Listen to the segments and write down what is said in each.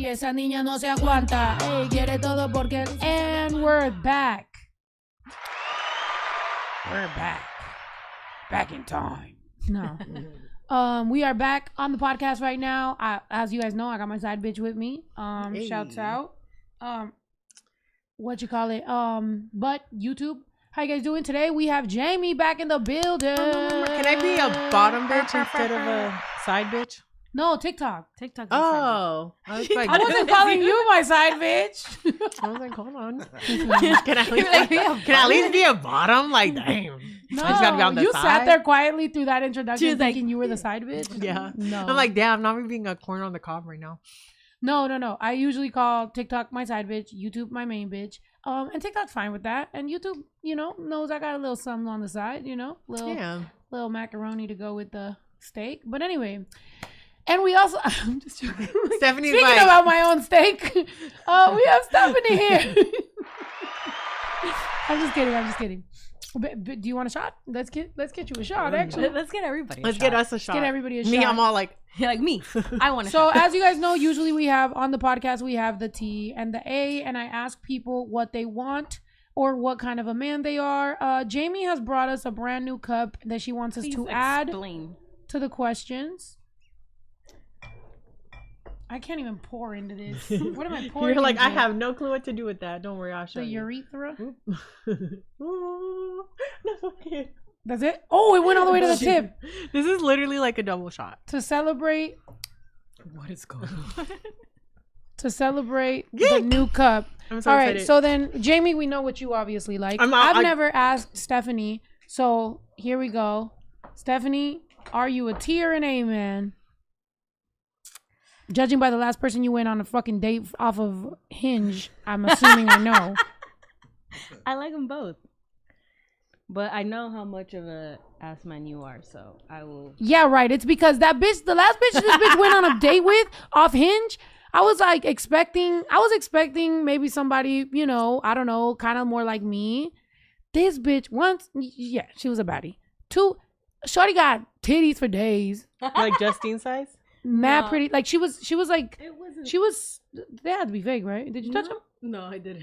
y esa niña no se aguanta. Ey, quiere todo porque... And we're back. We're back. Back in time. No. We are back on the podcast right now. As you guys know, I got my side bitch with me. Hey. Shouts out. What you call it? But YouTube. How you guys doing today? We have Jamie back in the building. Can I be a bottom bitch instead of a side bitch? No, TikTok. Oh, I was like, I wasn't calling you my side bitch. I was like, hold on. Can I at least be a bottom? Like, damn. No, I just gotta be on the you side? sat there quietly through that introduction She was thinking you were the side bitch. Yeah. No. I'm like, damn, I'm not being a corn on the cob right now. No. I usually call TikTok my side bitch, YouTube my main bitch. And TikTok's fine with that. And YouTube, knows I got a little something on the side, little macaroni to go with the steak. But anyway, and we also, I'm just joking. Stephanie's Speaking like, about my own steak, we have Stephanie here. I'm just kidding. But do you want a shot? Let's get you a shot. Actually, Let's get everybody. let's get us a shot. get everybody a Me, shot. I'm all like, Yeah, like me. I want to. So as you guys know, usually we have on the podcast, we have the T and the A, and I ask people what they want or what kind of a man they are. Jamie has brought us a brand new cup that she wants us to add to the questions. I can't even pour into this. What am I pouring you're like, into? I have no clue what to do with that. Don't worry, I'll show The you. urethra? Ooh, no, okay. That's it? Oh, it went all the way to the tip. This is literally like a double shot. To celebrate What is going on? the new cup. I'm so All right, excited. so then, Jamie, we know what you obviously like. I've never asked Stephanie, so here we go. Stephanie, are you a T or an A man? Judging by the last person you went on a fucking date off of Hinge, I'm assuming I know. I like them both, but I know how much of a ass man you are, so I will. Yeah, right. It's because that bitch, the last bitch this bitch went on a date with off Hinge, I was expecting maybe somebody, I don't know, kind of more like me. This bitch, once, yeah, she was a baddie. Two, shorty got titties for days. Like Justine size? Mad No. pretty. Like she was like, It wasn't. they had to be fake, right? Did you touch them? No, I didn't.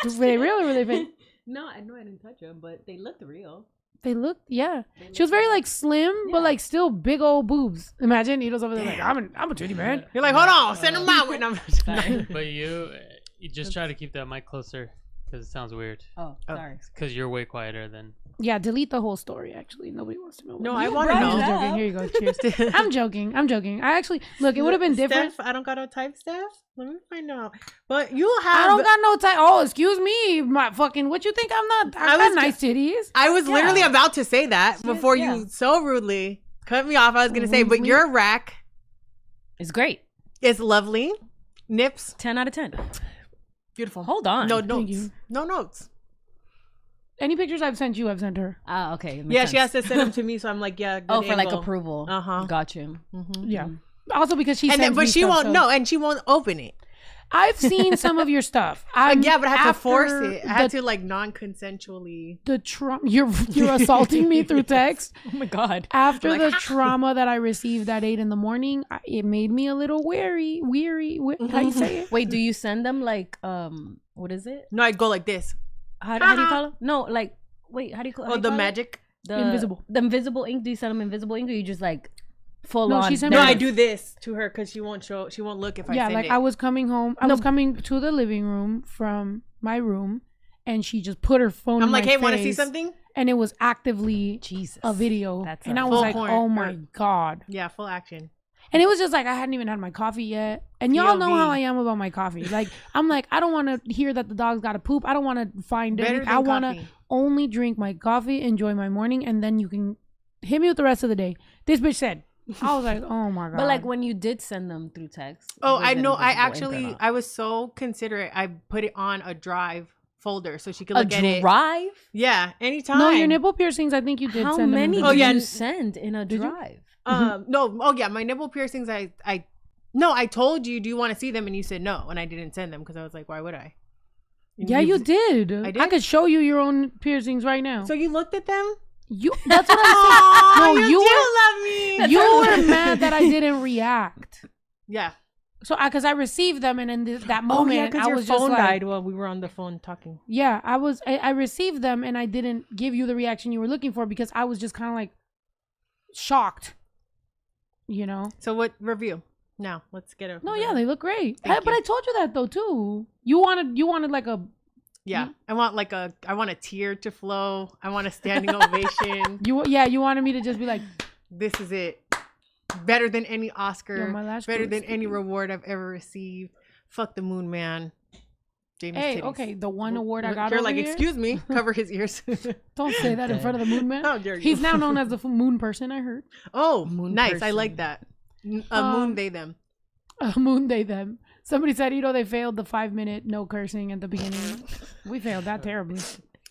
Were they real or were they fake? No, I know I didn't touch them, but they looked real. They looked, yeah. She was very like slim, but like still big old boobs. Imagine Needles over there like, I'm a titty man. You're like, hold on, send them out. But you just try to keep that mic closer because it sounds weird. Oh, sorry. Because you're way quieter than. Yeah, delete the whole story. Actually, nobody wants to know. No, what I you want to brought know. it up. Joking. Here you go. Cheers. I'm joking. I actually look. It would have been different. Steph, I don't got no type, Steph. Let me find out. But you'll have. I don't got no time. Oh, excuse me, my fucking. What you think? I'm not. I got nice titties. I was literally about to say that before yeah. you so rudely cut me off. I was gonna say, but your rack It's great. is lovely. Nips, 10 out of 10. beautiful. Hold on. No Thank notes. you. No notes. Any pictures I've sent you, I've sent her. Ah, okay. Yeah, she has to send them to me, so I'm like, yeah. Good for like angle. approval. Uh-huh. Got you. Yeah. Also because she And sends then, but me she stuff, won't. so- No, and she won't open it. I've seen some of your stuff. Yeah, but I had to force after it. I had to like non-consensually. The trauma. You're assaulting me through text. Oh my God. After Like, the trauma that I received at 8 a.m, it made me a little weary. How you say it? Wait, do you send them like, what is it? No, I go like this. How do you call it? No, like, wait, how do you call it? Oh, the magic. The Invisible. The invisible ink. Do you send them invisible ink or you just like full No, on? she sent No, me I the- do this to her because she won't show. She won't look if I Yeah, send like it. I was coming home. I was coming to the living room from my room, and she just put her phone. I'm in like, my hey, want to see face, something? And it was actively Jesus. a video, That's and a I was full like, porn. oh my god. Yeah, full action. And it was just like I hadn't even had my coffee yet. And y'all know POV. how I am about my coffee. Like I'm like, I don't want to hear that the dog's got to poop. I don't want to find Better it. than I want to coffee. only drink my coffee, enjoy my morning, and then you can hit me with the rest of the day. This bitch said. I was like, oh my god. But like when you did send them through text. Oh, was I it know. I invisible ink or actually, not? I was so considerate. I put it on a drive folder so she could look at it. drive? Yeah, anytime. No, your nipple piercings. I think you did. How send them many in Oh, did yeah. you send in a Did you? drive? No. Oh yeah, my nipple piercings. I told you. Do you want to see them? And you said no, and I didn't send them because I was like, why would I? And Yeah, you did. I did? I could show you your own piercings right now. So you looked at them? That's what I'm saying. No, you you do were love me. you were mad that I didn't react. Yeah. So because I received them, and in that Oh moment, yeah, because I your was just phone like, died while we were on the phone talking. yeah, I received them, and I didn't give you the reaction you were looking for because I was just kind of like shocked. You know. So what review? Now let's get a. No, yeah, they look great. Thank But you. I told you that though too. You wanted like a. Yeah, I want a tear to flow. I want a standing ovation. You wanted me to just be like, This is it. Better than any Yo, Oscar. my lash Better glue than is any sticky. reward I've ever received. Fuck the moon man. Jamie's hey, titties. okay, the one award I got. You're over like, here, excuse me, cover his ears. Don't say that in front of the moon man. How dare you? He's now known as the moon person. I heard. Oh, Moon nice. I like person. that. Moon they them. Moon they them. Somebody said, they failed the 5-minute no cursing at the beginning. We failed that terribly.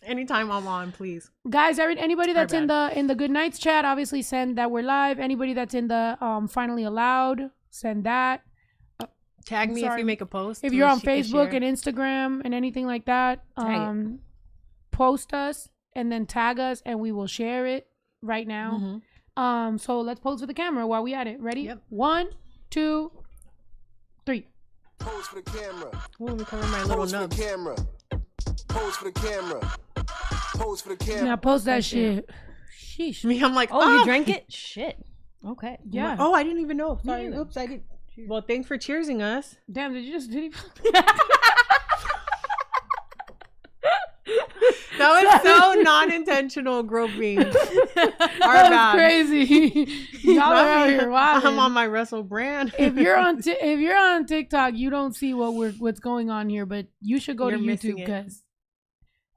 Anytime I'm on, please. Guys, anybody Our that's in the good nights chat, obviously send that we're live. Anybody that's in the finally allowed, send that. Tag me if sorry. you make a post. If so you're on she can Facebook share. and Instagram and anything like that, Tag post us and then tag us and we will share it right now. Mhm. So let's pose for the camera while we at it. Ready? Yep. 1, 2, 3. Pose for the camera. Ooh, let me cover my little Pose for the nubs. camera. Pose for the camera. Pose for the camera. Now post that shit. Sheesh. Me, I'm like, Oh, you drank it? Shit. Okay. Yeah. Oh, I didn't even know. Sorry. neither. Oops, I did. Well, thanks for cheersing us. Damn, did you just did That was so non-intentional groping. Our That bad. was crazy. Y'all are out here wild. I'm on my Russell brand. If you're on TikTok, you don't see what's going on here, but you should go You're to missing YouTube it. because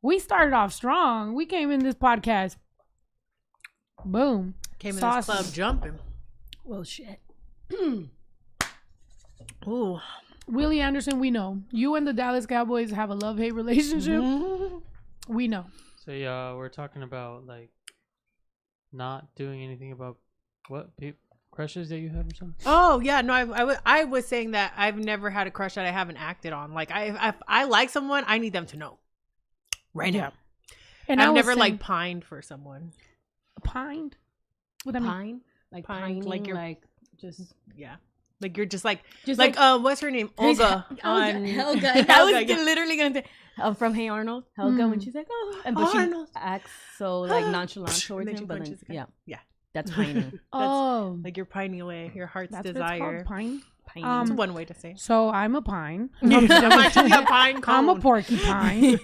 we started off strong. We came in this podcast, boom, Came in saucy. this club jumping. Well, shit. Ooh. Willie Anderson, we know you and the Dallas Cowboys have a love-hate relationship. Mhm. We know. So yeah, we're talking about like not doing anything about what crushes that you have or something. Oh yeah, no, I was saying that I've never had a crush that I haven't acted on. Like I like someone, I need them to know right now. And I've I was never saying, like pined for someone. pined. What that mean? Pine? Like Pine, pining, like like, you're- just Yeah, like you're just like Just like like- what's her name? Olga. on Helga. I was Helga, yeah. literally gonna say from Hey Arnold. Helga when she's like, oh, and but Arnold. she acts so like nonchalant towards then she him, but punches then the guy. yeah, Yeah. that's pining. Oh, Like you're pining away your heart's that's what it's called, desire. pine. Pining. That's one way to say it. So I'm a pine. I'm actually a pine cone. I'm a porcupine.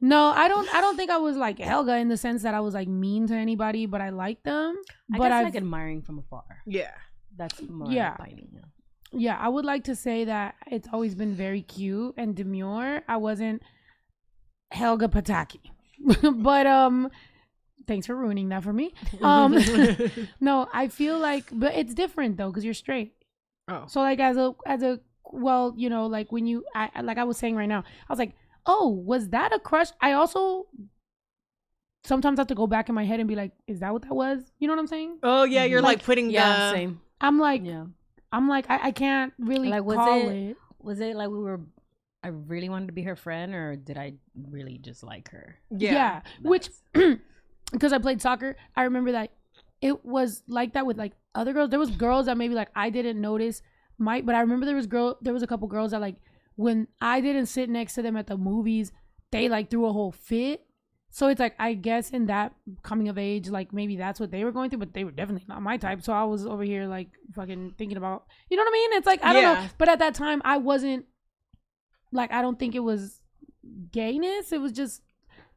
No, I don't think I was like Helga in the sense that I was like mean to anybody, but I like them. I But guess I like admiring from afar. Yeah. That's more Yeah. pining. Yeah. yeah, I would like to say that it's always been very cute and demure. I wasn't Helga Pataki. But thanks for ruining that for me. No, I feel like but it's different though cuz you're straight. Oh. So like as a well, like when like I was saying right now, I was like, "Oh, was that a crush?" I also sometimes have to go back in my head and be like, "Is that what that was?" You know what I'm saying? Oh yeah, you're like putting Yeah, the same. I'm like Yeah. I can't really Like, was call it- it. Was it like I really wanted to be her friend, or did I really just like her? Yeah. Which Nice. because I played soccer, I remember that it was like that with like other girls. There was girls that maybe like I didn't notice but I remember there was a couple girls that like when I didn't sit next to them at the movies, they like threw a whole fit. So it's like I guess in that coming of age, like maybe that's what they were going through, but they were definitely not my type. So I was over here like fucking thinking about, you know what I mean? It's like I don't know, Yeah. but at that time I wasn't like I don't think it was gayness. It was just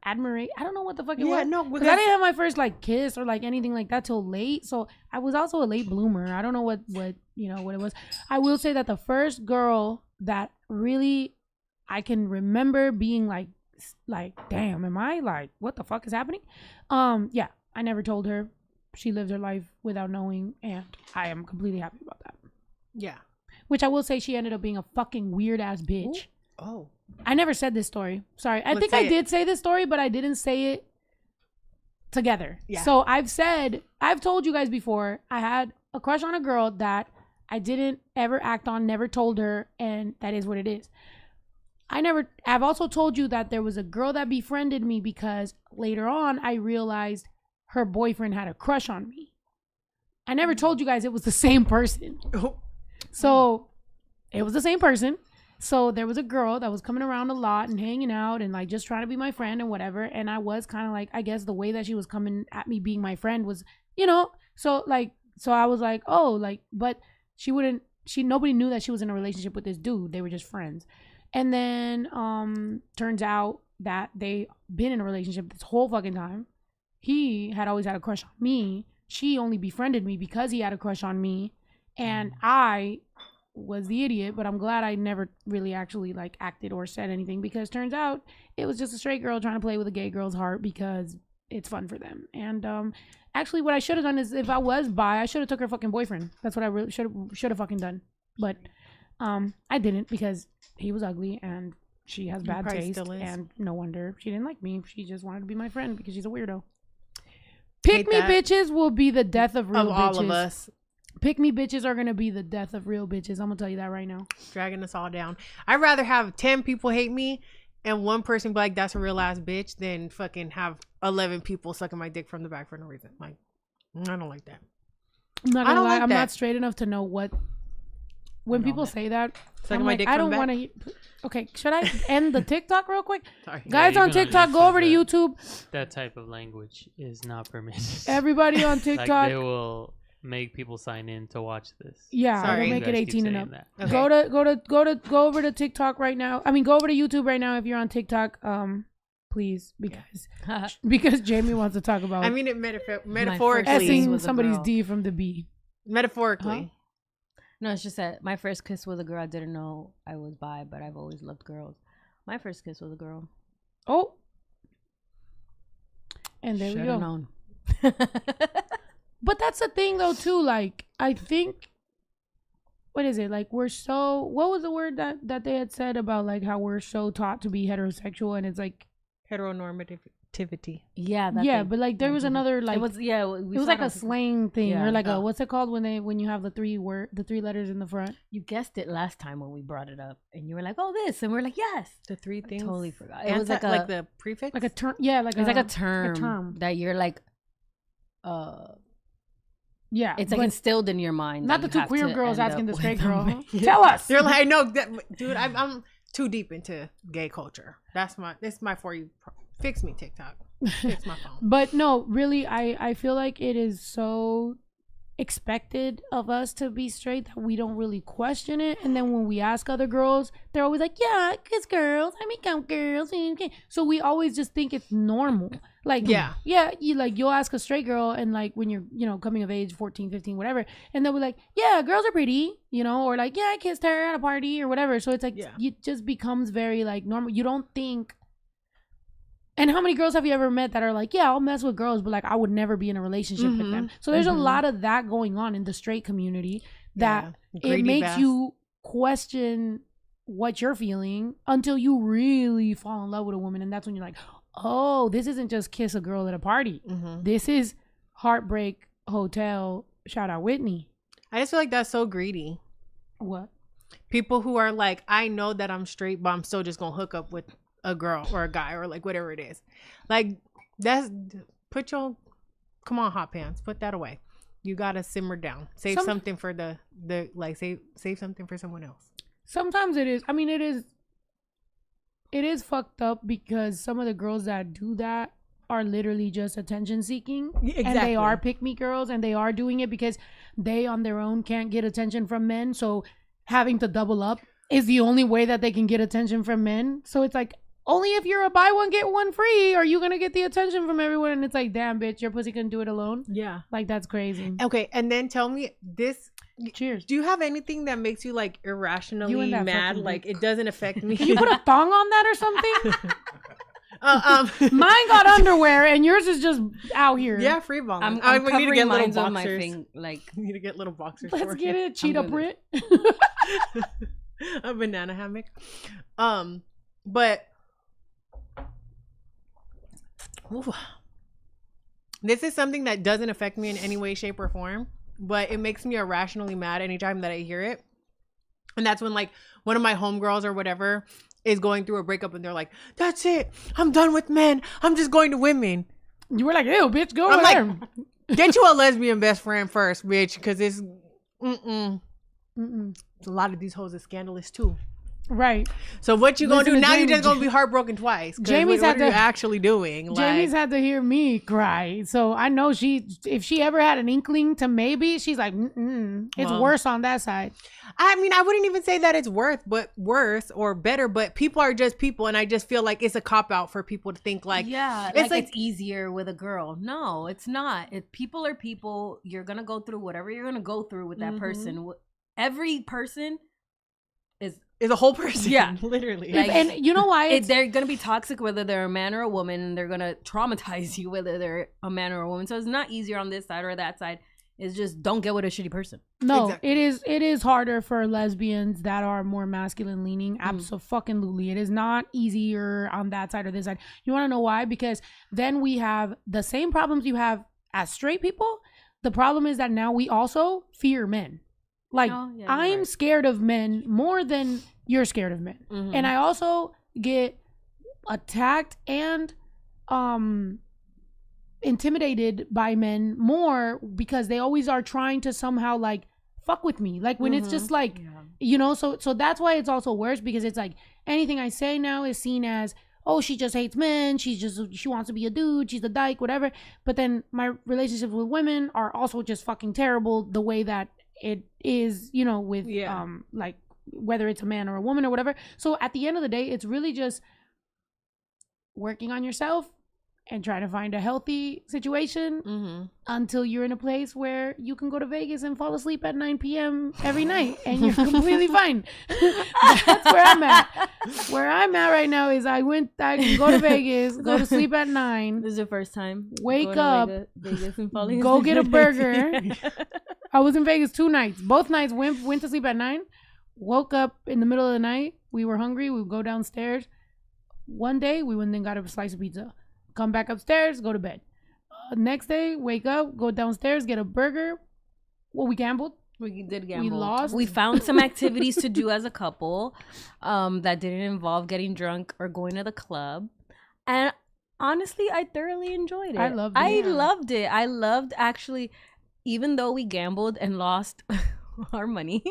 admiration. I don't know what the fuck it Yeah, was. no, Because I didn't have my first like kiss or like anything like that till late. So I was also a late bloomer. I don't know what what it was. I will say that the first girl that really I can remember being like damn, am I like what the fuck is happening? Yeah, I never told her. She lived her life without knowing, and I am completely happy about that. Yeah. Which I will say she ended up being a fucking weird ass bitch. Oh. I never said this story. Sorry. I Let's think say I it. did say this story, but I didn't say it together. Yeah. So I've told you guys before, I had a crush on a girl that I didn't ever act on, never told her, and that is what it is. I've also told you that there was a girl that befriended me because later on I realized her boyfriend had a crush on me. I never told you guys it was the same person. Oh. So it was the same person. So there was a girl that was coming around a lot and hanging out and like just trying to be my friend and whatever. And I was kind of like, I guess the way that she was coming at me being my friend was, so I was like, oh, like, but nobody knew that she was in a relationship with this dude. They were just friends. And then turns out that they been in a relationship this whole fucking time. He had always had a crush on me. She only befriended me because he had a crush on me. And I was the idiot, but I'm glad I never really actually like acted or said anything, because turns out it was just a straight girl trying to play with a gay girl's heart because it's fun for them. And actually what I should have done is, if I was bi, I should have took her fucking boyfriend. That's what I really should have fucking done. But I didn't, because he was ugly and she has bad taste, and no wonder she didn't like me. She just wanted to be my friend because she's a weirdo. Pick me bitches will be the death of real bitches. All of us. Pick me bitches are gonna be the death of real bitches. I'm gonna tell you that right now. Dragging us all down. I'd rather have 10 people hate me and one person be like, that's a real ass bitch, than fucking have 11 people sucking my dick from the back for no reason. Like, I don't like that. I'm not gonna lie. I'm not straight enough to know what. When people say that, sucking I'm my like, dick I from don't the want to. Okay, should I end the TikTok real quick? Sorry. Guys on TikTok, go over to YouTube. That type of language is not permitted. Everybody on TikTok. Like, they will make people sign in to watch this. Yeah, sorry. make it 18 and up. Okay. Go over to TikTok right now. I mean, go over to YouTube right now if you're on TikTok. Please, because Jamie wants to talk about. I mean, it metaphorically. S-ing somebody's D from the B. Metaphorically. Huh? No, it's just that my first kiss was a girl. I didn't know I was bi, but I've always loved girls. My first kiss was a girl. Oh. And there Should've we go. Known. But that's the thing, though, too. Like, I think, what is it? Like, we're so, what was the word that they had said about, like, how we're so taught to be heterosexual, and it's like heteronormativity. Yeah. Yeah, but, like, there was another, like, it was like a slang thing, yeah. or like a, what's it called when you have the three letters in the front? You guessed it last time when we brought it up, and you were like, "Oh, this," and we're like, "Yes." The three things. I totally forgot. It was like the prefix, like a term. Yeah, like it's like a term. term that you're like, yeah, it's like instilled in your mind. Not the two queer girls asking the straight girl. Huh? Yeah. Tell us. You're like, no, dude, I'm too deep into gay culture. This my for you. Fix me, TikTok. Fix my phone. But no, really, I feel like it is so expected of us to be straight that we don't really question it. And then when we ask other girls, they're always like, yeah, it's girls. I mean, count girls. So we always just think it's normal. Like, you'll ask a straight girl, and like when you're, coming of age, 14, 15, whatever, and they'll be like, yeah, girls are pretty, or like, yeah, I kissed her at a party or whatever. So it's like, it just becomes very like normal. You don't think. And how many girls have you ever met that are like, yeah, I'll mess with girls, but like I would never be in a relationship with them. So there's a lot of that going on in the straight community that it makes you question what you're feeling until you really fall in love with a woman. And that's when you're like, oh, this isn't just kiss a girl at a party. This is Heartbreak Hotel. Shout out Whitney. I just feel like that's so greedy. What? People who are like, I know that I'm straight, but I'm still just going to hook up with a girl or a guy or like whatever it is. Like, come on, hot pants, put that away. You gotta simmer down. Save something for save something for someone else. Sometimes it is. I mean, it is fucked up because some of the girls that do that are literally just attention seeking. Exactly. And they are pick me girls, and they are doing it because they on their own can't get attention from men. So having to double up is the only way that they can get attention from men. So it's like, only if you're a buy one get one free are you gonna get the attention from everyone. And it's like, damn, bitch, your pussy couldn't do it alone. Yeah, like that's crazy. Okay, and then tell me this. Cheers. Do you have anything that makes you like irrationally mad? Like it doesn't affect me. Can you put a thong on that or something? Mine got underwear and yours is just out here. Yeah, free ball. I'm we need to get little boxers. On my thing, like we need to get little boxers. Let's get it. Cheetah print. A banana hammock. But ooh, this is something that doesn't affect me in any way, shape, or form, but it makes me irrationally mad anytime that I hear it. And that's when like one of my homegirls or whatever is going through a breakup and they're like, that's it, I'm done with men, I'm just going to women. You were like, ew, bitch, go over there. Get you a lesbian best friend first, bitch, because it's A lot of these hoes are scandalous too. Right. So what you gonna Listen do to now? You Jamie. just gonna be heartbroken twice. 'Cause Jamie's what had are you to- actually doing? Jamie's had to hear me cry, so I know if she ever had an inkling to maybe, she's like, it's Well, worse on that side. I mean, I wouldn't even say that it's worse or better, but people are just people, and I just feel like it's a cop out for people to think like, yeah, it's it's easier with a girl. No, it's not. People are people. You're gonna go through whatever you're gonna go through with that person. Every person is a whole person. Yeah. Literally. Like, And you know why? they're gonna be toxic whether they're a man or a woman, and they're gonna traumatize you whether they're a man or a woman. So it's not easier on this side or that side. It's just don't get with a shitty person. No, Exactly. it is harder for lesbians that are more masculine leaning. Absolutely. It is not easier on that side or this side. You want to know why? Because then we have the same problems you have as straight people. The problem is that now we also fear men. Like, Oh, yeah, you're I'm right. scared of men more than you're scared of men. And I also get attacked and intimidated by men more because they always are trying to somehow like fuck with me. Like when it's just like, you know, so that's why it's also worse, because it's like anything I say now is seen as, oh, she just hates men. She wants to be a dude. She's a dyke, whatever. But then my relationships with women are also just fucking terrible the way that it is, you know, with like whether it's a man or a woman or whatever. So at the end of the day, it's really just working on yourself and trying to find a healthy situation until you're in a place where you can go to Vegas and fall asleep at 9 p.m. every night and you're completely fine. That's where I'm at. Where I'm at right now is I can go to Vegas, go to sleep at 9. This is your first time. Wake going to up, Vegas and falling go asleep get a at burger. 9. I was in Vegas 2 nights. Both nights went to sleep at 9. Woke up in the middle of the night. We were hungry. We would go downstairs. One day we went and got a slice of pizza. Come back upstairs, go to bed. Next day, wake up, go downstairs, get a burger. Well, we gambled. We did gamble. We lost. We found some activities to do as a couple that didn't involve getting drunk or going to the club. And honestly, I thoroughly enjoyed it. I loved it. I loved it. I loved actually, even though we gambled and lost our money,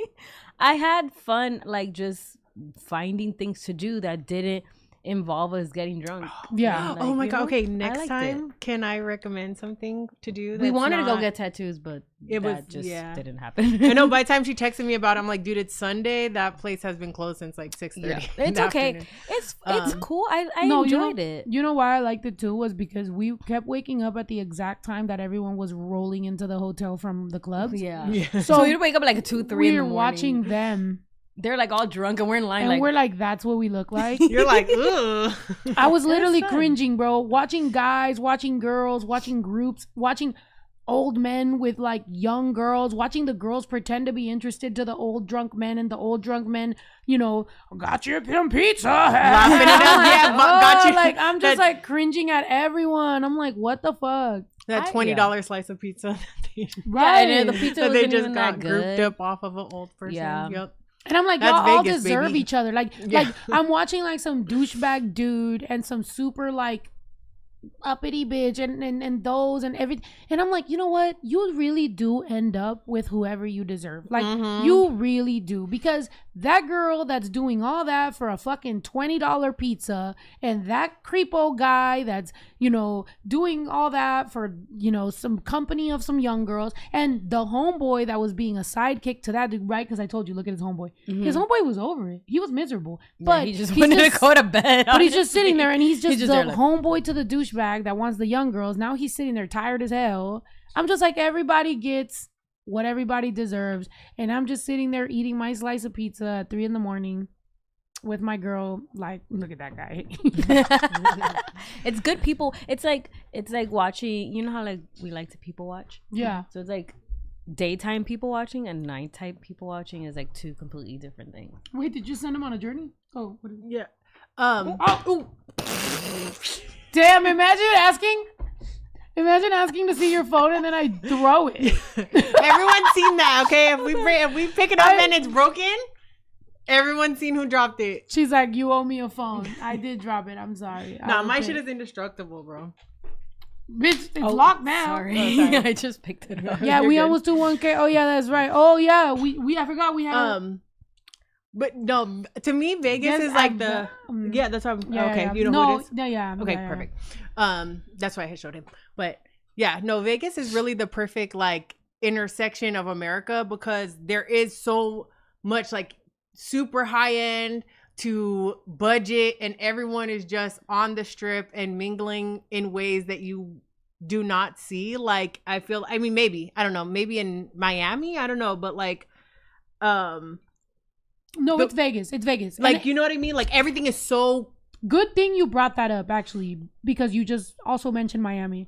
I had fun, like just finding things to do that didn't involve us getting drunk. Yeah. Like, oh my you god. know, Okay, I next liked time, can I recommend something to do? We that's wanted to go not- get tattoos, but It was- that just yeah. didn't happen. I know. By the time she texted me about it, I'm like, dude, it's Sunday. That place has been closed since like 6:30. Yeah. It's okay. It's cool. I enjoyed it. You know why I liked it too was because we kept waking up at the exact time that everyone was rolling into the hotel from the clubs. Yeah. Yeah. So we'd wake up like at 2, 3 in the we're morning. watching them, They're like all drunk and we're in line. and like, we're like, "That's what we look like." You're like, ugh. I was literally fun. cringing, bro. Watching guys, watching girls, watching groups, watching old men with like young girls, watching the girls pretend to be interested to the old drunk men, and the old drunk men, you know, got you some pizza. Laughing it up. Yeah, got you. Like I'm just That- like cringing at everyone. I'm like, what the fuck? That $20 slice of pizza Right. and the pizza that wasn't they just even got that grouped good. up off of an old person. Yeah. Yep. And I'm like, That's y'all all Vegas, deserve baby. each other. Like, Yeah. like I'm watching like some douchebag dude and some super like uppity bitch and those and everything. And I'm like, you know what? You really do end up with whoever you deserve. Like, you really do. Because that girl that's doing all that for a fucking $20 pizza, and that creepo guy that's, you know, doing all that for, you know, some company of some young girls, and the homeboy that was being a sidekick to that dude, right? Because I told you, look at his homeboy. His homeboy was over it. He was miserable. But he just he's wanted just- to go to bed. but he's just sitting there, and he's just just the there like- homeboy to the douchebag that wants the young girls. Now he's sitting there tired as hell. I'm just like, everybody gets what everybody deserves. And I'm just sitting there eating my slice of pizza at 3 a.m. with my girl. Like, look at that guy. It's good people. It's like watching, you know how like we like to people watch? Yeah. So it's like daytime people watching and nighttime people watching is like two completely different things. Wait, did you send him on a journey? Oh, what is Yeah. Oh, damn, imagine asking to see your phone and then I throw it. Everyone's seen that, okay? If we pick it up and it's broken, everyone's seen who dropped it. She's like, you owe me a phone. I did drop it. I'm sorry. Nah, my Okay. shit is indestructible, bro. Bitch, it's locked now. Sorry. Oh, sorry. I just picked it up. Yeah, You're we good. almost do 1K. Oh yeah, that's right. Oh yeah, we I forgot we had. But no, to me, Vegas is like the yeah. That's why. Okay, you know who it is. Yeah. Okay, yeah. perfect. That's why I showed him. But yeah, no, Vegas is really the perfect like intersection of America because there is so much like super high end to budget, and everyone is just on the strip and mingling in ways that you do not see. Like I mean, maybe I don't know, maybe in Miami, I don't know, but like, No, it's Vegas. It's Vegas. like And you know what I mean? Like everything is so. good thing you brought that up actually, because you just also mentioned Miami.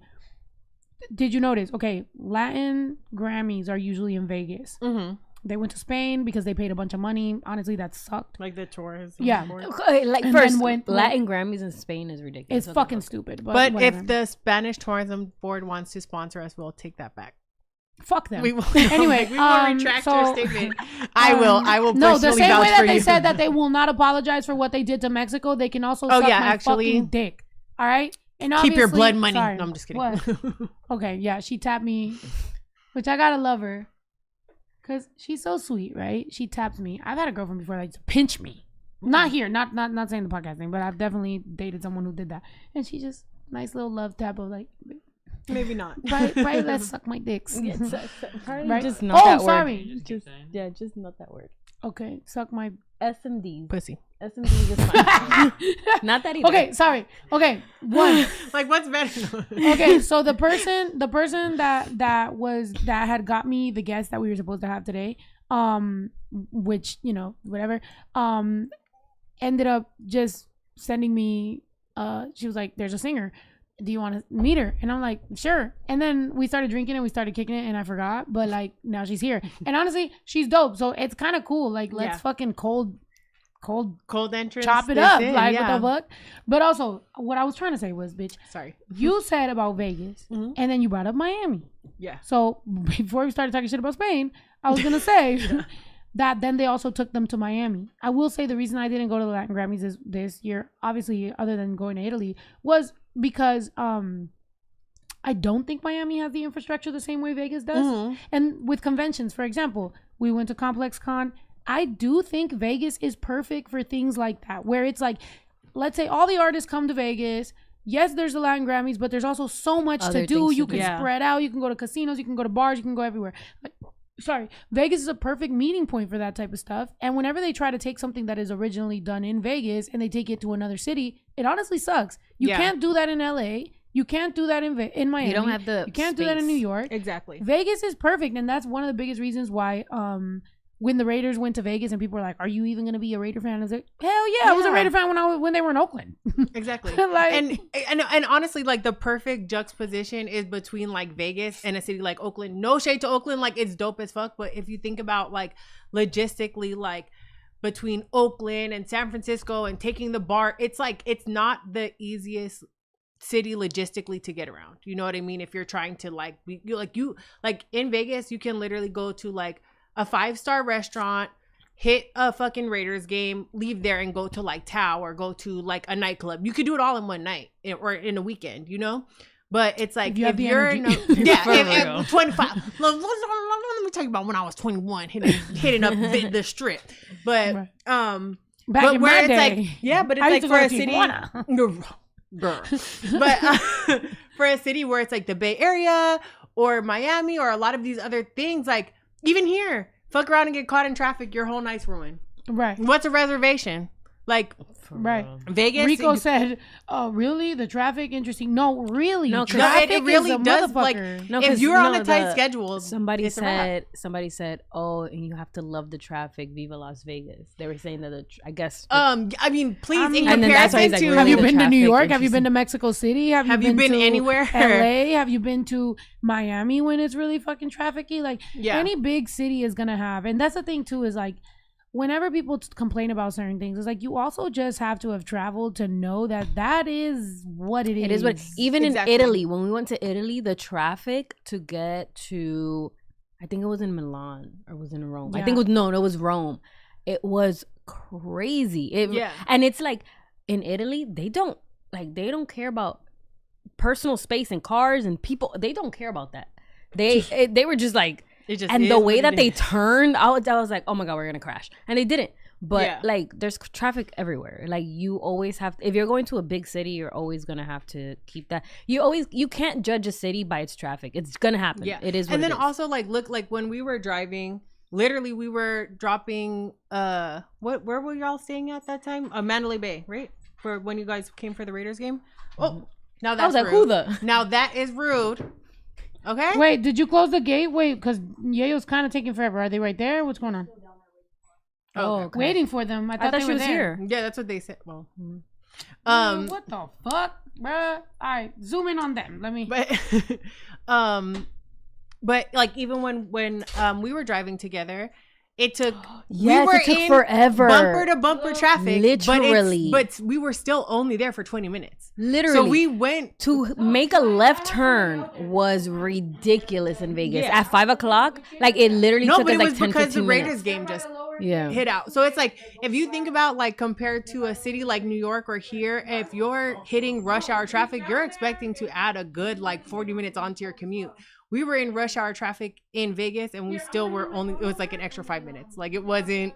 Did you notice? Okay, Latin Grammys are usually in Vegas. Mm-hmm. They went to Spain because they paid a bunch of money. Honestly, that sucked. Like the tours. Yeah. Okay, like And first, then went- Latin Grammys in Spain is ridiculous. It's What the fucking fuck? stupid. But whatever. if the Spanish Tourism Board wants to sponsor us, we'll take that back. fuck them. We will. Anyway, we will retract your so- statement. I will No, the personally same vouch way that for they you. said that they will not apologize for what they did to Mexico, they can also Oh, suck yeah, my actually- fucking dick. All right? And Keep your obviously- blood money. sorry, No, I'm just kidding. what? Okay, yeah, she tapped me, which I gotta love her. Because she's so sweet, right? She taps me. I've had a girlfriend before like to pinch me. Not here, not saying the podcast thing, but I've definitely dated someone who did that. And she just, nice little love tap of like, Maybe not. right, let's suck my dicks. Probably Right? just not that word. Sorry. Just not that word. Okay, suck my... SMDs. Pussy. SMDs is fine. Not that either. Okay, sorry. Okay, one. Like what's better? Okay, so the person that had got me the guest that we were supposed to have today, which, you know, whatever, ended up just sending me, she was like, there's a singer, do you want to meet her? And I'm like, sure. And then we started drinking and we started kicking it and I forgot, but like now she's here. And honestly, she's dope, so it's kind of cool. Like, let's Yeah. fucking cold entrance. chop it this up. in, Like, yeah. what the fuck? But also, what I was trying to say was, bitch, Sorry. you said about Vegas Mhm. and then you brought up Miami. Yeah. So before we started talking shit about Spain, I was gonna say that then they also took them to Miami. I will say the reason I didn't go to the Latin Grammys this year, obviously, other than going to Italy, was because I don't think Miami has the infrastructure the same way Vegas does. Mhm. And with conventions, for example, we went to Complex Con. I do think Vegas is perfect for things like that, where it's like, let's say all the artists come to Vegas. Yes, there's the Latin Grammys, but there's also so much Other to do. things to You do. can Yeah. spread out. You can go to casinos. You can go to bars. You can go everywhere. Like, sorry, Vegas is a perfect meeting point for that type of stuff. And whenever they try to take something that is originally done in Vegas and they take it to another city, it honestly sucks. You Yeah. can't do that in LA. You can't do that in Miami. You don't have the You can't do that in New space. York. Exactly. Vegas is perfect, and that's one of the biggest reasons why when the Raiders went to Vegas and people were like, "Are you even gonna be a Raider fan?" I was like, "Hell yeah, I was a Yeah. Raider fan when they were in Oakland." Exactly. Like- and honestly, like the perfect juxtaposition is between like Vegas and a city like Oakland. No shade to Oakland, like it's dope as fuck. But if you think about like logistically, like between Oakland and San Francisco and taking the BART, it's like it's not the easiest city logistically to get around. You know what I mean? If you're trying to like you in Vegas, you can literally go to like a 5-star restaurant, hit a fucking Raiders game, leave there and go to like Tao or go to like a nightclub. You could do it all in one night or in a weekend, you know? But it's like If you have the you're in energy. yeah, For real. 25. Let me tell you about when I was 21 hitting up the strip. But Right. um Back but in where my it's day, like yeah, but it's I like used to for go a to city Tijuana. girl. But for a city where it's like the Bay Area or Miami or a lot of these other things, like even here, fuck around and get caught in traffic, your whole night's ruined. Right, What's a reservation? Like right. Vegas. Rico said, "Oh, really? The traffic? Interesting? No, really. No, 'cause- traffic it really is a does, like, motherfucker." No, if 'cause, you're on no, a tight the- schedule, Somebody it's a wrap. said, "Oh, and you have to love the traffic. Viva Las Vegas." They were saying that I guess. I mean, please, in And then that's why comparison he's like, to really Have you the been to New traffic York? Have you been to Mexico City? Have you been to anywhere? LA? Have you been to Miami when it's really fucking trafficy? Like Yeah. any big city is gonna have, and that's the thing too. Is like whenever people complain about certain things, it's like you also just have to have traveled to know that that is what it is. It is what even Exactly. in Italy, when we went to Italy, the traffic to get to, I think it was in Milan or was in Rome. I think it was Rome. It was crazy. Yeah. And it's like in Italy, they don't care about personal space and cars and people. They don't care about that. They were just like, and is the way what that it they is. turned, I was like, oh my God, we're gonna crash, and they didn't. But Yeah. like, there's traffic everywhere. Like, you always have, if you're going to a big city, you're always gonna have to keep that. You can't judge a city by its traffic. It's gonna happen. Yeah, It is. What and then it is. also like look, like when we were driving, literally we were dropping. Where were y'all staying at that time? Mandalay Bay, right? For when you guys came for the Raiders game. Oh, now that's I was like, rude. who the? Now that is rude. Okay. Wait, did you close the gate? Wait, because Yayo's kind of taking forever. Are they right there? What's going on? Oh, okay. Waiting for them. I thought I thought they she were was there. here. Yeah, that's what they said. Well, What the fuck, bruh? All right, zoom in on them. Let me. but like even when we were driving together, it took Yes, it took in forever. bumper to bumper traffic, Literally. but we were still only there for 20 minutes. Literally. So we went To make a left turn was ridiculous in Vegas. Yeah. At 5 o'clock, like, it literally no, took but us it like was 10, because 15 the Raiders minutes. game just Yeah. hit out. So it's like if you think about like compared to a city like New York or here, if you're hitting rush hour traffic, you're expecting to add a good like 40 minutes onto your commute. We were in rush hour traffic in Vegas and we still were only, it was like an extra 5 minutes. Like it wasn't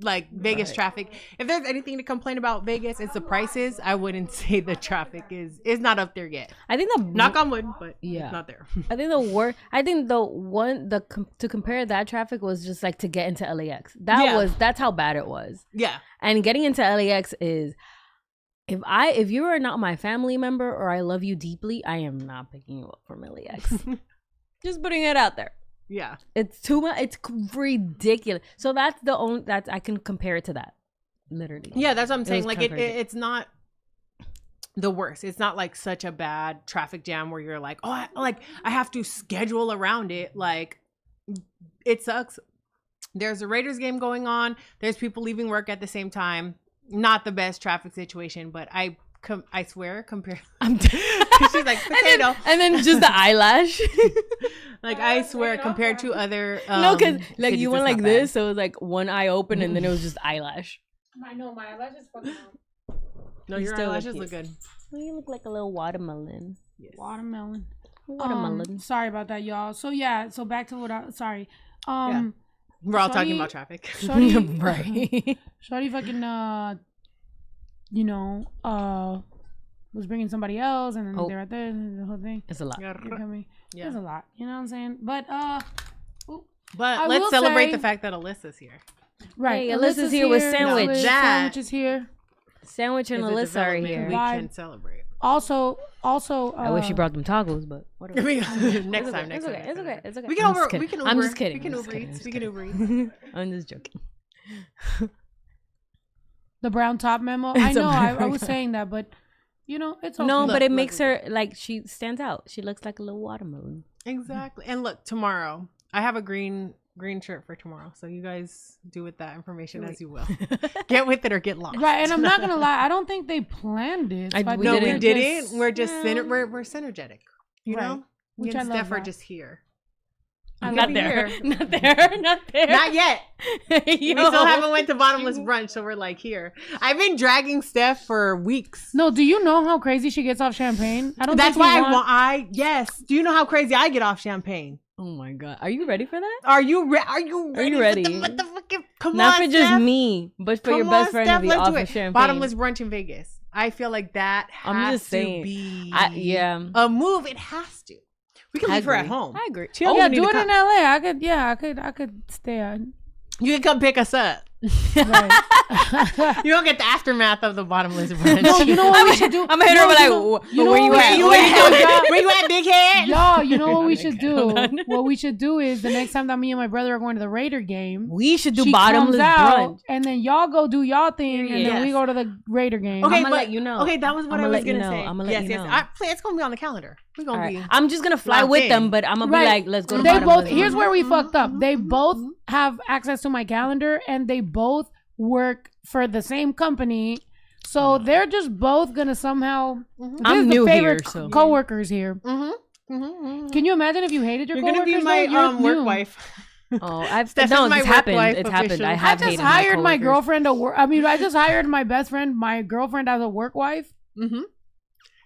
like Vegas traffic. If there's anything to complain about Vegas, it's the prices. I wouldn't say the traffic is not up there yet. I think the Knock on wood, but Yeah. it's not there. I think to compare that traffic was just like to get into LAX. That's how bad it was. Yeah. And getting into LAX is, if you are not my family member or I love you deeply, I am not picking you up from LAX. Just putting it out there. Yeah. It's too much. It's ridiculous. So that's the only that I can compare it to that. Literally. Yeah, that's what I'm It saying. was Like crazy. it's not the worst. It's not like such a bad traffic jam where you're like, oh, I have to schedule around it. Like it sucks. There's a Raiders game going on. There's people leaving work at the same time. Not the best traffic situation, but I swear compared. She's like potato, and then just the eyelash. like I swear compared to other. No, because like cities, you went it's like not bad. this, so it was like one eye open, and then it was just eyelash. I know my eyelashes fucking up. No, You your still look eyelashes cute. look good. Well, you look like a little watermelon. Watermelon. Watermelon. Sorry about that, y'all. So yeah, so back to what I sorry. We're all talking Shorty- about traffic. Shorty, Right. Shorty fucking was bringing somebody else, and then Oh. they're right there, and the whole thing. It's a lot. You feel me? Yeah. There's a lot. You know what I'm saying? But But I let's will celebrate say- the fact that Alyssa's here. right, Hey, Alyssa's here with sandwich. Liz, That- Sandwich is here. Sandwich and Is a Alyssa are development here. We Vibe. can celebrate. Also, I wish you brought them tacos, but whatever. next time. It's okay. It's okay. We can I'm just Uber. kidding. We can Uber. I'm just kidding. We can I'm just Uber kidding. Eats. I'm We just can Uber kidding. Eats. I'm just joking. the brown top memo. It's I a know. I brown was top. saying that, but you know, it's okay. No, Look, but it look, makes look. her like she stands out. She looks like a little watermelon. Exactly. And look, tomorrow I have a green shirt for tomorrow. So you guys do with that information as you will. Get with it or get lost. Right, and I'm not gonna lie. I don't think they planned it. We think No, we they're didn't. just- We're just yeah. we're synergetic. You Right. know? Me Which and I love Steph are that. just here. I Not love there. here. Not there. Not there. Not yet. We Yo. still haven't went to bottomless brunch, so we're like here. I've been dragging Steph for weeks. No, do you know how crazy she gets off champagne? I don't. That's think you why yes. Do you know how crazy I get off champagne? Oh my god. Are you ready for that? Are you ready? you ready? For the motherfucking, come Not on, for just Steph. me, but for your Come best on, friend Steph, to be let's off do of it. champagne. Bottomless brunch in Vegas. I feel like that has I'm just saying. to be Yeah. a move. It has to. We can I leave her at agree. home. I agree. She don't Yeah, even do need it to in come. LA. I could stay on. You can come pick us up. Right. You don't get the aftermath of the bottomless brunch. No, you know what we should do? I'm gonna hit her with you know where you what at? we Where should you do? at? Where you at, big head? Y'all, you know what we should Hold do? on. What we should do is the next time that me and my brother are going to the Raider game, We should do she bottomless comes out, brunch. and then y'all go do y'all thing, and then we Yes. go to the Raider game. Okay, I'ma but let you know. Okay, that was what I'ma I was let you gonna know. say. I'ma let yes, you yes. know. It's gonna be on the calendar. We're gonna All right. be. I'm just gonna fly locked with in. them, but I'm gonna Right. be like, let's go to They bottomless both. Here's brunch. where we fucked up. They both have access to my calendar, and they both work for the same company. So they're just both gonna somehow. This I'm is the new favorite here, so. coworkers here. Mm-hmm. Can you imagine if you hated your You're gonna coworkers? be my though? You're work new. wife. Oh, I've Steph no, is my it's work happened. wife It's happened. officially. I I have just hated hired my coworkers. girlfriend to work. I mean, I just hired my best friend, my girlfriend as a work wife. Mm-hmm.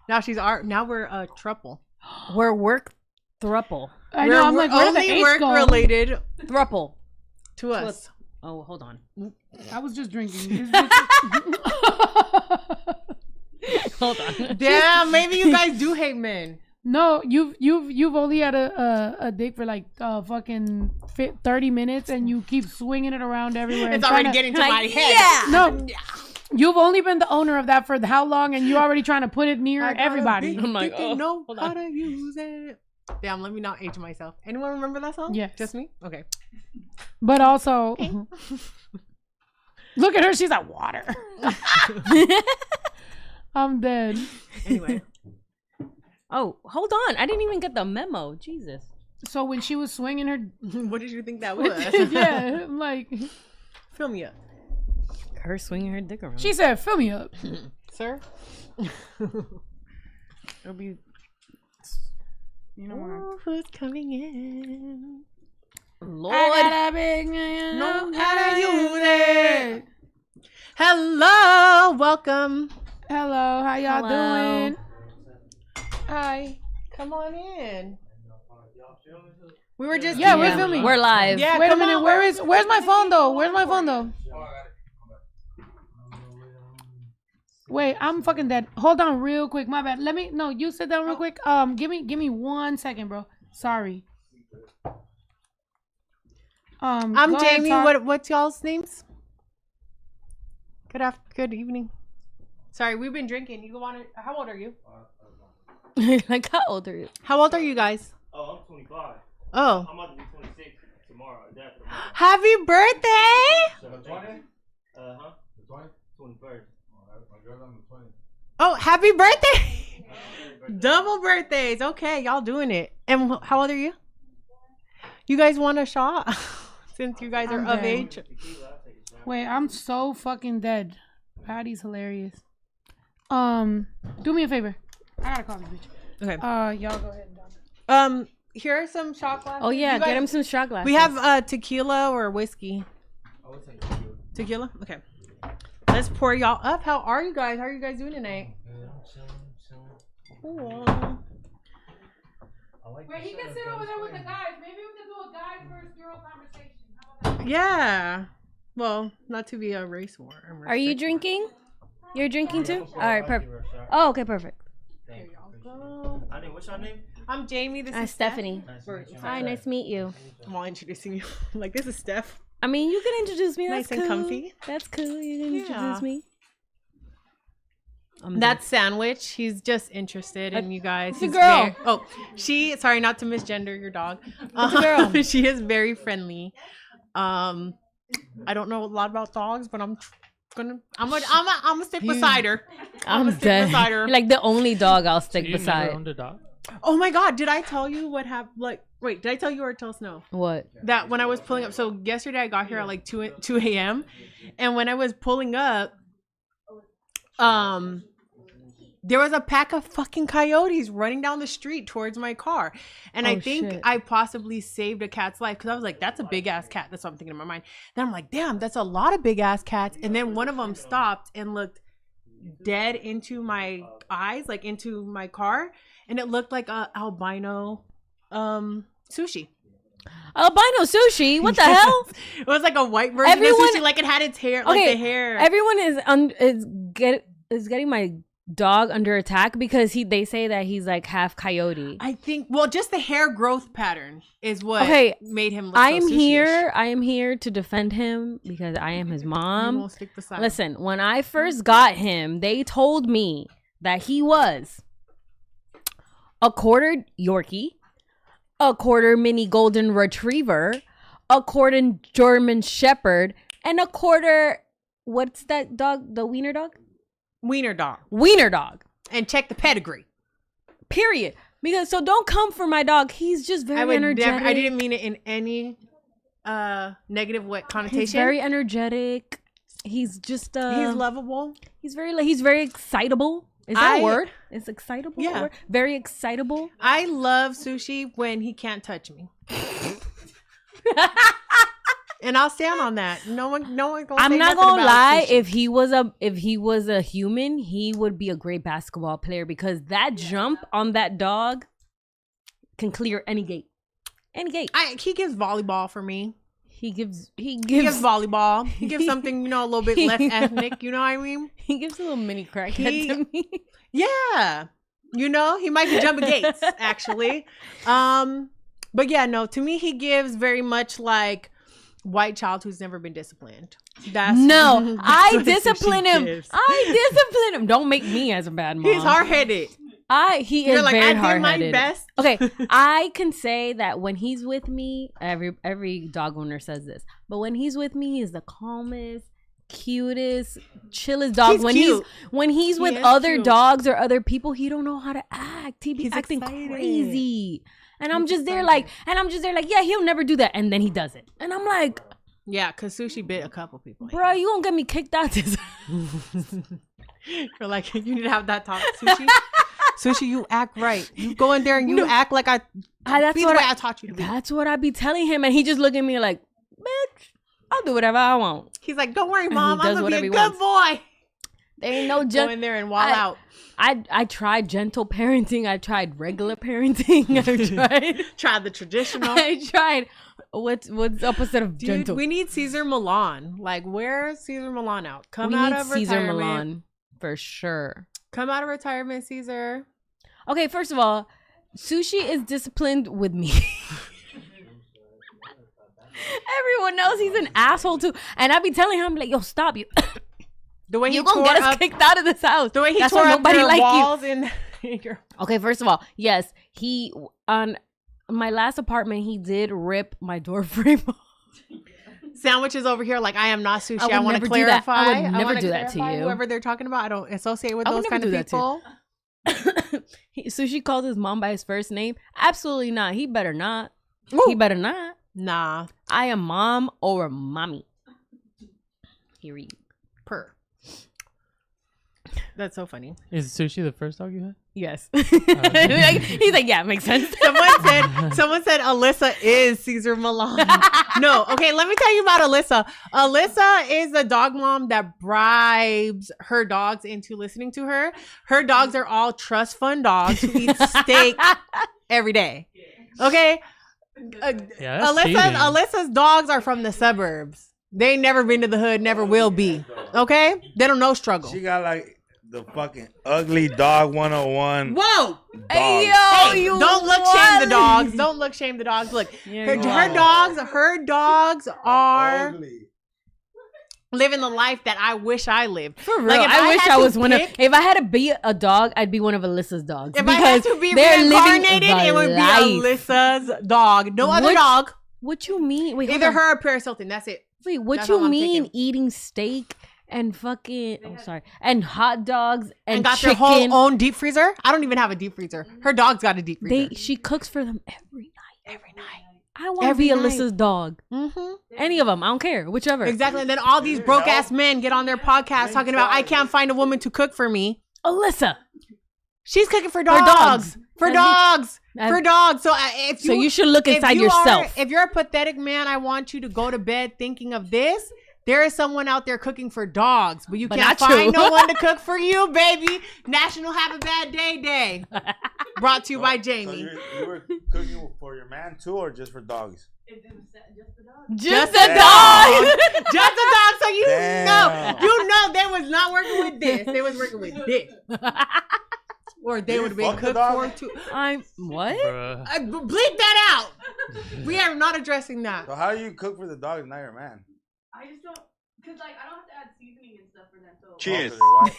Now we're a throuple. We're work thruple. I know. I'm We're like, where did the only H work go? related Thruple. to us. Oh, hold on. I was just drinking. Hold on. Damn, maybe you guys do hate men. No, you've only had a dick for like fucking 30 minutes, and you keep swinging it around everywhere. It's and already trying to- getting to my head. Yeah. No, you've only been the owner of that for how long, and you already trying to put it near I got a everybody. big I'm like, dick and oh, know hold how on. to use it. Damn, let me not age myself. Anyone remember that song? Yes. Just me? Okay. But also, look at her. She's like, water. I'm dead. Anyway. Oh, hold on. I didn't even get the memo. Jesus. So when she was swinging her, What did you think that was? yeah, I'm like, Fill me up. Her swinging her dick around. she said, fill me up. Sir? It'll be, you know what? Oh, who's coming in? Lord. I got a big, Know how to use it. Hello. Welcome. Hello, how y'all Hello. doing? Hi. Come on in. We were just Yeah, we're filming. We're live. Yeah, Wait a come minute. on, Where's my phone though? Where's my phone though? Wait, I'm fucking dead. Hold on, real quick. My bad. No, you sit down real quick. Give me 1 second, bro. Sorry. I'm go ahead, Jamie. talk. What's y'all's names? Good evening. Sorry, we've been drinking. You want to? How old are you? Like, how old are you? How old are you guys? Oh, I'm 25. Oh, I'm about to be 26 tomorrow. That's tomorrow. happy birthday! The 20th? Uh-huh. The 20th? 21st. Oh, happy birthday! Double birthdays. Okay, y'all doing it. And how old are you? You guys want a shot? Since you guys are I'm of dead. age. Wait, I'm so fucking dead. Patty's hilarious. Do me a favor. I gotta call this bitch. Okay. Y'all go ahead and done. Here are some shot glasses. Oh, yeah. You guys- Get him some shot glasses. We have tequila or whiskey. Tequila? Okay. Let's pour y'all up. How are you guys? How are you guys doing tonight? Cool. Wait, he can sit over there with the guys. Maybe we can do a guy versus girl conversation. How about that? Yeah. Well, not to be a race war. Are you drinking? You're drinking too? All right, perfect. Oh, okay, perfect. Here y'all go. Honey, what's your name? I'm Jamie. This I'm is Stephanie. Steph. Hi, nice to meet you. I'm all introducing you. Like, this is Steph. I mean, you can introduce me. That's Nice and cool. comfy. That's cool. You can Yeah. introduce me. That's Sandwich. He's just interested in you guys. It's a He's girl. Sorry, not to misgender your dog. It's a girl. She is very friendly. I don't know a lot about dogs, but I'm gonna stick beside her. I'm stick dead. beside her. Like the only dog I'll stick You never beside. owned a dog? Oh my god, did I tell you what happened? Like, wait, did I tell you or tell Snow? What? That when I was pulling up, so yesterday I got here at like 2 a.m. and when I was pulling up, there was a pack of fucking coyotes running down the street towards my car, and I Oh, think shit. I possibly saved a cat's life because I was like, that's a big ass cat. That's what I'm thinking in my mind. Then I'm like, damn, that's a lot of big ass cats. And then one of them stopped and looked dead into my eyes, like into my car, and it looked like a albino sushi. Albino sushi? What the hell? It was like a white version Everyone- of sushi, like it had its hair, like the hair. Everyone is getting my dog under attack because they say that he's like half coyote. I think, well, just the hair growth pattern is what Okay, made him look I so am sushi-ish. here. I am here to defend him because I am his You mom. won't stick beside him. Listen, when I first got him, they told me that he was a quarter Yorkie, a quarter mini golden retriever, a quarter German shepherd, and a quarter, what's that dog? The wiener dog? Wiener dog. Wiener dog. And check the pedigree. Period. Because so don't come for my dog. He's just very energetic. I didn't mean it in any negative connotation. He's very energetic. He's just He's lovable. he's very excitable. Is that I- a word? Is excitable? Yeah. A word? Very excitable. I love sushi when he can't touch me. And I'll stand on that. No one gonna I'm say not nothing gonna about lie. Sushi. If he was a human, he would be a great basketball player because that jump on that dog can clear any gate. Any gate. He gives volleyball for me. He gives He gives volleyball. He gives something, a little bit less ethnic. You know what I mean? he gives a little mini crackhead to me. Yeah. He might be jumping gates, actually. But yeah, no, to me, he gives very much like white child who's never been disciplined. No, I what discipline Sushi him. gives. I discipline him. Don't make me as a bad mom. He's hard-headed. He You're is like, very I did my hard-headed. best. Okay, I can say that when he's with me, every dog owner says this, but when he's with me, he's the calmest, cutest, chillest dog. He's cute. When he's He with is other cute. dogs or other people, he don't know how to act. He be He's acting excited. crazy. And I'm He's just there excited. yeah, he'll never do that. And then he does it. And I'm like, Yeah, because Sushi bit a couple people. bro, you gonna get me kicked out this. You're like, you need to have that talk, Sushi. Sushi, you act right. You go in there and you act like that's be the what way I taught you to be. That's what I be telling him. And he just look at me like, bitch, I'll do whatever I want. He's like, don't worry, Mom. does I'm going to be a whatever good he boy. There ain't no Go in there and wall out. I tried gentle parenting. I tried regular parenting. Try the traditional. I tried what's opposite of Dude, gentle. we need Caesar Milan. Like, where's Caesar Milan out? Come We out need of Caesar retirement. Milan for sure. Come out of retirement, Caesar. Okay, first of all, Sushi is disciplined with me. Everyone knows he's an asshole too, and I be telling him like, "Yo, stop you! The way You he gonna tore get us up, kicked out of this house." the way he That's tore why up nobody your like you. walls in your. Okay, first of all, yes, he on my last apartment he did rip my door frame off. Sandwiches over here, like I am not Sushi. I I, would want to never do that. clarify. I would never wanna do that to clarify you. Whoever they're talking about, I don't associate with I would those never kind of do that to you. people. Sushi calls his mom by his first name. Absolutely not. He better not. Ooh. He better not. Nah, I am mom or mommy. Period. per. That's so funny. Is Sushi the first dog you had? Yes. He's like, yeah, makes sense. Someone said Alyssa is Caesar Milan. No, okay, let me tell you about Alyssa. Alyssa is a dog mom that bribes her dogs into listening to her. Her dogs are all trust fund dogs who eat steak every day. Okay? Yeah, that's cheating. Alyssa's dogs are from the suburbs. They ain't never been to the hood, never will be. Okay? They don't know struggle. She got like the fucking ugly dog 101. Whoa! Dog. Hey, yo, Hey, you don't look shame the what? dogs. Don't look shame the dogs. Look, Yeah, her you dogs are Ugly. living the life that I wish I lived. For real, Like, if I wish had I to was one of. pick- If I had to be a dog, I'd be one of Alyssa's dogs. If I had to be they're living reincarnated, the it would be life. Alyssa's dog. No other What- dog. What you mean? Wait, hold Either on. her or Paris Hilton. That's it. Wait, what That's you all I'm mean taking. eating steak and fucking and hot dogs and, And got chicken? their whole own deep freezer. I don't even have a deep freezer. Her dog's got a deep freezer. She cooks for them every night. Every night. I want to Every be night. Alyssa's dog. Mm-hmm. Any of them, I don't care, whichever. Exactly. And then all these broke ass men get on their podcast talking about I can't find a woman to cook for me. Alyssa. She's cooking for dogs. dogs. For I've- dogs. I've- For dogs. So if you, So you should look if inside you yourself. If you're a pathetic man, I want you to go to bed thinking of this. There is someone out there cooking for dogs, but you But can't not find you. no one to cook for you, baby. National Have a Bad Day Day. Brought to you by So Jamie. you were cooking for your man too, or just for dogs? Just a a dog. Just a dog, so you Damn. know they was not working with this. They was working with this. Or they You would have been fuck the cooked dog? for too. I'm what? Bruh. Bleep that out. We are not addressing that. So how do you cook for the dog and not your man? I just don't, cause like I don't have to add seasoning and stuff for them. So Cheers. Oh,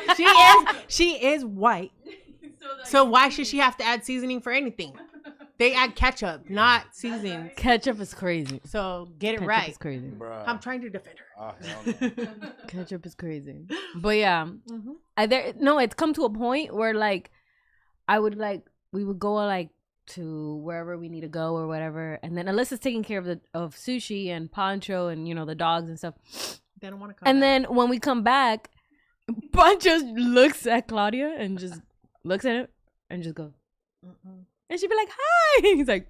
'cause they're white? She is white. like, So why should she have to add seasoning for anything? They add ketchup, not seasoning. Ketchup is crazy. So get it Ketchup right. is crazy. Bruh. I'm trying to defend her. Oh, hell no. Ketchup is crazy. But yeah, Mhm. it's come to a point where like we would go like to wherever we need to go or whatever, and then Alyssa's taking care of Sushi and Pancho and the dogs and stuff. They don't want to come. And back. then when we come back, Pancho looks at Claudia and just looks at it and just goes, and she'd be like, "Hi." He's like,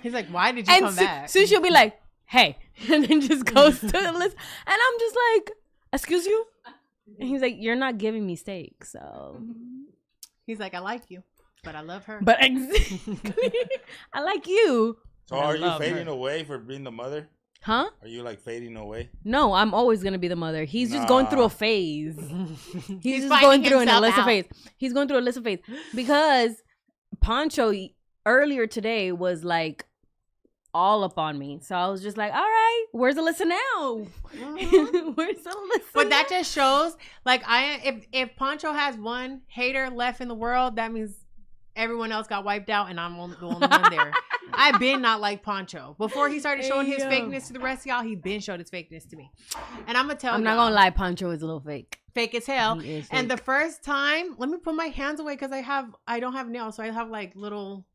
He's like, "Why did you come back?" Sushi will be like, "Hey." and then just goes to the list. And I'm just like, excuse you? And he's like, you're not giving me steak, so. He's like, I like you, but I love her. But exactly, I like you. So I are you love fading her. away for being the mother? Huh? Are you like fading away? No, I'm always gonna be the mother. He's just going through a phase. He's just finding going through an himself illicit out. phase. He's going through a illicit phase because Poncho earlier today was like all up on me. So I was just like, all right, where's Alyssa now? Where's Alyssa? But that now? just shows, like, if Poncho has one hater left in the world, that means everyone else got wiped out, and I'm the only one there. I've been not like Poncho. Before he started showing his fakeness to the rest of y'all, he been showed his fakeness to me. And I'm gonna tell you, I'm not gonna lie, Poncho is a little fake. fake as hell. He is And the fake. first time, let me put my hands away because I don't have nails, so I have like little.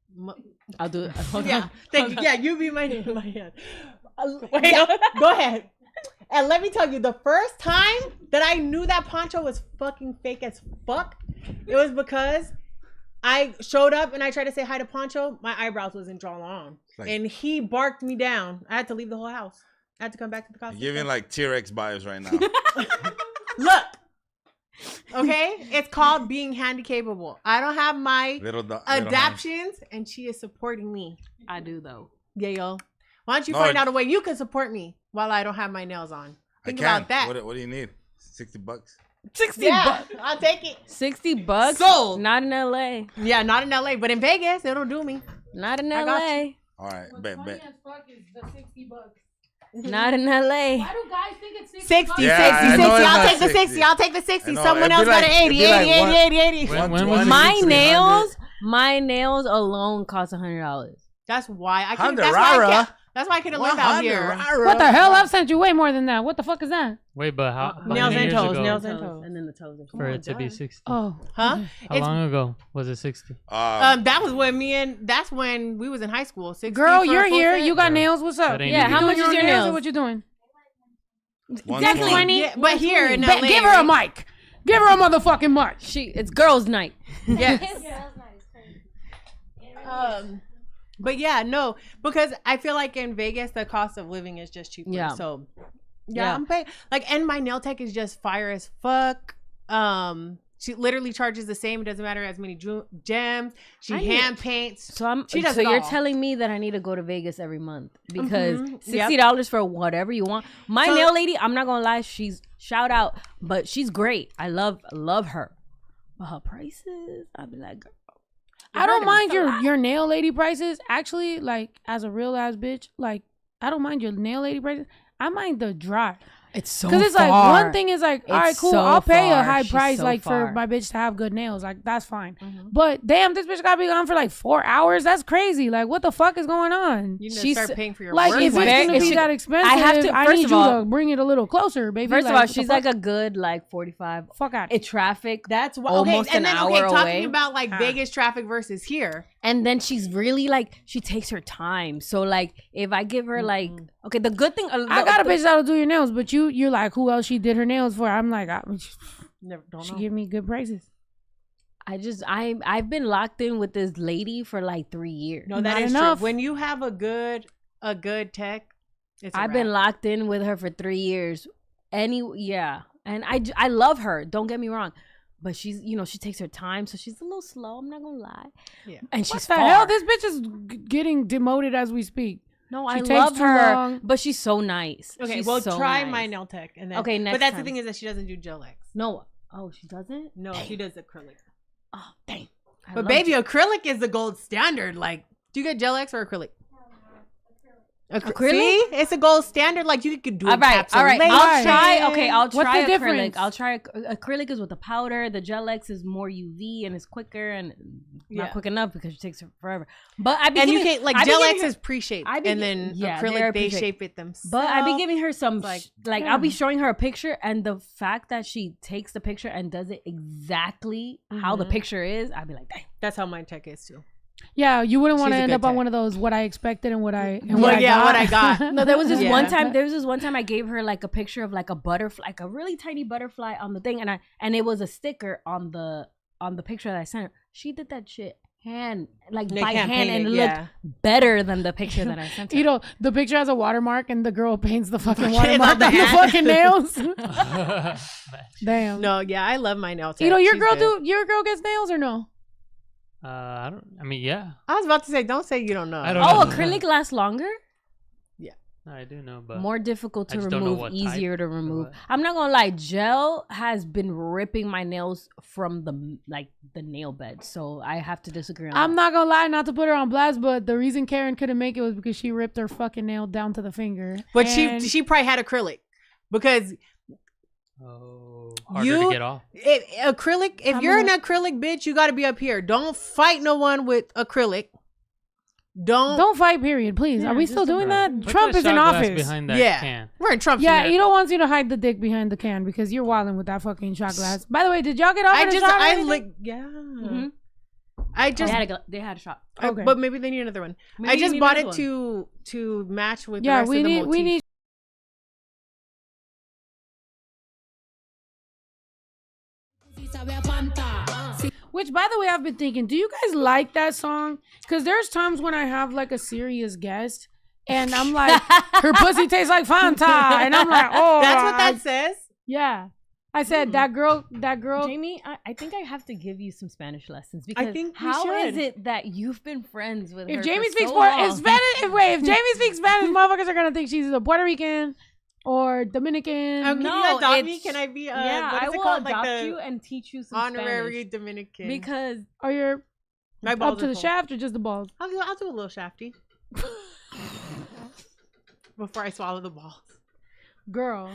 I'll do it. Hold Yeah, on. thank you. Yeah, you be my hand. Wait, go ahead. And let me tell you, the first time that I knew that Poncho was fucking fake as fuck, it was because I showed up and I tried to say hi to Poncho. My eyebrows wasn't drawn on, Like- and he barked me down. I had to leave the whole house. I had to come back to the costume. You're giving like T-Rex vibes right now. Look. Okay, it's called being handicapable. I don't have my little hands. adaptions, and she is supporting me. I do though. Yeah, yo. Why don't you No, find out a way you can support me while I don't have my nails on? Think about that. What do you need? $60. 60 Yeah, bucks. I'll take it. $60? Sold. Not in LA. Yeah, not in LA, but in Vegas, it'll do me. Not in I got LA. All right, bet. Not in LA. Why do guys think it's 60? 60, Yeah, 60, I 60. know it's I'll not take the 60. 60. I'll take the 60. I know, Someone it'd else be got like- an 80, it'd be like 80, one- 80, 80, 80. When was it My 120, nails, my nails alone cost $100. That's why I couldn't. Hundred That's why I rara. can't. That's why I couldn't live out here. What the hell? I've sent you way more than that. What the fuck is that? Wait, but how Nails many and years toes, ago nails and toes. And then the toes. for it to be 60? Oh, Huh? How It's, long ago was it 60? that was when that's when we was in high school. 60 girl, for a you're full here. set. You got That nails. What's up? ain't Yeah, easy. how You much doing is your nails or nails? what you doing? Exactly. 120. But here in LA, Give her a mic. Give her a motherfucking mic. It's girls' night. Yes. But yeah, no, because I feel like in Vegas the cost of living is just cheaper. Yeah. So Yeah. I'm paying like, and my nail tech is just fire as fuck. She literally charges the same. It doesn't matter as many gems. She I need- hand paints. So She does so it you're all. telling me that I need to go to Vegas every month because Mhm. $60 for whatever you want. My So- nail lady, I'm not gonna lie, she's shout out, but she's great. I love her. But her prices, I'd be like, girl, I don't mind your nail lady prices. Actually, like as a real ass bitch, like I don't mind your nail lady prices. I mind the dry. it's so Because it's like one thing is like, all right, It's cool. so I'll pay a far. high She's price so like far. for my bitch to have good nails. Like that's fine. Mhm. But damn, this bitch gotta be gone for like 4 hours. That's crazy. Like what the fuck is going on? You need to She's- start paying for your Like work. if it's Very- gonna be she- that expensive, I have to- I first need of you all- to bring it a little closer, baby. First of Like, all, what the she's fuck? like a good like 45. fuck out. It's traffic. That's why. Almost okay, and an then okay, hour talking away. about like Vegas traffic versus here. And then she's really like, she takes her time. So like, if I give her like, okay, the good thing, I got a bitch that'll do your nails, but you're like, who else she did her nails for? I'm like, Never don't she know. give me good prices. I've been locked in with this lady for like 3 years. No, that Not is enough. true. When you have a good tech, it's a I've been wrap. locked in with her for 3 years. And I love her. Don't get me wrong, but she's she takes her time, so she's a little slow. I'm not gonna lie. Yeah. And What she's the far. hell? This bitch is getting demoted as we speak. No, She I takes love too her, long. but she's so nice. Okay, She's well, so try nice. my nail tech, and then Okay, next But that's time. the thing is that she doesn't do gel X. No, oh, she doesn't. No, she does acrylic. Oh, dang. I But love baby, you. acrylic is the gold standard. Like, do you get gel X or acrylic? Acrylic? See, it's a gold standard. Like you could do. All right. I'll encapsulation. try. Okay, I'll What's try the acrylic. difference? I'll try acrylic is with the powder. The gel X is more UV and it's quicker and Yeah. not quick enough because it takes forever. But I be And you giving- can like I be gel giving X her- is pre-shaped, I be and gi- then yeah, they're acrylic they pre-shaped. shape it themselves. But I be giving her some like, I'll be showing her a picture, and the fact that she takes the picture and does it exactly how the Mhm. picture is, I'd be like, dang. That's how my tech is too. Yeah, you wouldn't want to She's a end good up on tech. one of those what I expected and what I Well, yeah, what I got. No, there was this Yeah. one time. There was this one time I gave her like a picture of like a butterfly, like a really tiny butterfly on the thing, and it was a sticker on the picture that I sent her. She did that shit hand, like They by can't hand, paint and it, it yeah. looked better than the picture that I sent her. You know, the picture has a watermark and the girl paints the fucking It's watermark on the on the hand. fucking nails. Damn. No, yeah, I love my nail tech. You know, your She's girl good. your girl gets nails or no? I don't. I mean, yeah. I was about to say, don't say you don't know. I don't Oh, know. acrylic lasts longer? I do know, but More difficult I to just don't know remove, what easier type to or remove. what. I'm not gonna lie, gel has been ripping my nails from the nail bed, so I have to disagree on I'm that. not gonna lie, not to put her on blast, but the reason Karen couldn't make it was because she ripped her fucking nail down to the finger. But And she probably had acrylic because harder to get off. acrylic. If you're an acrylic bitch, you got to be up here. Don't fight no one with acrylic. don't fight. Period. Please. Yeah, Are we just still doing don't. that? Put Trump the is in shot glass office. behind that Yeah. can. We're in Trump's Yeah, America. Ito wants you to hide the dick behind the can because you're wilding with that fucking shot glass. By the way, did y'all get off? Yeah. Mhm. I just They had a shot. Okay. but maybe they need another one. Maybe I you just need bought another it to match with Yeah, the rest we of the need motif. we need. Which, by the way, I've been thinking, do you guys like that song? Because there's times when I have like a serious guest and I'm like, her pussy tastes like Fanta. And I'm like, oh. That's what that says. Yeah. I said, that girl. Jamie, I think I have to give you some Spanish lessons because think we how is should. it that you've been friends with her If Jamie for speaks so long? if Jamie speaks Spanish, motherfuckers are going to think she's a Puerto Rican or Dominican. Can No, you adopt me? it's- Can I be yeah, what I is it will called? adopt Like you the and teach you some honorary Spanish Dominican. because Or you're my up balls to are the full. shaft or just the balls? I'll do a little shafty before I swallow the balls. Girl.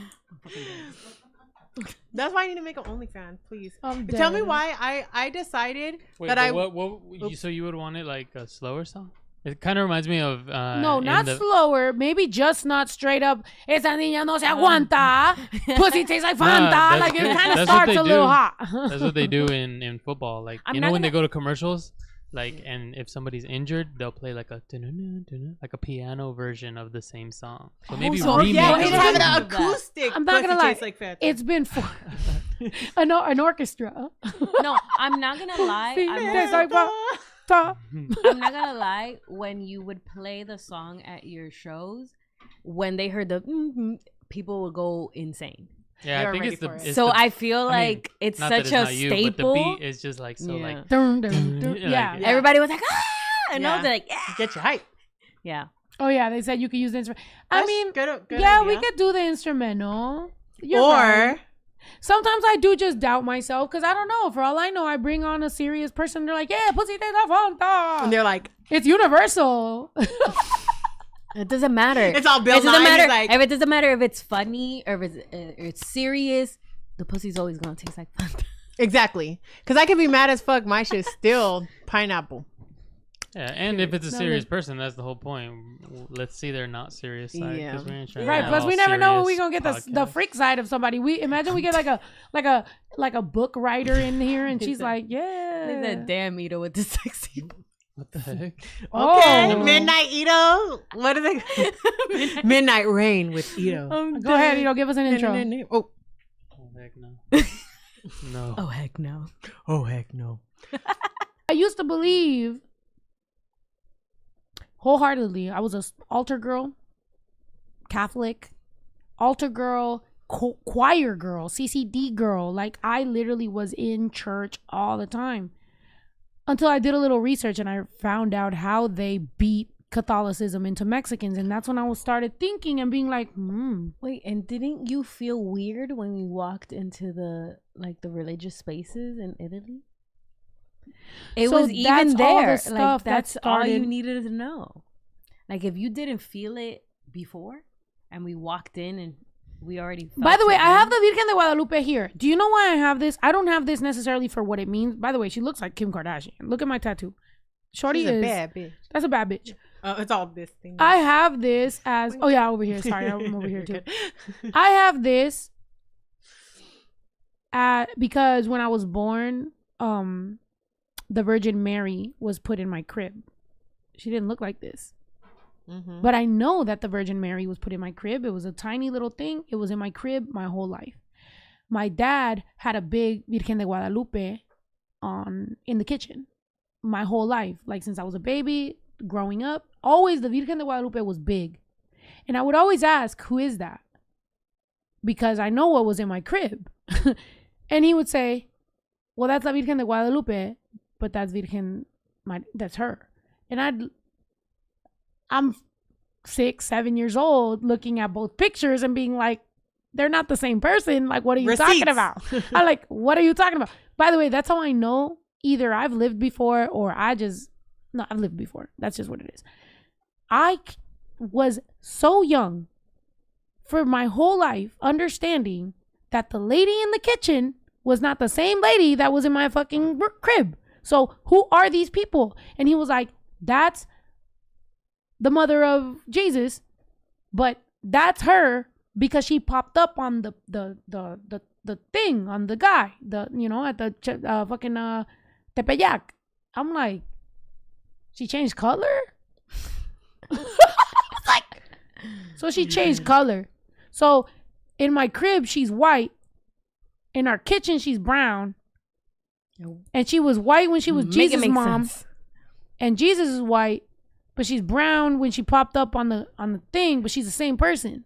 That's why I need to make an OnlyFans, please. I'm Tell me dead. why I decided Wait, that but so you would want it like a slower song? It kind of reminds me of No, in not the- slower. Maybe just not straight up. Esa niña no se aguanta. Pussy tastes like Fanta. that's- Like it kind of that's what starts they a little do. hot. That's what they do in football. Like I'm you not know when they gonna- go to commercials, like and if somebody's injured, they'll play like a like a piano version of the same song. So maybe so- remake yeah, it's it's it. having have an an acoustic. I'm not gonna lie. Like Fanta. It's been for an orchestra. no, I'm not gonna lie. Sí, I'm tastes not, like Fanta. I'm not gonna lie. When you would play the song at your shows, when they heard the people would go insane. Yeah, You're I think ready it's the. for it. It's So the, I feel I mean, like it's not that such it's a not you, staple. but the beat is just like so Yeah. like. Dun, dun, dun. Like, Yeah. Yeah. Everybody was like, ah, and I Yeah. was like, yeah, Get you hype. yeah. Oh yeah, they said you could use the instrument. I That's mean, good yeah, we idea. could do the instrumental. You're Or right. Sometimes I do just doubt myself because I don't know. For all I know, I bring on a serious person. They're like, "Yeah, pussy tastes like Fanta." and they're like, It's universal. It doesn't matter. it's all Bill It doesn't Nye. matter. He's like, If it doesn't matter if it's funny or if it's serious. The pussy's always gonna taste like Fanta. exactly. Because I can be mad as fuck. My shit's still pineapple. Yeah, and if it's a No, serious person, that's the whole point. Let's see their not serious side. Yeah. 'Cause we ain't trying to Right. have Plus, all we never know when serious we gonna get the podcast. freak side of somebody. We imagine we get like a book writer in here, and she's like, "Yeah." Look at that damn Ito with the sexy. What the heck? Okay. Oh. Midnight Ito. What are they? Midnight Rain with Ito. Go ahead, give us an intro. Oh. Oh heck no. No. Oh heck no. Oh, heck no. I used to believe wholeheartedly. I was a altar girl, Catholic, altar girl, choir girl, CCD girl. Like I literally was in church all the time until I did a little research and I found out how they beat Catholicism into Mexicans, and that's when I started thinking and being like, Wait, and didn't you feel weird when we walked into the religious spaces in Italy? It So was even that's all the there. stuff Like that that's all you started- needed to know. Like if you didn't feel it before, and we walked in and we already. By felt the way, it I have then. the Virgen de Guadalupe here. Do you know why I have this? I don't have this necessarily for what it means. By the way, she looks like Kim Kardashian. Look at my tattoo. Shorty She's a is bad bitch. that's a bad bitch. Oh, it's all this thing. I have this as over here. Sorry, I'm over here too. I have this because when I was born, the Virgin Mary was put in my crib. She didn't look like this. Mm-hmm. But I know that the Virgin Mary was put in my crib. It was a tiny little thing. It was in my crib my whole life. My dad had a big Virgen de Guadalupe in the kitchen. my whole life. Like since I was a baby, growing up, always the Virgen de Guadalupe was big. And I would always ask, who is that? Because I know what was in my crib. And he would say, well, that's la Virgen de Guadalupe, but that's that's her. And I'm 6, 7 years old looking at both pictures and being like, they're not the same person. Like, what are you talking about? I'm like, what are you talking about? By the way, that's how I know either I've lived before or I've lived before. That's just what it is. I was so young for my whole life understanding that the lady in the kitchen was not the same lady that was in my fucking crib. So who are these people? And he was like, that's the mother of Jesus, but that's her because she popped up on the thing on the guy, at the fucking Tepeyac. I'm like, she changed color? So she changed color. So in my crib, she's white. In our kitchen, she's brown. And she was white when she was Jesus' mom. Sense. And Jesus is white, but she's brown when she popped up on the thing, but she's the same person.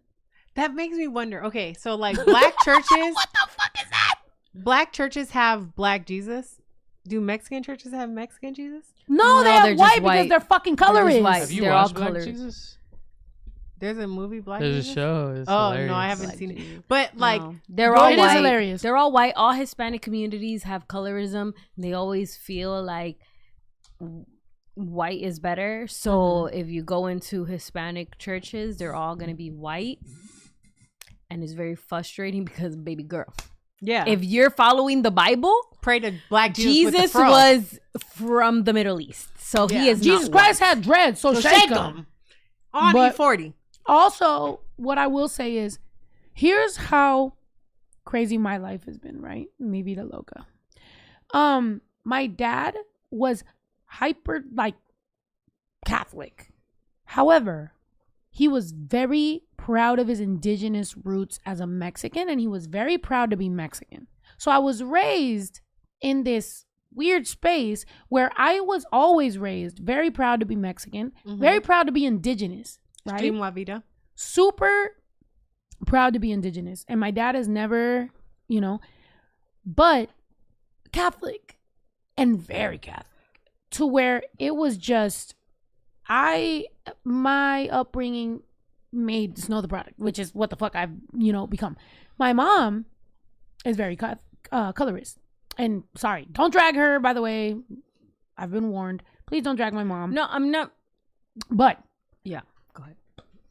That makes me wonder. Okay, so like black churches. What the fuck is that? Black churches have black Jesus. Do Mexican churches have Mexican Jesus? No, they have white because they're fucking colorists. Have you watched Black Jesus? There's a movie Black There's Jesus? a show. It's oh hilarious. no, I haven't Black seen Jesus. it. But like, they're all it white. is hilarious. They're all white. All Hispanic communities have colorism. They always feel like white is better. So if you go into Hispanic churches, they're all gonna be white, and it's very frustrating because baby girl. yeah, If you're following the Bible, pray to Black Jesus. With the Jesus fro. was from the Middle East, so he is Jesus not Christ had dreads, so shake them. on But- E40. Also, what I will say is, here's how crazy my life has been, right? Mi vida loca. My dad was hyper, like, Catholic. However, he was very proud of his indigenous roots as a Mexican, and he was very proud to be Mexican. So I was raised in this weird space where I was always raised very proud to be Mexican, very proud to be indigenous, right? Stream La Vida. Super proud to be indigenous. And my dad is never, but Catholic and very Catholic to where it was just, my upbringing made snow the product, which is what the fuck I've, become. My mom is very colorist. And sorry, don't drag her, by the way. I've been warned. Please don't drag my mom. No, I'm not. But Yeah, go ahead.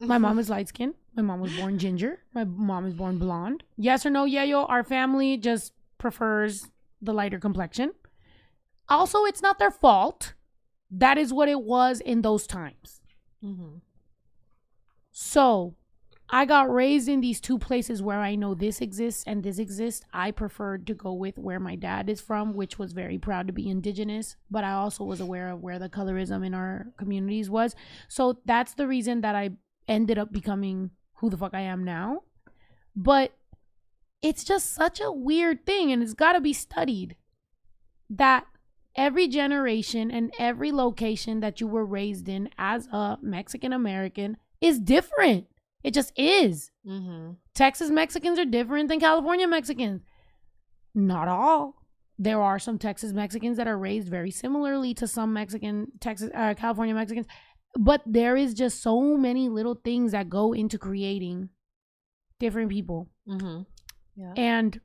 my mom is light skinned. My mom was born ginger. My mom is born blonde. Yes or no, Yayo? Our family just prefers the lighter complexion. Also, it's not their fault. That is what it was in those times. So I got raised in these two places where I know this exists and this exists. I preferred to go with where my dad is from, which was very proud to be indigenous, but I also was aware of where the colorism in our communities was. So that's the reason that I ended up becoming who the fuck I am now. But it's just such a weird thing, and it's got to be studied, that every generation and every location that you were raised in as a Mexican American is different. It just is. Texas Mexicans are different than California Mexicans. Not all. There are some Texas Mexicans that are raised very similarly to some California Mexicans. But there is just so many little things that go into creating different people. Yeah. And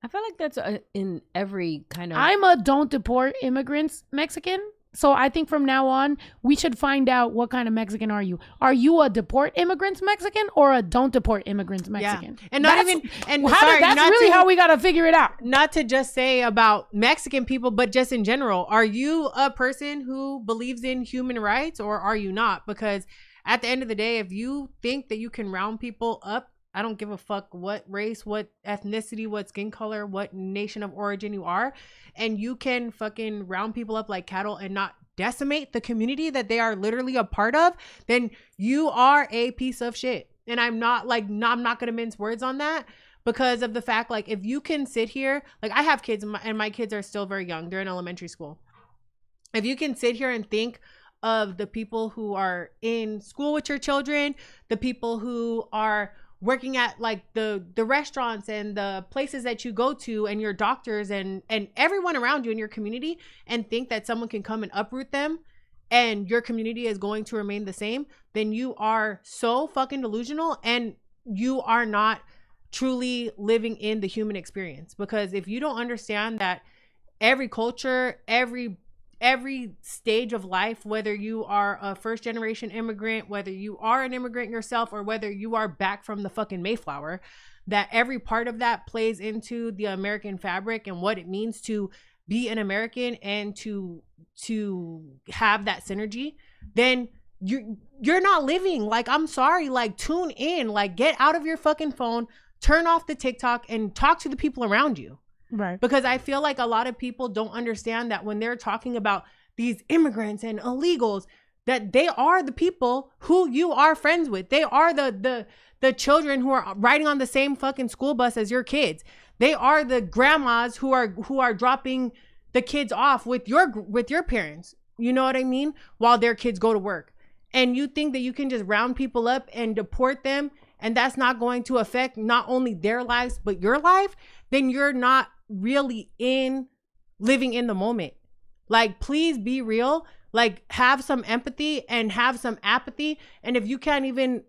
I feel like that's in every kind of. I'm a don't deport immigrants Mexican. So I think from now on, we should find out what kind of Mexican are you. Are you a deport immigrants Mexican or a don't deport immigrants Mexican? Yeah. And not That's- even, and that's sorry, not really to, how we got to figure it out. not to just say about Mexican people, but just in general. Are you a person who believes in human rights or are you not? Because at the end of the day, if you think that you can round people up, I don't give a fuck what race, what ethnicity, what skin color, what nation of origin you are, and you can fucking round people up like cattle and not decimate the community that they are literally a part of, then you are a piece of shit. And I'm not gonna mince words on that, because of the fact, like, if you can sit here, like, I have kids and my kids are still very young, they're in elementary school, if you can sit here and think of the people who are in school with your children, the people who are working at like the restaurants and the places that you go to, and your doctors and everyone around you in your community, and think that someone can come and uproot them and your community is going to remain the same, then you are so fucking delusional, and you are not truly living in the human experience. Because if you don't understand that every culture, every stage of life, whether you are a first generation immigrant, whether you are an immigrant yourself, or whether you are back from the fucking Mayflower, that every part of that plays into the American fabric and what it means to be an American and to have that synergy, then you're not living. Like, I'm sorry, like, tune in, like, get out of your fucking phone, turn off the TikTok, and talk to the people around you. Right. Because I feel like a lot of people don't understand that when they're talking about these immigrants and illegals, that they are the people who you are friends with. They are the children who are riding on the same fucking school bus as your kids. They are the grandmas who are dropping the kids off with your parents. You know what I mean? While their kids go to work. And you think that you can just round people up and deport them, and that's not going to affect not only their lives but your life, then you're not really living in the moment. Like, please be real. Like, have some empathy and have some apathy. And if you can't even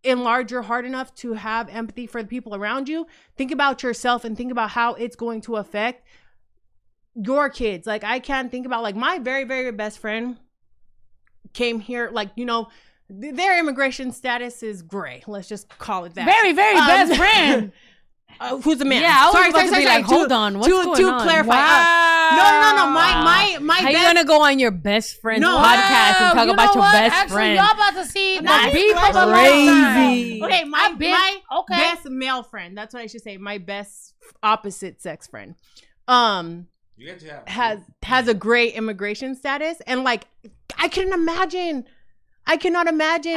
enlarge your heart enough to have empathy for the people around you, think about yourself and think about how it's going to affect your kids. Like, I can't think about, like, my very, very best friend came here, like, you know, their immigration status is gray. Let's just call it that. Very, very best friend. Who's a man? Yeah, I was about to be like, hold on, what's going on? Clarify. Wow. No. My How best, you gonna go on your best friend's No. podcast and talk You about know your what? best Actually, friend? y'all about to see That the is beef of a crazy. lifetime. Okay, my Okay. best male friend. That's what I should say. My best opposite sex friend. You get to have Has a great immigration status, and like, I cannot imagine. I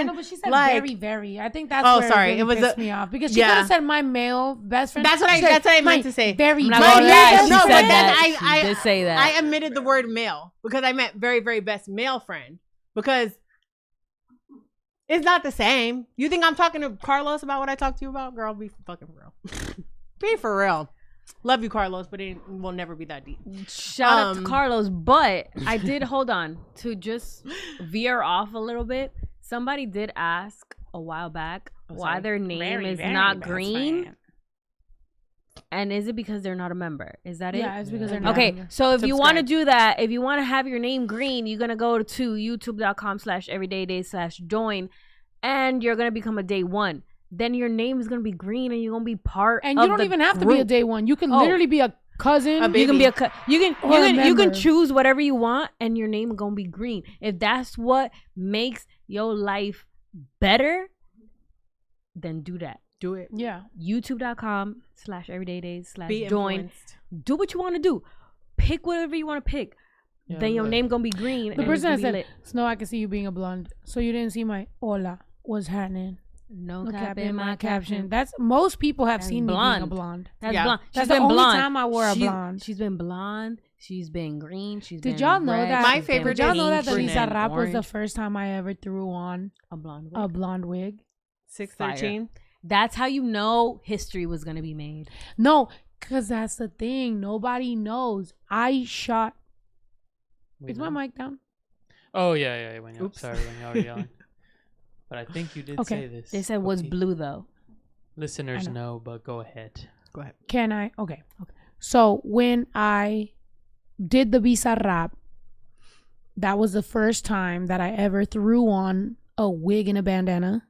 know, but she said like, very, very. I think that's Oh, where sorry. it, really It was pissed a- me off, because she yeah. could have said my male best friend. That's what I She said, meant "My to say. Very, I'm not very gonna lie, best she No, said but then that. I She did say that. I omitted the word male because I meant very, very best male friend, because it's not the same. You think I'm talking to Carlos about what I talked to you about? Girl, be fucking real. Be for real. Love you, Carlos, but it will never be that deep. Shout out to Carlos, but I did hold on to just veer off a little bit. Somebody did ask a while back why their name is not green. And is it because they're not a member? Is that it? Yeah, it's because they're not. a Okay, member. so if you want to Subscribe. do that, if you want to have your name green, you're going to go to youtube.com/everydaydays/join, and you're going to become a day one. Then your name is going to be green, and you're going to be part And of you don't the even have to be a group. day one. You can Oh. literally be a cousin. A You can be a Or a you can member. choose whatever you want, and your name is gonna be green. If that's what makes your life better, then do that. Do it. Yeah. YouTube.com/everydaydays/join. Be influenced. Do what you want to do. Pick whatever you want to pick. Yeah, Then your like- name gonna be green. The and it's person gonna that be said, lit. Snow, I can see you being a blonde. So you didn't see my hola, what's happening? No No cap in my caption. That's, most people have That's seen me being a blonde. blonde. That's Yeah. blonde. That's She's the been only blonde. time I wore a blonde. She's been blonde. She's been green. She's Did been y'all know red, that? My she's been favorite Did y'all know is that the pink, Lisa and Rap was the orange. first time I ever threw on a blonde. a blonde wig? 613. That's how you know history was gonna be made. No, because that's the thing. Nobody knows. I shot. We Is know. my mic down? Oh yeah. When you Oops. sorry, when you were yelling. But I think you did Okay. say this. They said was Okay. blue though. Listeners I know, but go ahead. Go ahead. Can I? Okay. So when I did the Visa Rap, that was the first time that I ever threw on a wig and a bandana.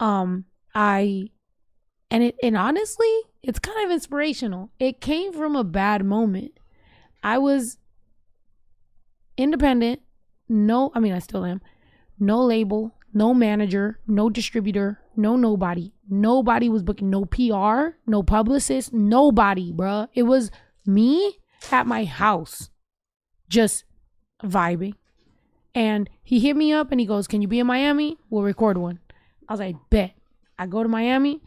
And honestly, it's kind of inspirational. It came from a bad moment. I was independent. I still am. No label, no manager, no distributor, nobody. Nobody was booking, no PR, no publicist, nobody, bruh. It was me at my house, just vibing. And he hit me up and he goes, "Can you be in Miami? We'll record one." I was like, bet. I go to Miami.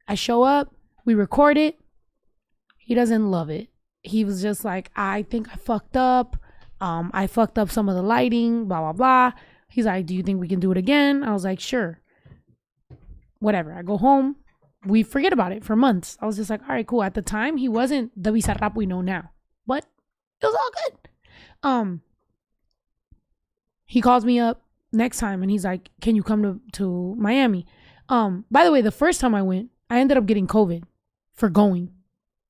I show up. We record it. He doesn't love it. He was just like, "I think I fucked up. I fucked up some of the lighting, blah, blah, blah. He's like, do you think we can do it again? I was like, sure. Whatever. I go home. We forget about it for months. I was just like, all right, cool. At the time, he wasn't the Bizarrap we know now, but it was all good. He calls me up next time and he's like, can you come to Miami? By the way, the first time I went, I ended up getting COVID for going.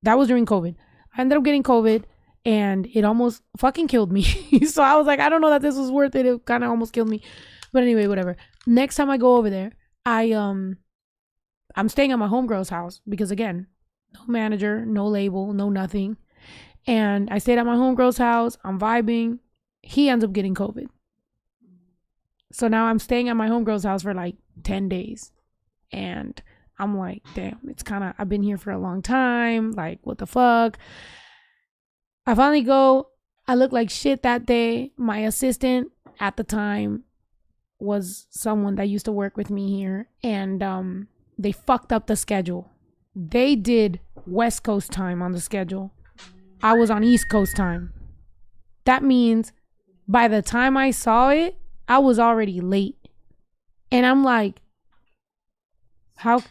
That was during COVID. I ended up getting COVID and it almost fucking killed me. So I was like, I don't know that this was worth it. It kind of almost killed me. But anyway, whatever. Next time I go over there, I'm staying at my homegirl's house because again, no manager, no label, no nothing. And I stayed at my homegirl's house. I'm vibing. He ends up getting COVID. So now I'm staying at my homegirl's house for like 10 days. And I'm like, damn, it's kind of, I've been here for a long time. Like, what the fuck? I finally go. I look like shit that day. My assistant at the time was someone that used to work with me here. And they fucked up the schedule. They did West Coast time on the schedule. I was on East Coast time. That means by the time I saw it, I was already late. And I'm like, how?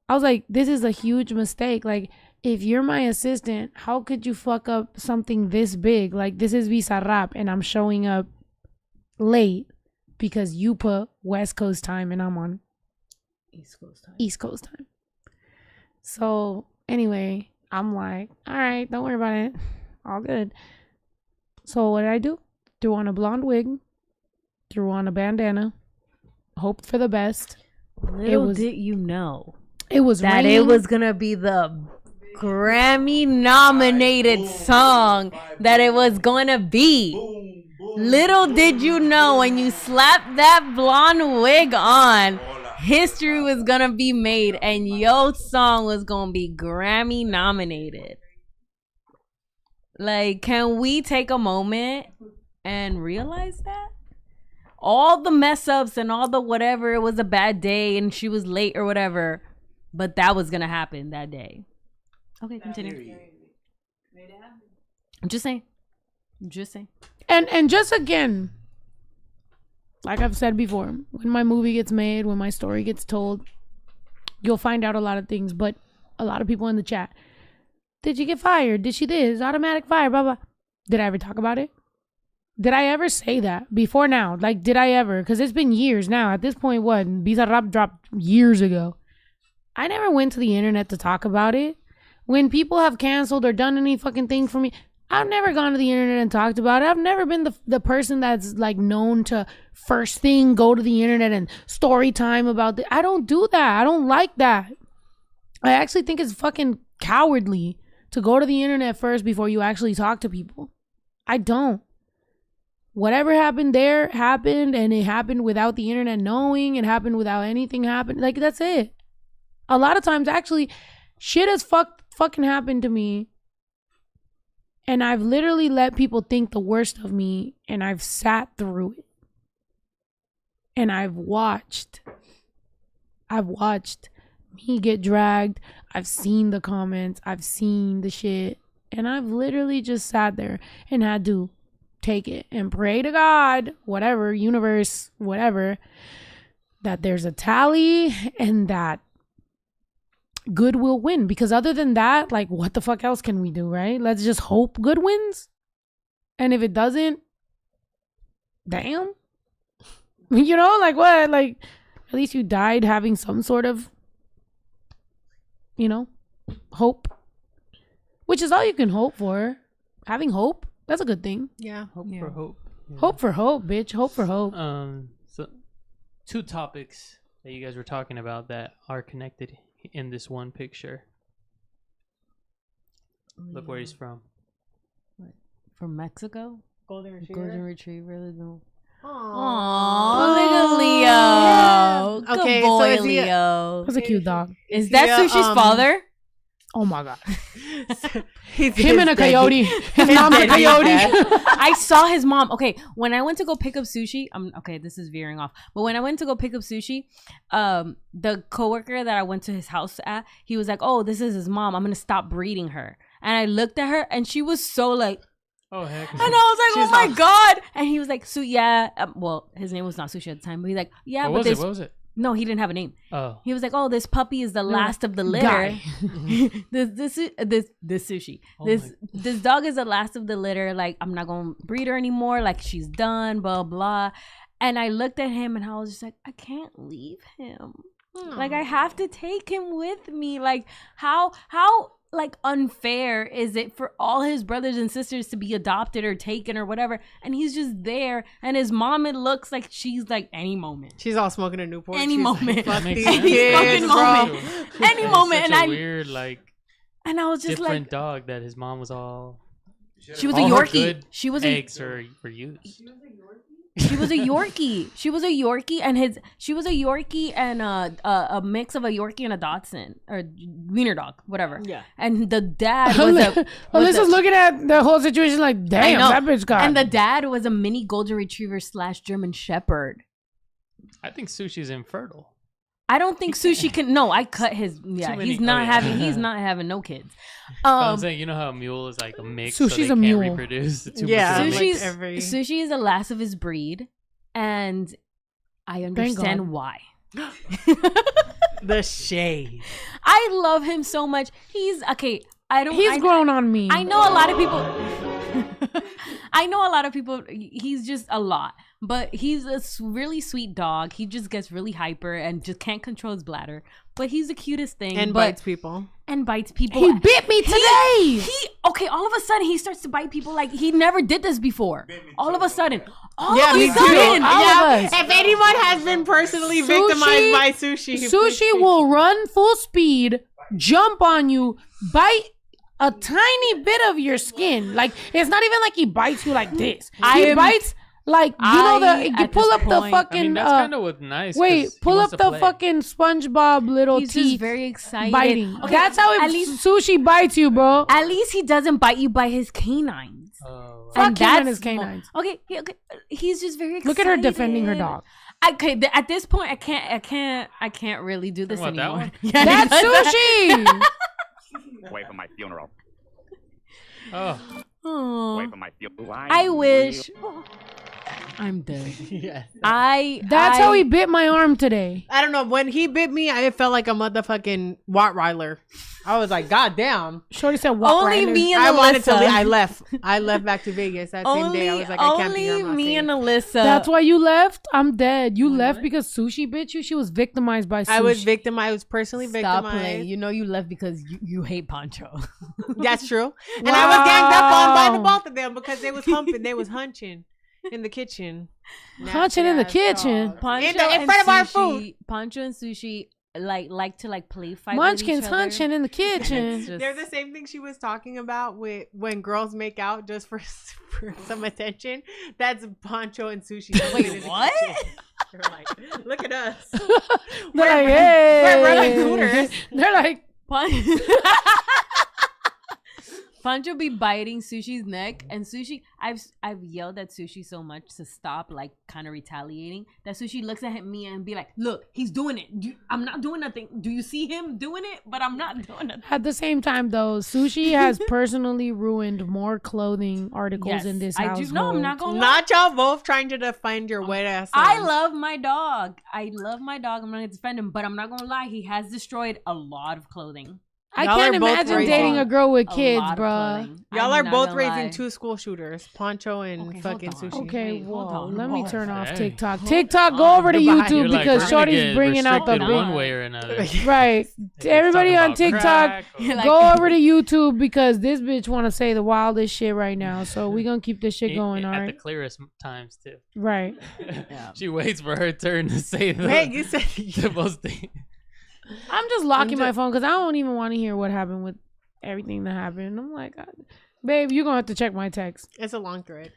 I was like, this is a huge mistake. Like, if you're my assistant, how could you fuck up something this big? Like, this is Bizarrap and I'm showing up late because you put West Coast time and I'm on East Coast time. So anyway, I'm like, all right, don't worry about it. All good. So what did I do? Threw on a blonde wig, threw on a bandana, hoped for the best. Little did you know it was that raining. it was gonna be the Grammy nominated song that it was gonna be. Little did you know when you slapped that blonde wig on, history was gonna be made and your song was gonna be Grammy nominated. Like, can we take a moment and realize that? All the mess ups and all the whatever, it was a bad day and she was late or whatever, but that was gonna happen that day. Okay, continue. I'm just saying. And just again, like I've said before, when my movie gets made, when my story gets told, you'll find out a lot of things. But a lot of people in the chat, did you get fired? Did she this? Automatic fire, blah, blah. Did I ever talk about it? Did I ever say that before now? Like, did I ever? Because it's been years now. At this point, what? Bizarrap dropped years ago. I never went to the internet to talk about it. When people have canceled or done any fucking thing for me, I've never gone to the internet and talked about it. I've never been the person that's like known to first thing go to the internet and story time about it. I don't do that. I don't like that. I actually think it's fucking cowardly to go to the internet first before you actually talk to people. I don't. Whatever happened there happened, and it happened without the internet knowing. It happened without anything happening. Like, that's it. A lot of times, actually, shit has fucking happened to me, and I've literally let people think the worst of me, and I've sat through it. And I've watched me get dragged. I've seen the comments. I've seen the shit. And I've literally just sat there and had to take it and pray to God, whatever, universe, whatever, that there's a tally and that good will win. Because other than that, like, what the fuck else can we do, right? Let's just hope good wins. And if it doesn't, damn. You know, like, what? Like, at least you died having some sort of, you know, hope. Which is all you can hope for. Having hope. That's a good thing. Yeah. Hope for hope. Yeah. Hope for hope, bitch. Hope for hope. So 2 topics that you guys were talking about that are connected in this one picture. Look where he's from. What? From Mexico? Golden Retriever. Golden Retriever. Aww. Aww, look at Leo. Okay, Good boy, so is he Leo. That's a cute dog. Is that Yeah, Sushi's father? Oh my God. He's Him and a coyote. His mom's a coyote. I saw his mom. Okay, when I went to go pick up sushi, okay, this is veering off. But when I went to go pick up sushi, the coworker that I went to his house at, he was like, "Oh, this is his mom. I'm gonna stop breeding her." And I looked at her, and she was so like, Oh heck. And I was like, oh my God. And he was like, so yeah. Well, his name was not Sushi at the time, but he's like, yeah, What but was this. it? What was it? No, he didn't have a name. Oh. He was like, oh, this puppy is the last of the litter. Guy. this sushi. Oh This dog is the last of the litter. Like, I'm not gonna breed her anymore. Like, she's done. Blah blah. And I looked at him and I was just like, I can't leave him. Like, I have to take him with me. Like, how like unfair is it for all his brothers and sisters to be adopted or taken or whatever, and he's just there, and his mom, it looks like she's like any moment. She's all smoking a Newport. Any She's moment. Like, fuck Makes these sense. kids, Fucking bro. moment. Any moment. Such And a I weird like and I was just different like, dog that his mom was all. she was a all her Yorkie. good She was a eggs were used. she was a Yorkie. She was a Yorkie, and she was a Yorkie and a mix of a Yorkie and a Dachshund or wiener dog, whatever. Yeah. And the dad was Alyssa's looking at the whole situation like, damn, know. that bitch got. and the dad was a mini golden retriever / German Shepherd. I think Sushi's infertile. I don't think Sushi can. No, I cut his. Yeah, Too many- he's not oh, yeah. having. He's not having no kids. I'm saying, you know how a mule is like a mix, so Sushi's they a can't mule. reproduce. Yeah. Like, Sushi's every- Sushi is the last of his breed, and I understand God. why. The shade. I love him so much. He's okay. He's grown on me. I know a lot of people. I know a lot of people. He's just a lot, but he's a really sweet dog. He just gets really hyper and just can't control his bladder. But he's the cutest thing. And but, bites people. And bites people. He bit me today. Okay. All of a sudden, he starts to bite people like he never did this before. All of a sudden. All Yeah, of me a too. sudden. All of us. If anyone has been personally victimized by Sushi, Sushi will run full speed, jump on you, bite a tiny bit of your skin. Like, it's not even like he bites you like this. He bites like, you at pull this up the point- fucking. I mean, that's kind of what's nice. Wait, 'cause he pull up wants to the play. fucking SpongeBob little He's teeth. just very excited. Biting. Okay, That's how at least Sushi bites you, bro. At least he doesn't bite you by his canines. Oh, Fuck him and his mo- canines. Okay, he's just very excited. Look at her defending her dog. Okay, at this point, I can't really do this Talking about that anymore. one? Yeah, That's Sushi. Away from my funeral. oh, Aw. Away from my funeral. I wish. I'm dead. Yes. That's how he bit my arm today. I don't know. When he bit me, I felt like a motherfucking Rottweiler. I was like, God damn. Shorty said, "What?" Only me and I wanted to Alyssa. leave. I left. I left back to Vegas that same day. I was like, I can't be here. Only I'm not me safe. and Alyssa. That's why you left. I'm dead. You left because Sushi bit you. She was victimized by Sushi. I was victimized. I was personally Stop victimized. playing. You know you left because you hate Pancho. That's true. And I was ganged up on by the both of them because they was humping. They was hunching in the kitchen. Hunching in the Nasty ass kitchen. dog. Pancho in and front of our Sushi- food. Pancho and Sushi like to play fight. with Munchkins each other. hunching in the It's kitchen. just- They're the same thing she was talking about with when girls make out just for some attention. That's Pancho and Sushi. Wait, what? They're like, look at us. They're like, hey. we're running cooters. They're like, Pancho be biting Sushi's neck, and Sushi, I've yelled at Sushi so much to stop, like, kind of retaliating, that Sushi looks at me and be like, look, he's doing it. I'm not doing nothing. Do you see him doing it? But I'm not doing nothing. at the same time, though, Sushi has personally ruined more clothing articles in this I household. do. No, I'm not gonna lie. Not y'all both trying to defend your wet ass. I sons. love my dog. I'm not gonna defend him, but I'm not gonna lie. He has destroyed a lot of clothing. I Y'all can't are both imagine raising- dating a girl with A kids, lot of bruh. clothing. Y'all I'm are not both gonna raising lie. two school shooters, Poncho and Okay, fucking hold on. Sushi. Okay, Wait, hold whoa. on, Let me hold turn on. off Dang. TikTok. TikTok, go over to Goodbye. YouTube you're like, because we're gonna Shorty's get bringing out the restricted big one way or another. Right. Everybody on TikTok, Like- go over to YouTube because this bitch want to say the wildest shit right now. So we going to keep this shit going, all at the right? clearest times too. Right. She waits for her turn to say the, Hey, you said the most thing. I'm just locking my phone because I don't even want to hear what happened with everything that happened. I'm like, babe, you're going to have to check my text. it's a long thread.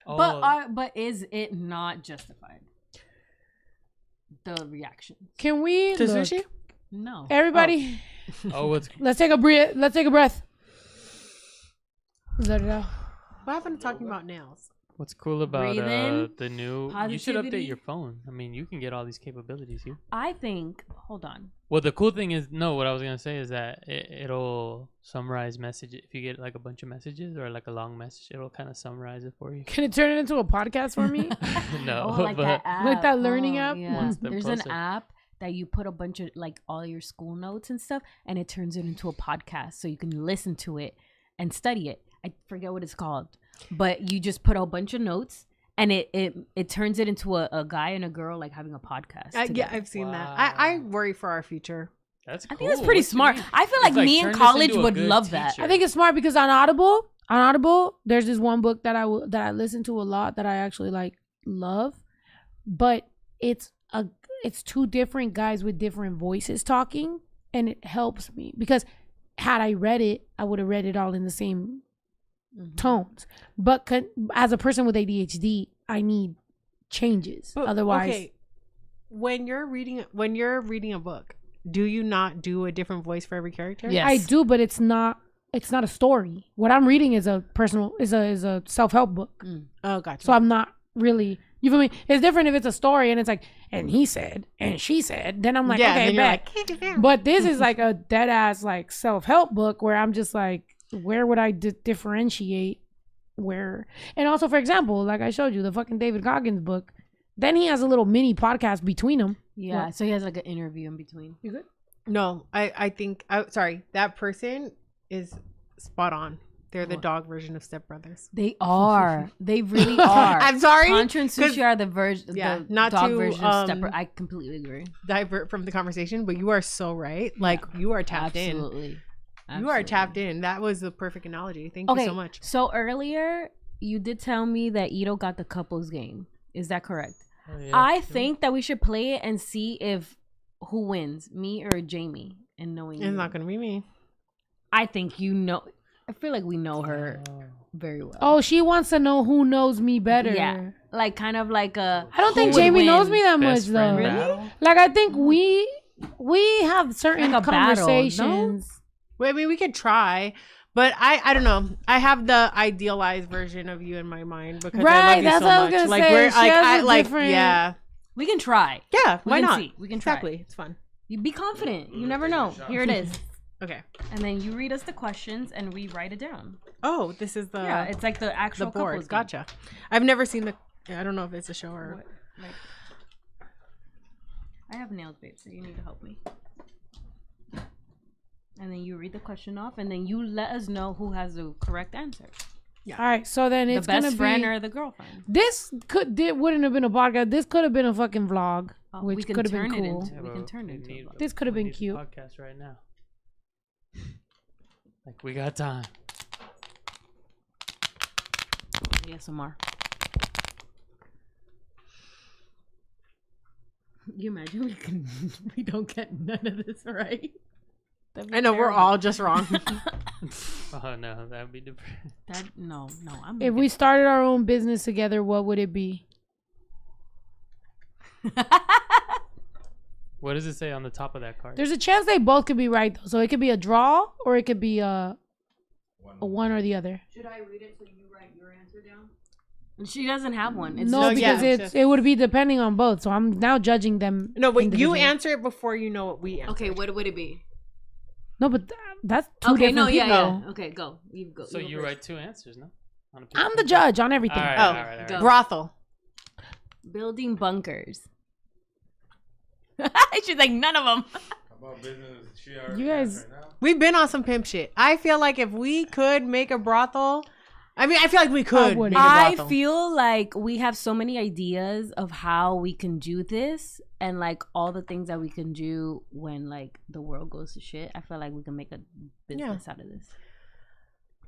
Oh, But is it not justified? The reaction. Can we To look, Sushi? No. everybody? what's Let's take a breath. Let's take a breath. Let it out. What happened to talking about nails? What's cool about Breathe in, the new? You should positivity. update your phone. I mean, you can get all these capabilities here. I think. Hold on. Well, the cool thing is, no, what I was gonna say is that it'll summarize messages. If you get like a bunch of messages or like a long message, it'll kind of summarize it for you. Can it turn it into a podcast for me? No, Oh, like that app. Like that learning app? Yeah. One step There's an closer. app that you put a bunch of like all your school notes and stuff, and it turns it into a podcast, so you can listen to it and study it. I forget what it's called, but you just put a bunch of notes, and it turns it into a guy and a girl like having a podcast. Yeah, together. I've seen that. Wow. I worry for our future. That's I cool. think that's pretty What you smart. mean? I feel It's like me turn in this college into a would good love that. teacher. I think it's smart because on Audible, there's this one book that I listen to a lot that I actually like love, but it's two different guys with different voices talking, and it helps me because had I read it, I would have read it all in the same tones. But as a person with ADHD, I need changes. But, Otherwise, okay, when you're reading a book, do you not do a different voice for every character? Yeah. I Yes. do, but it's not a story. What I'm reading is a self-help book. Oh, gotcha. So I'm not really, you feel me? It's different if it's a story and it's like, and he said, and she said, then I'm like, yeah, okay, then you're bet. like, But this is like a dead ass like self-help book where I'm just like, where would I differentiate where? And also, for example, like I showed you the fucking David Goggins book, then he has a little mini podcast between them. Yeah, What? so he has like an interview in between. You good? no, I think, sorry, that person is spot on. They're the dog version of Step Brothers. They are. They really are. I'm sorry. Contra and 'cause- Sushi are the version, Yeah, the not dog to, version of Stepper. I completely agree. Divert from the conversation, but you are so right. Like you are tapped in. Absolutely. You are tapped in. That was the perfect analogy. Thank you so much. So earlier you did tell me that Ito got the couples game. Is that correct? Oh, yeah. I think that we should play it and see if who wins, me or Jamie. And knowing It's you. not gonna be me. I think you know. I feel like we know her Oh. very well. Oh, she wants to know who knows me better. yeah, like kind of like a. I don't who think would Jamie win. knows me that much Best though. friend battle? Like I think we have certain Like a battle, no? conversations. Well, I mean, we could try, but I don't know. I have the idealized version of you in my mind because I Right, love you that's so what I was much. gonna Like say. we're She like has I a like different- yeah We can try. yeah. We Why can not? see. We can try. Exactly. It's fun. You be confident. You never know. Here it is. Okay. And then you read us the questions and we write it down. Oh, this is the Yeah, it's like the the actual board. couples game. Gotcha. I've never seen the. I don't know if it's a show or. What? Like, I have nails, babe, so you need to help me. And then you read the question off, and then you let us know who has the correct answer. All right, so then The it's gonna best friend be or the girlfriend. this wouldn't have been a podcast. This could have been a fucking vlog, Oh, which we can could have been turn it cool. into- We can turn it into a vlog. This could have we been need a cute. Podcast right now. Like we got time. Yes, Amar. You imagine we don't get none of this right? That'd be I know we're terrible. all just wrong. Oh no, that'd be different. No. I'm If we started our own business together, what would it be? What does it say on the top of that card? There's a chance they both could be right though. So it could be a draw or it could be a one or the other. Should I read it so you write your answer down? She doesn't have one. It's No, just, because yeah. it would be depending on both. So I'm now judging them. No, wait. You individually. answer it before you know what we answer. okay. What would it be? No, but that's two Okay, different no, people. yeah. Okay, go. You go. So go you first. write two answers, no? On a piece I'm of the paper? judge on everything. All right, Oh, all right, all right. go. Brothel. Building bunkers. She's like none of them. About business, You guys- right now. We've been on some pimp shit. I feel like if we could make a brothel, I mean, I feel like we could. wouldn't. Make a I brothel. feel like we have so many ideas of how we can do this and like all the things that we can do when like the world goes to shit. I feel like we can make a business out of this.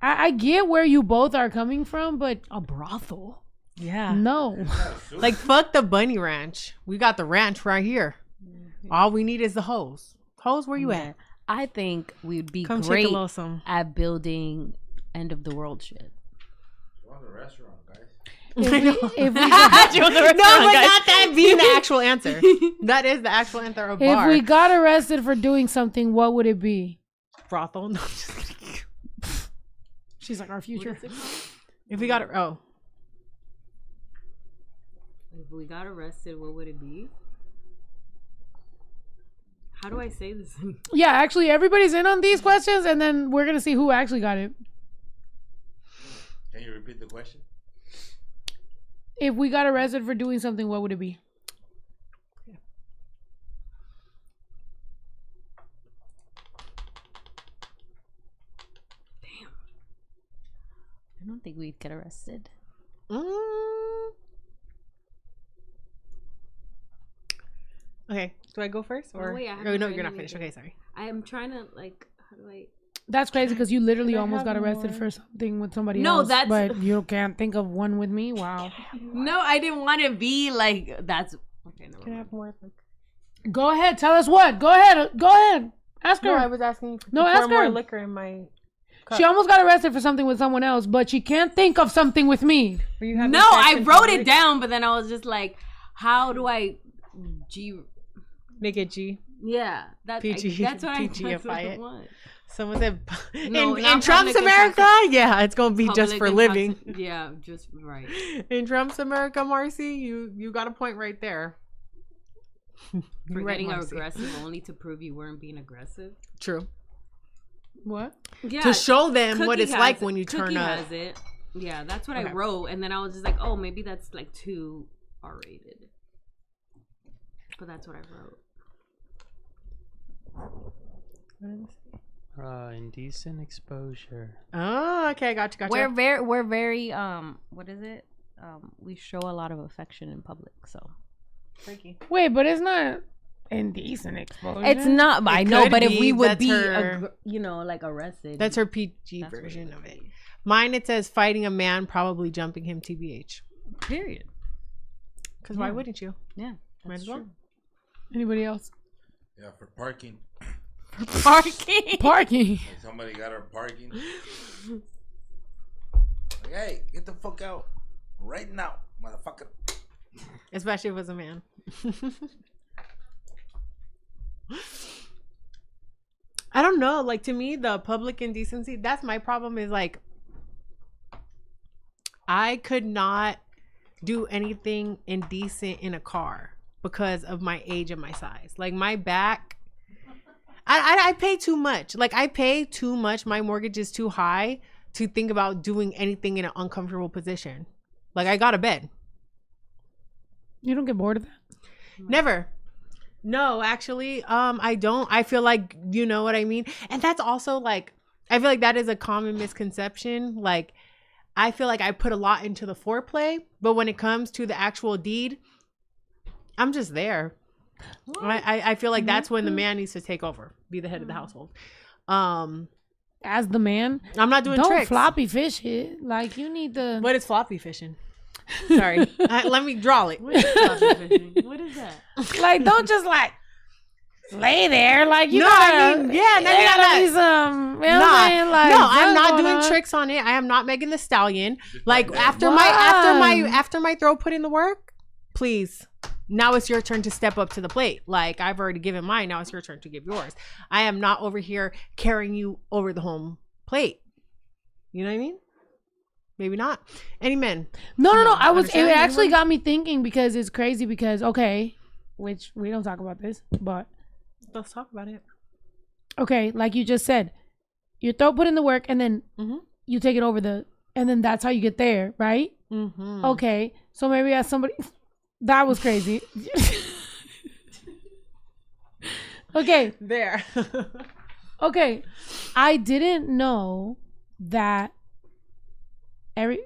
I get where you both are coming from, but A brothel. Yeah. no. Like fuck the bunny ranch. We got the ranch right here. All we need is the hose. Hose, where you at? I think we'd be Come great take a little some. at building end of the world shit. On the restaurant, guys. If we No, but not that being the actual answer. That is the actual answer of if bar. we got arrested for doing something, what would it be? Brothel. No, I'm just kidding. She's like our future. If we got it, If we got arrested, what would it be? How do I say this? Yeah, actually, everybody's in on these questions, and then we're gonna see who actually got it. Can you repeat the question? If we got arrested for doing something, what would it be? I don't think we'd get arrested. Okay, do I go first or? Oh, wait, I oh haven't no, read you're not finished. anything. Okay, sorry. I am trying to like. How do I? That's crazy because you literally Can I almost have got arrested more? for something with somebody No, else. that's- But you can't think of one with me. Wow. No, I didn't want to be like. That's okay. No. Can I have more? Go ahead. Tell us what. Go ahead. Go ahead. Ask her. No, I was asking No, for ask more her. liquor in my cup. She almost got arrested for something with someone else, but she can't think of something with me. Were you having No, sex I in wrote public? it down, but then I was just like, how do I G? Make it G. Yeah, that's PG that's what I PGify that's what I it. want. Someone said No, in not Trump's public America, yeah, it's gonna be just Public for living. Yeah, just right. In Trump's America, Marcy, you got a point right there. For You're right, getting Marcy. aggressive only to prove you weren't being aggressive. True. What? Yeah, To show them what Cookie it's has like it. when you turn Cookie up. has it. Yeah, that's what I Okay. wrote, and then I was just like, oh, maybe that's like too R-rated. But that's what I wrote. Indecent exposure. Oh, okay, gotcha. We're very what is it? We show a lot of affection in public, so freaky. Wait, but it's not indecent exposure. it's not. It I know, could but if be, we would that's be, her- like arrested. That's her PG that's what version would of it. be. Mine, it says fighting a man, probably jumping him, TBH. Period. Because why wouldn't you? Yeah, Might as well. Anybody else? Yeah, for parking. Parking. Parking. Like somebody got her parking. Like, hey, get the fuck out right now, motherfucker. Especially if it was a man. I don't know. Like, to me, the public indecency, that's my problem is like, I could not do anything indecent in a car because of my age and my size. Like, my back, I pay too much. Like, I pay too much. My mortgage is too high to think about doing anything in an uncomfortable position. Like, I got a bed. You don't get bored of that? Never. No, actually, I don't. I feel like, you know what I mean? And that's also like, I feel like that is a common misconception. Like, I feel like I put a lot into the foreplay, but when it comes to the actual deed, I'm just there. I feel like that's when the man needs to take over, be the head of the household. As the man, I'm not doing don't tricks. floppy fish it. Like you need to. What is floppy fishing? Sorry. Let me draw it. What is that? Like don't just like lay there. Like you No, gotta. I mean, yeah, no, there no, gotta no. be some. You know what Nah, I'm saying? Like, no, I'm something not going doing on. tricks on it. I am not Megan the Stallion. Just Like like that. after my throat put in the work, please. Now it's your turn to step up to the plate. Like I've already given mine. Now it's your turn to give yours. I am not over here carrying you over the home plate. You know what I mean? Maybe not. Any men? No. I was. It Understand? actually got me thinking because it's crazy. Because okay, which we don't talk about this, but Let's talk about it. okay, like you just said, your throat put in the work, and then Mhm. you take it over and then that's how you get there, right? Mm-hmm. Okay, so maybe as somebody, that was crazy. Okay, There. okay, I didn't know that I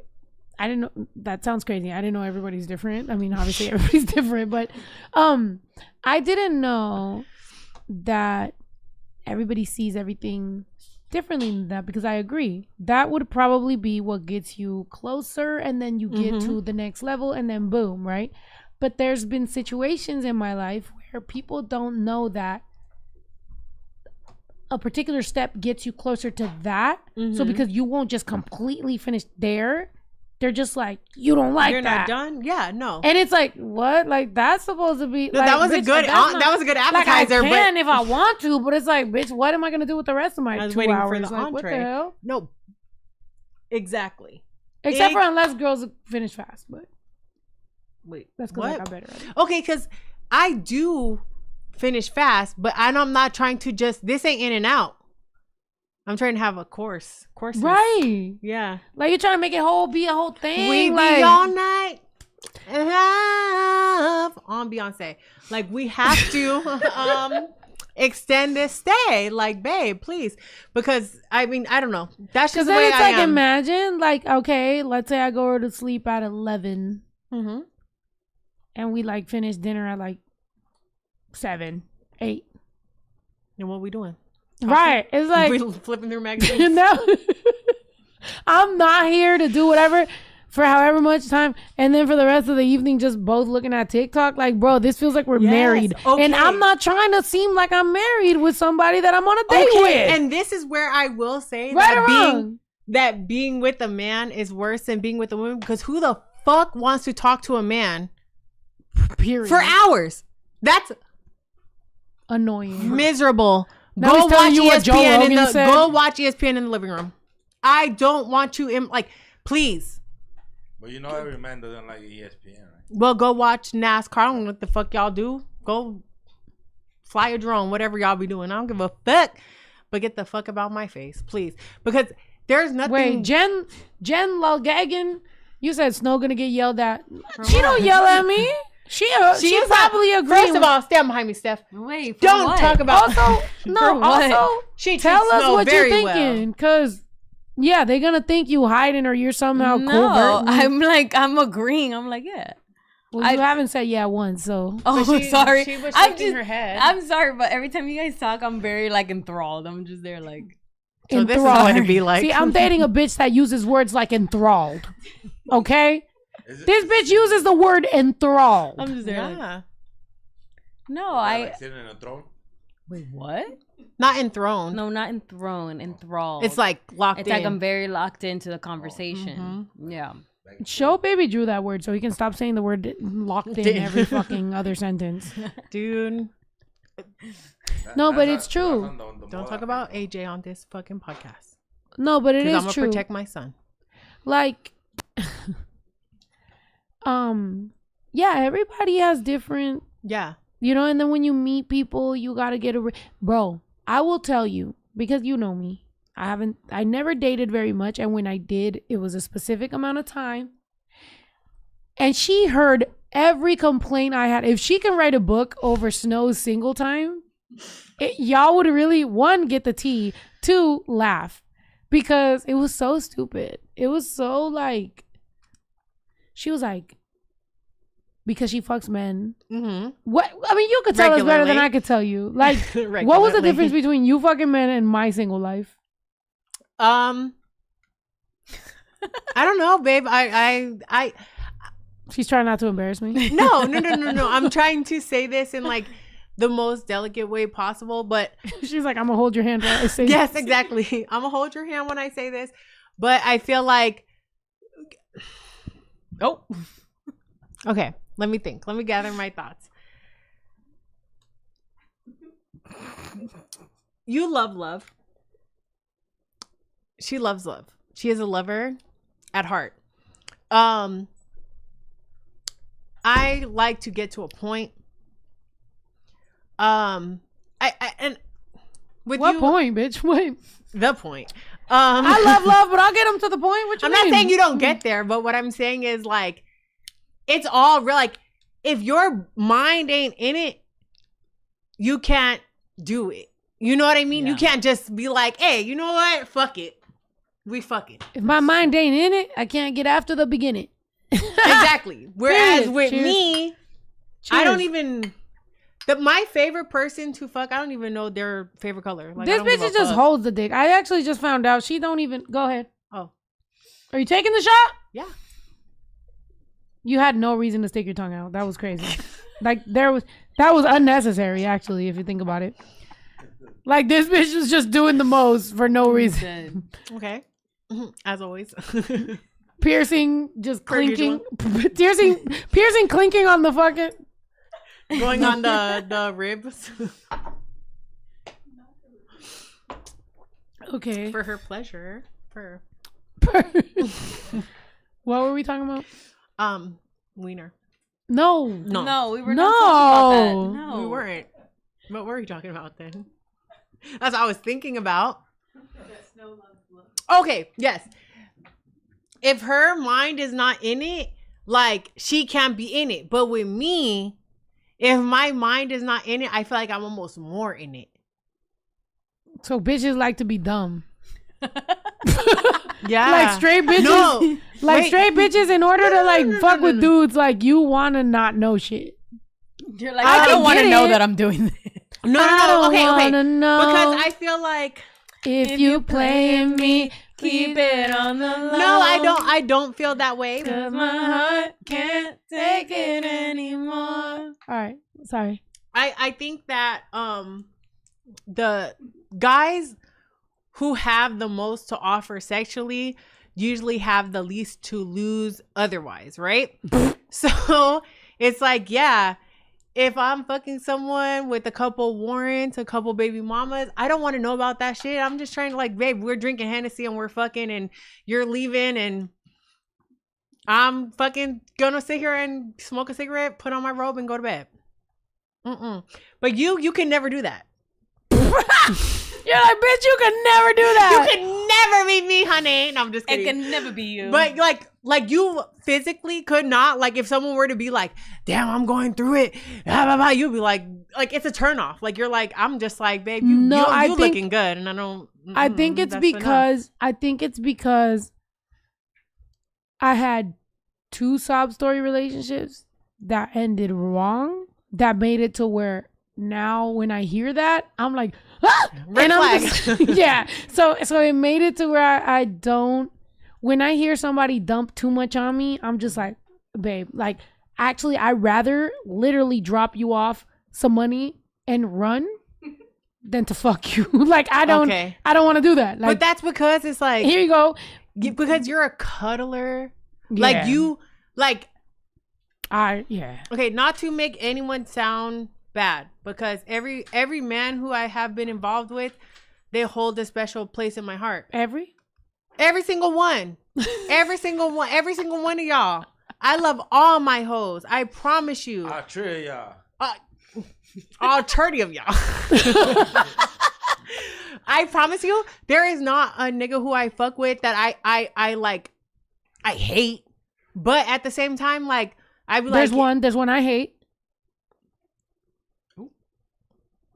didn't know, that sounds crazy. I didn't know everybody's different. I mean, obviously everybody's different, but I didn't know that everybody sees everything differently than that, because I agree. That would probably be what gets you closer, and then you get to the next level, and then boom, right? But there's been situations in my life where people don't know that a particular step gets you closer to that. So because you won't just completely finish there, they're just like, you don't like You're that. not done? Yeah, no. And it's like, what? Like that's supposed to be. No, like, that was a bitch, good that's that was a good Like I appetizer, can but if I want to, but it's like, bitch, what am I gonna do with the rest of my I was 2 waiting for hours? the Like, what the entree. hell? no. Exactly. Except for unless girls finish fast, but Wait, That's because I what? got better at it. Okay, because I do finish fast, but I'm not trying to just, this ain't in and out. I'm trying to have a course. Right. Yeah. Like you're trying to make it be a whole thing. We like, be all night love on Beyonce. Like we have to extend this stay. Like, babe, please. Because I mean, I don't know. That's just Because the then way it's I like, am. imagine, like, okay, let's say I go to sleep at 11 Mm-hmm. and we like finish dinner at like 7, 8. And what we doing? Right. It's like, We flipping through magazines. no, I'm not here to do whatever for however much time. And then for the rest of the evening, just both looking at TikTok. Like, bro, this feels like we're Yes, married. okay. And I'm not trying to seem like I'm married with somebody that I'm on a date Okay, with. and this is where I will say Right or that wrong? being with a man is worse than being with a woman, because who the fuck wants to talk to a man Period. for hours? That's Annoying. miserable. Now Go he's telling watch you what Joe Rogan said? Go watch ESPN in the living room. I don't want you in, like, please. But you know every man doesn't like ESPN, right? Well, go watch NASCAR. I don't know what the fuck y'all do. Go fly a drone, whatever y'all be doing. I don't give a fuck. But get the fuck about my face, please. Because there's nothing. Wait, Jen Lulgagan, you said Snow gonna get yelled at. She don't yell at me. She is probably not, agrees. First of all, stand behind me, Steph. Wait, for Don't what? talk about. Also, no. what? Also, She tell treats us Snow what you're very well. thinking, because yeah, they're gonna think you hiding or you're somehow No, covert. I'm agreeing. I'm like, yeah. Well, you haven't said yeah once, so Oh, But she- sorry. she was I'm shaking just, her head. I'm sorry, but every time you guys talk, I'm very like enthralled. I'm just there like, So this is enthralled. what it'd be like. See, I'm dating a bitch that uses words like enthralled. Okay, this bitch uses the word enthralled. I'm just there. Like, Yeah. no, Like sitting in a throne. wait, what? Not enthroned. No, not enthroned, enthralled. It's like locked it's in. like I'm very locked into the conversation. Yeah. Show baby Drew that word so he can stop saying the word locked in every fucking other sentence. Dude, No, but it's true. don't talk about AJ on this fucking podcast. No, but it Because is I'm gonna true. protect my son. Like, yeah, everybody has different, Yeah. you know, and then when you meet people, you gotta get bro, I will tell you, because you know me, I never dated very much, and when I did, it was a specific amount of time, and she heard every complaint I had. If she can write a book over Snow's single time, y'all would really, 1, get the tea, 2, laugh, because it was so stupid. It was so like, she was like, because she fucks men. Mm-hmm. What? I mean, you could tell us better than Regularly. I could tell you. Like, what was the difference between you fucking men and my single life? I don't know, babe. I She's trying not to embarrass me. no. I'm trying to say this in like the most delicate way possible, but She's like, I'm gonna hold your hand while I say yes, this. exactly. I'm gonna hold your hand when I say this, but I feel like, oh, okay. Let me think. Let me gather my thoughts. You love love. She loves love. She is a lover at heart. I like to get to a point. And with What you, point, bitch? Wait. the point. I love love, but I'll get him to the point. What you I'm mean? not saying you don't get there, but what I'm saying is like, it's all real. Like, if your mind ain't in it, you can't do it. You know what I mean? Yeah. You can't just be like, hey, you know what? Fuck it. We fucking. If my mind ain't in it, I can't get after the beginning. Exactly. Whereas Period. with Cheers. me, I don't Cheers. even. My favorite person to fuck, I don't even know their favorite color. Like, I This don't give bitch a just fuck. holds the dick. I actually just found out she don't even. Go ahead. Oh, Are you taking the shot? yeah. You had no reason to stick your tongue out. That was crazy. Like that was unnecessary, actually, if you think about it. Like this bitch was just doing the most for no reason. Okay. As always. Piercing, just Per clinking, piercing, clinking on the fucking. Going on the ribs Okay. for her pleasure. For What were we talking about? wiener. No. No, we were not talking about that. No, We weren't. What were we talking about then? That's what I was thinking about. Okay, yes. If her mind is not in it, like she can't be in it. But with me, if my mind is not in it, I feel like I'm almost more in it. So bitches like to be dumb. Yeah. Like straight bitches. No. Like Wait. straight bitches, in order to like fuck with dudes, like you wanna not know shit. You're like, I I don't can want to get know it. that I'm doing this. No. I don't Okay. wanna know. Because I feel like if you playing me, Keep it on the low. no, I don't feel that way. Cause my heart can't take it anymore. All right, sorry. I think that the guys who have the most to offer sexually usually have the least to lose otherwise, right? So it's like, yeah, if I'm fucking someone with a couple warrants, a couple baby mamas, I don't want to know about that shit. I'm just trying to like, babe, we're drinking Hennessy and we're fucking and you're leaving and I'm fucking gonna sit here and smoke a cigarette, put on my robe and go to bed. But you can never do that. You're like, bitch, you can never do that. You can never be me, honey. No, I'm just It kidding. can never be you. But like you physically could not. Like if someone were to be like, "Damn, I'm going through it," blah, blah, blah, you'd be like it's a turn off. Like you're like, I'm just like, babe, you looking good, and I don't. I think it's because I had 2 sob story relationships that ended wrong. That made it to where now when I hear that, I'm like, ah! Red and I'm flag. just, yeah. So it made it to where I don't. When I hear somebody dump too much on me, I'm just like, babe, like actually, I'd rather literally drop you off some money and run than to fuck you. Like I don't want to do that. Like, but that's because it's like here you go. Because you're a cuddler. Yeah. Like you like. Yeah. Okay, not to make anyone sound bad, because every man who I have been involved with, they hold a special place in my heart. Every single one. Every single one of y'all. I love all my hoes. I promise you. I try y'all. All 30 of y'all. I promise you, there is not a nigga who I fuck with that I like I hate. But at the same time, like I be there's like one I hate.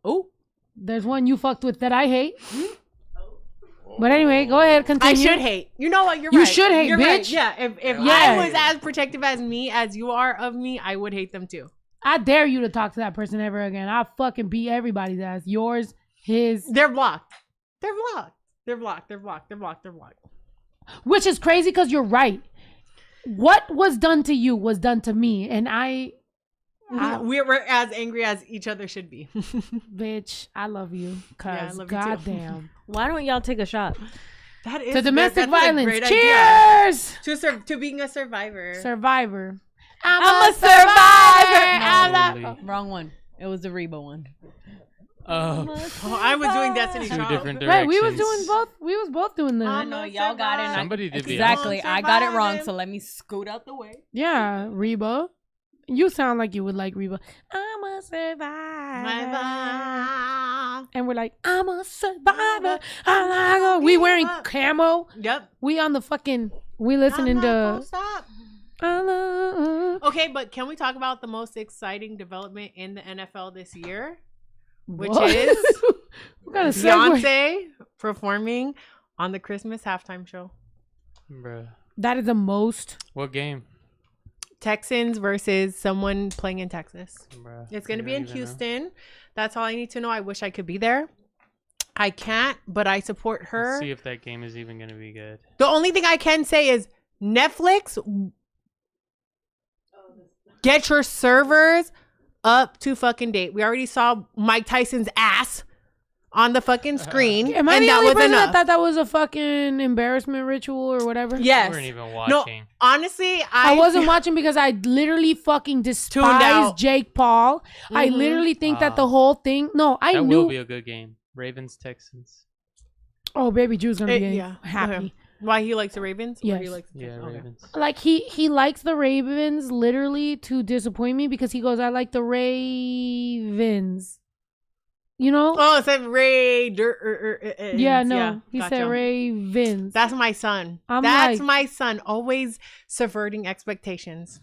Oh. There's one you fucked with that I hate. But anyway, go ahead, continue. I should hate. You know what? You're You right. should hate, You're bitch. Right. Yeah. If Yeah. I was as protective as me as you are of me, I would hate them too. I dare you to talk to that person ever again. I'll fucking beat everybody's ass. Yours, his. They're blocked. They're blocked. They're blocked. They're blocked. They're blocked. They're blocked. Which is crazy because you're right. What was done to you was done to me. And We're as angry as each other should be. bitch, I love you. Yeah, I Cause love you too. goddamn. Why don't y'all take a shot? That is To domestic that's a violence. great Cheers! idea. To being a survivor. Survivor. I'm a Holy. Wrong one. It was the Reba one. Oh, I was doing Destiny Two Child. different directions. Right, we was doing both. We was both doing that. I'm No, a y'all got it. survivor. Somebody did be Exactly. I got it wrong, surviving. so let me scoot out the way. Yeah, Reba. You sound like you would like Reba. I'm a survivor. And we're like, I'm a survivor. We wearing camo. Yep. We on the fucking. We listening to. Stop. I Okay, but can we talk about the most exciting development in the NFL this year? Which What? is What kind of segue? Beyonce performing on the Christmas halftime show. Bruh. That is the most. What game? Texans versus someone playing in Texas. Bruh. It's going to You be don't in even know. Houston. That's all I need to know. I wish I could be there. I can't, but I support Let's her. see if that game is even going to be good. The only thing I can say is Netflix, get your servers up to fucking date. We already saw Mike Tyson's ass on the fucking screen. Am I and the that only was person that enough. thought that was a fucking embarrassment ritual or whatever? We Yes. weren't even No, watching. honestly, I wasn't watching because I literally fucking despise out. Jake Paul. I Mhm. literally think that the Wow. whole thing. No, I That knew. will be a good game. Ravens Texans. Oh, baby Drew's gonna be yeah. happy. Why he likes the Ravens? Or Yes. he likes the Yeah, okay. Ravens. Like he likes the Ravens literally to disappoint me because he goes, I like the Ravens. You know? Oh, it said Yeah, no. He gotcha. said Ravens. That's my son. I'm That's like- my son. Always subverting expectations.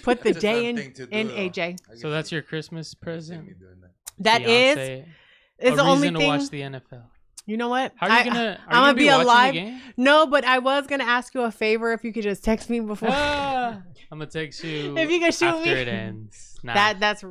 Put the That's a J fun in thing to do, AJ. though. I So guess that's you- your Christmas you see present. me doing that. That is Beyonce. the a only reason to thing. watch the NFL. You know what? How are you gonna? Are I'm gonna you be watching the alive. game? No, but I was gonna ask you a favor if you could just text me before. I'm gonna text you If you can shoot after me. it ends. Nah. That's.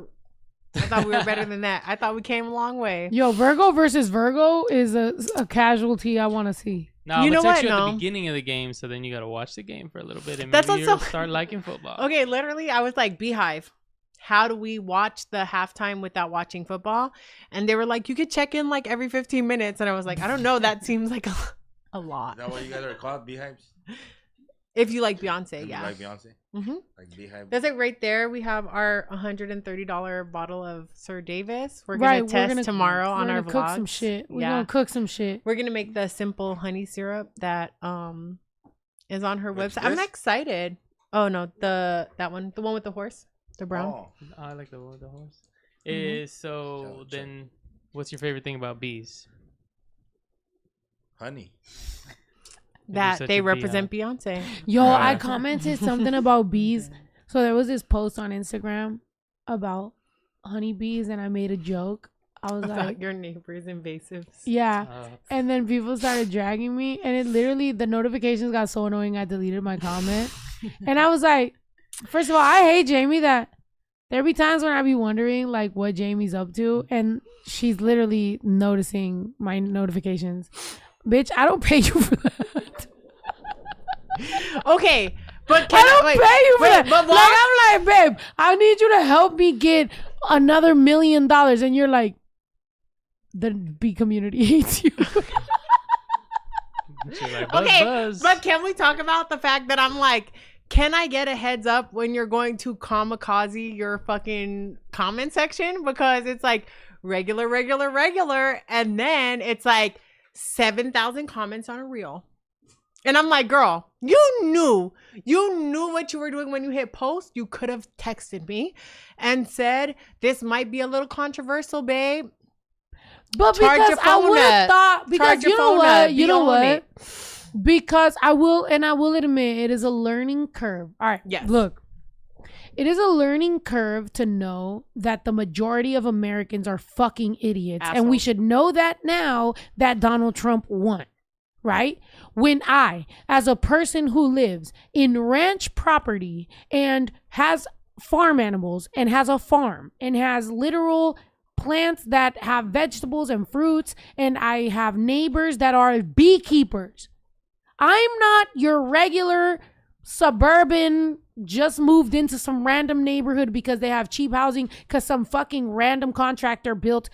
I thought we were better than that. I thought we came a long way. Yo, Virgo versus Virgo is a casualty I want to see. No, I'm You know gonna text what? you at No. the beginning of the game, so then you gotta watch the game for a little bit, and That's maybe also- you'll start liking football. Okay, literally, I was like, Beehive, how do we watch the halftime without watching football? And they were like, you could check in like every 15 minutes. And I was like, I don't know. That seems like a lot. Is that what you guys are called? Beehives? If you like Beyonce, You yeah. Like Beyonce? hmm Like Beehive? That's like right there. We have our $130 bottle of Sir Davis. We're Right, gonna test tomorrow on we're our gonna cook vlog. some shit. We're Yeah. gonna cook some shit. We're gonna make the simple honey syrup that is on her Which website. I'm this? excited. Oh no, that one, the one with the horse, the brown. Oh, I like the one with the horse. Mhm. So Check. then, what's your favorite thing about bees? honey. You're That such they a represent Beyonce. Yo, I Yeah. commented something about bees. So there was this post on Instagram about honeybees, and I made a joke. I was About like, your neighbor's invasives. yeah. Uh, And then people started dragging me, and it literally, the notifications got so annoying, I deleted my comment. And I was like, first of all, I hate Jamie that there be times when I be wondering like what Jamie's up to, and she's literally noticing my notifications. Bitch, I don't pay you for that. Okay, but can I don't wait, pay you for wait, that. but Like, I'm like, babe, I need you to help me get another $1 million, and you're like, the bee community hates you. she's like, buzz, Okay, buzz. but can we talk about the fact that I'm like, can I get a heads up when you're going to kamikaze your fucking comment section? Because it's like regular, and then it's like 7,000 comments on a reel. And I'm like, girl, you knew what you were doing when you hit post. You could have texted me and said, this might be a little controversial, babe. But Charge because your I phone would have up. thought, because Charge your you know phone what, up. you Be know on what, it. because I will admit it is a learning curve. All right, Yes. look, it is a learning curve to know that the majority of Americans are fucking idiots, and we Assholes. should know that now that Donald Trump won. Right? When I, as a person who lives in ranch property and has farm animals and has a farm and has literal plants that have vegetables and fruits, and I have neighbors that are beekeepers. I'm not your regular suburban, just moved into some random neighborhood because they have cheap housing because some fucking random contractor built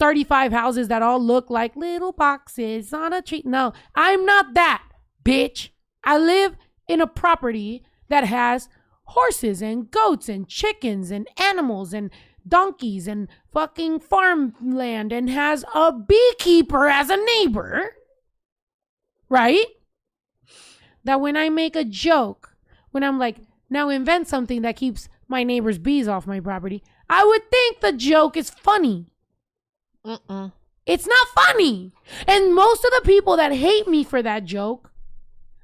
35 houses that all look like little boxes on a tree. No, I'm not that, bitch. I live in a property that has horses and goats and chickens and animals and donkeys and fucking farmland and has a beekeeper as a neighbor. Right? That when I make a joke, when I'm like, now invent something that keeps my neighbor's bees off my property, I would think the joke is funny. It's not funny. And most of the people that hate me for that joke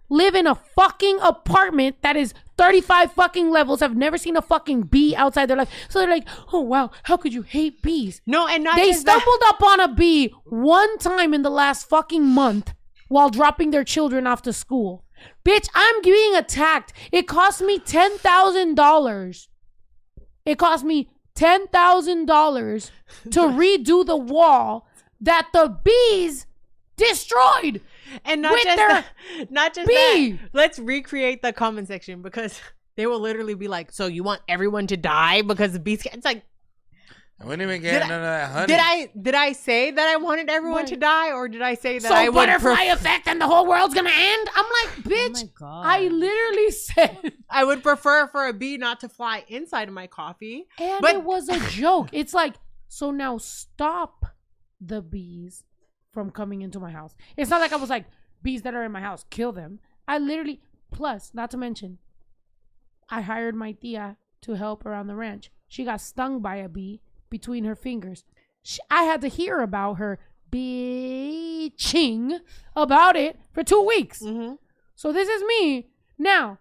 live in a fucking apartment that is 35 fucking levels, have never seen a fucking bee outside their life. So they're like, oh wow, how could you hate bees? No, and not They just that. stumbled upon a bee one time in the last fucking month while dropping their children off to school. Bitch, I'm being attacked. It cost me $10,000. It cost me $10,000 to redo the wall that the bees destroyed. And not with just their that, not just bee. that. Let's recreate the comment section because they will literally be like, "So you want everyone to die because the bees?" It's like, I wouldn't even get none of that honey. did I say that I wanted everyone to die, or did I say that So I would butterfly effect and the whole world's gonna end? I'm like, Oh bitch, my God. I literally said, I would prefer for a bee not to fly inside of my coffee. and But- it was a joke. It's like, so now stop the bees from coming into my house. It's not like I was like, bees that are in my house, kill them. I literally, plus, not to mention, I hired my tia to help around the ranch. She got stung by a bee between her fingers. I had to hear about her bitching about it for 2 weeks. Mm-hmm. So this is me. Now,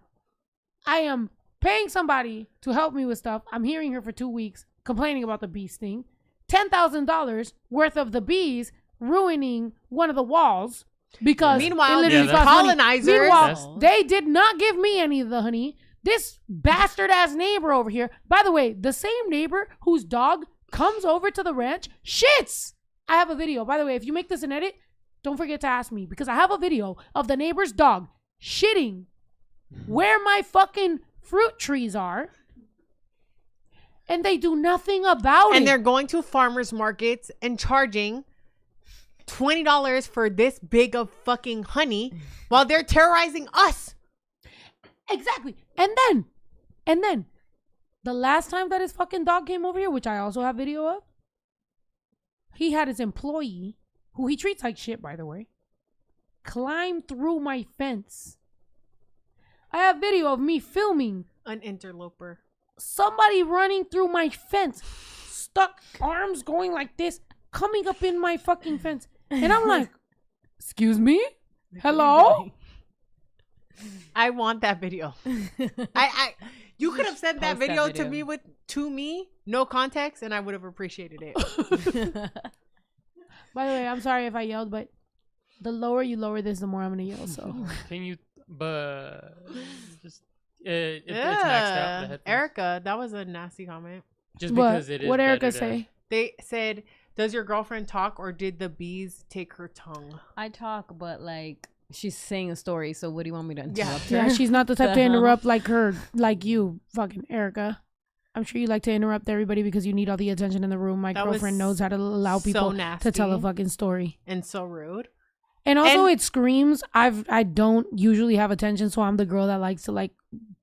I am paying somebody to help me with stuff. I'm hearing her for 2 weeks complaining about the bee sting. $10,000 worth of the bees ruining one of the walls because meanwhile, it literally these cost money. colonizers, Meanwhile, they did not give me any of the honey. This bastard ass neighbor over here, by the way, the same neighbor whose dog comes over to the ranch, shits. I have a video. By the way, if you make this an edit, don't forget to ask me because I have a video of the neighbor's dog shitting where my fucking fruit trees are. And they do nothing about it. And they're going to farmers markets and charging $20 for this big of fucking honey while they're terrorizing us. Exactly. And then, the last time that his fucking dog came over here, which I also have video of, he had his employee, who he treats like shit, by the way, climb through my fence. I have video of me filming An interloper. somebody running through my fence, stuck arms going like this, coming up in my fucking fence. And I'm like, excuse me? Hello? I want that video. You could have sent that Post that video video. to me, no context, and I would have appreciated it. By the way, I'm sorry if I yelled, but the lower you lower this, the more I'm gonna yell. So Can you? But just it's maxed out. The headphones. Erica, that was a nasty comment. Just what? because it is. What Erica better to- say? They said, "Does your girlfriend talk, or did the bees take her tongue?" I talk, but like she's saying a story. So what do you want me to Yeah. interrupt her? Yeah, she's not the type to The hell? interrupt like you, fucking Erica. I'm sure you like to interrupt everybody because you need all the attention in the room. My That was girlfriend knows how to allow so people to tell a nasty. fucking story. And so rude. And also, And- it screams. I don't usually have attention, so I'm the girl that likes to like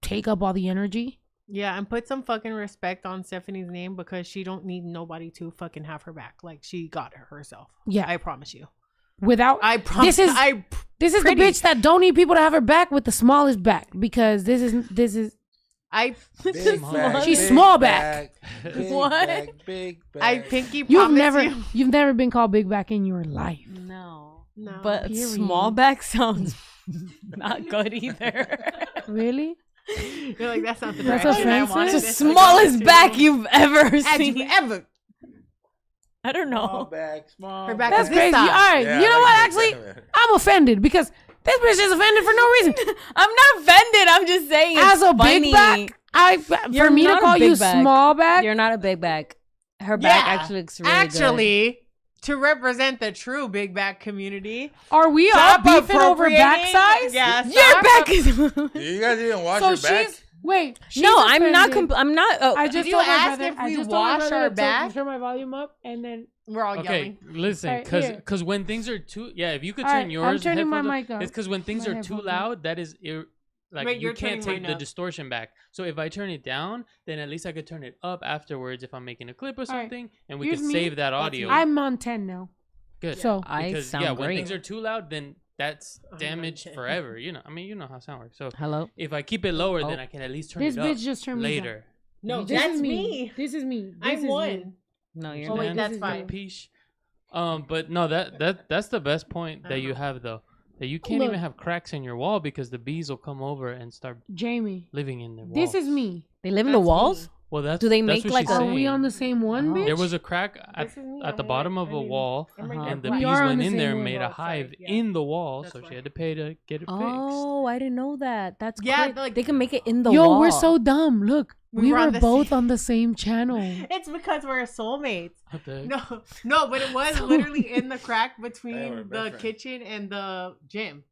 take up all the energy. Yeah, and put some fucking respect on Stephanie's name because she don't need nobody to fucking have her back. Like she got her herself. Yeah, I promise you. without I promise. This is this is pretty. the bitch that don't need people to have her back with the smallest back because this is Big back, She's big small back. Big What? back, big back. I pinky you've promise you've never been called big back in your life. No. No. But Period. small back sounds not good either. Really? You're like, that's not the That's direction I offensive. wanted It's the this to go smallest to. back you've ever Had seen. you ever. I don't Small know. back, small Her back That's is this crazy. All size. right, Yeah, you I know like what? that Actually, better. I'm offended because this bitch is offended for no reason. I'm not offended. I'm just saying it's As a funny. big back, You're for me to not a call you big back. small back. You're not a big back. Her back Yeah, actually looks really good. Actually, to represent the true big back community, Are we all stop beefing over back appropriating- size? Yeah, Your stop back is. You guys didn't wash So your back? she's wait. She's No, I'm not. offended. I'm not. Oh, I just Did you told my ask brother. if I we just told my wash brother our to back? turn my volume up, and then We're all Okay, yelling. listen, Alright, here. because when things are too if you could All turn right, I'm yours turning my headphones mic up. it's because when things My are too headphones up. loud, that is like Wait, you you're can't turning take mine the up. distortion back. So if I turn it down, then at least I could turn it up afterwards if I'm making a clip or All right, something, and we here's could me. save that audio. I'm on 10 now. Good. So I Because sound when great. things are too loud, then that's I'm damaged on 10. forever. You know, I mean, you know how sound works. So Hello. if I keep it lower, Oh. then I can at least turn this it up bitch just turned me down. later. No, This that's is me. This is me. This I'm is me. one. No, you're Oh, not. wait, that's This is fine. Peace. But no, that's the best point that you have though. That you can't Look. even have cracks in your wall because the bees will come over and start Jamie, living in the walls. this is me. They live in the That's walls. me. Well, that's Do they that's make what like she's a- Are saying. we on the same one, Oh. bitch? There was a crack This is me. at the I'm bottom right- of a I mean, wall, I'm right Uh-huh. and the We bees are on went the in same there and one. made a Both hive sides, yeah. in the wall, That's so why. she had to pay to get it fixed. Oh, I didn't know that. That's Yeah, great. like- They can make it in the Yo, wall. we're so dumb. Look, We we were were on the both same- on the same channel. It's because we're soulmates. What the heck? No, but it was So- literally in the crack Hey, we're between best the friends. kitchen and the gym.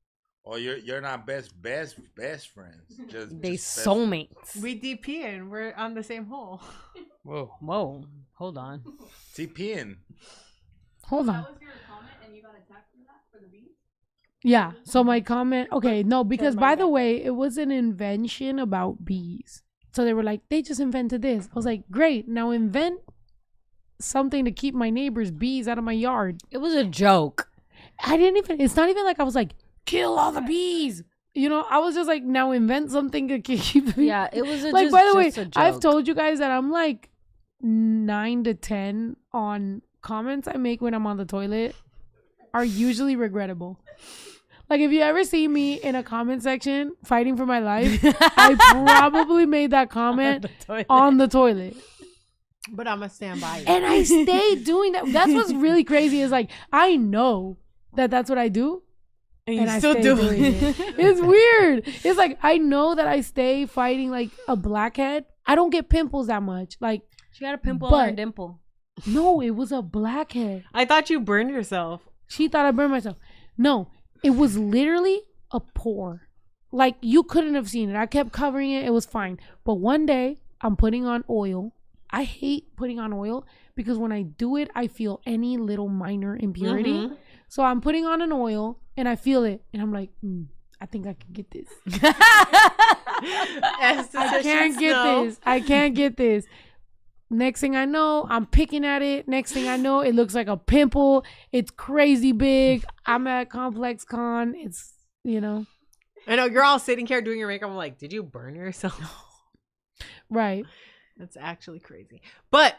Oh, you're not best friends. Just They just best- soulmates. We DP and we're on the same hole. Whoa. Whoa, hold on. TPing. Hold on. That was your comment and you got attacked for that for the bees? Yeah. So my comment. Okay, no, because my by the bad. way, it was an invention about bees. So they were like, they just invented this. I was like, great. Now invent something to keep my neighbor's bees out of my yard. It was a joke. I didn't even. It's not even like I was like, kill all the bees. You know, I was just like, now invent something to keep the bees. Yeah, it was like, just, by the way, just a joke. I've told you guys that I'm like 9 to 10 on comments I make when I'm on the toilet are usually regrettable. Like, if you ever see me in a comment section fighting for my life, I probably made that comment on the toilet. But I'm going to stand by it. And I stay doing that. That's what's really crazy is like, I know that that's what I do. And I still stay do doing it. It's weird. It's like, I know that I stay fighting like a blackhead. I don't get pimples that much. Like, She got a pimple on her dimple. No, it was a blackhead. I thought you burned yourself. She thought I burned myself. No, it was literally a pore. Like, you couldn't have seen it. I kept covering it. It was fine. But one day, I'm putting on oil. I hate putting on oil because when I do it, I feel any little minor impurity. Mm-hmm. So I'm putting on an oil and I feel it. And I'm like, I think I can get this. I can't get this. I can't get this. Next thing I know, I'm picking at it. Next thing I know, it looks like a pimple. It's crazy big. I'm at Complex Con. It's, you know. I know, you're all sitting here doing your makeup. I'm like, did you burn yourself? Right. That's actually crazy. But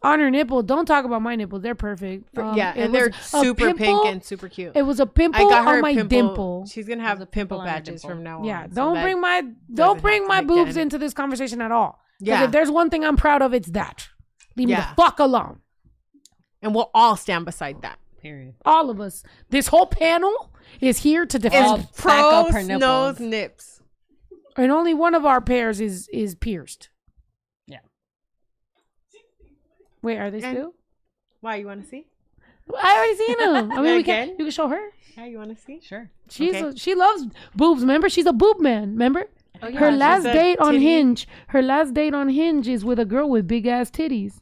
on her nipple, don't talk about my nipples. They're perfect. Yeah, and they're super pink and super cute. It was a pimple on my dimple. She's gonna have pimple patches from now on. Yeah, so don't that bring my boobs again. into this conversation at all. Yeah. If there's one thing I'm proud of, it's that. Leave me the fuck alone. And we'll all stand beside that. Period. All of us. This whole panel is here to defend. It's pros, nose, nips. And only one of our pairs is pierced. Yeah. Wait, are they still? Why, you want to see? I already seen them. I mean, Again? you can show her. Yeah, you want to see? Sure. She loves boobs. Remember, she's a boob man. Remember? Oh, yeah, her last she's a date on titty. Hinge. Her last date on Hinge is with a girl with big ass titties.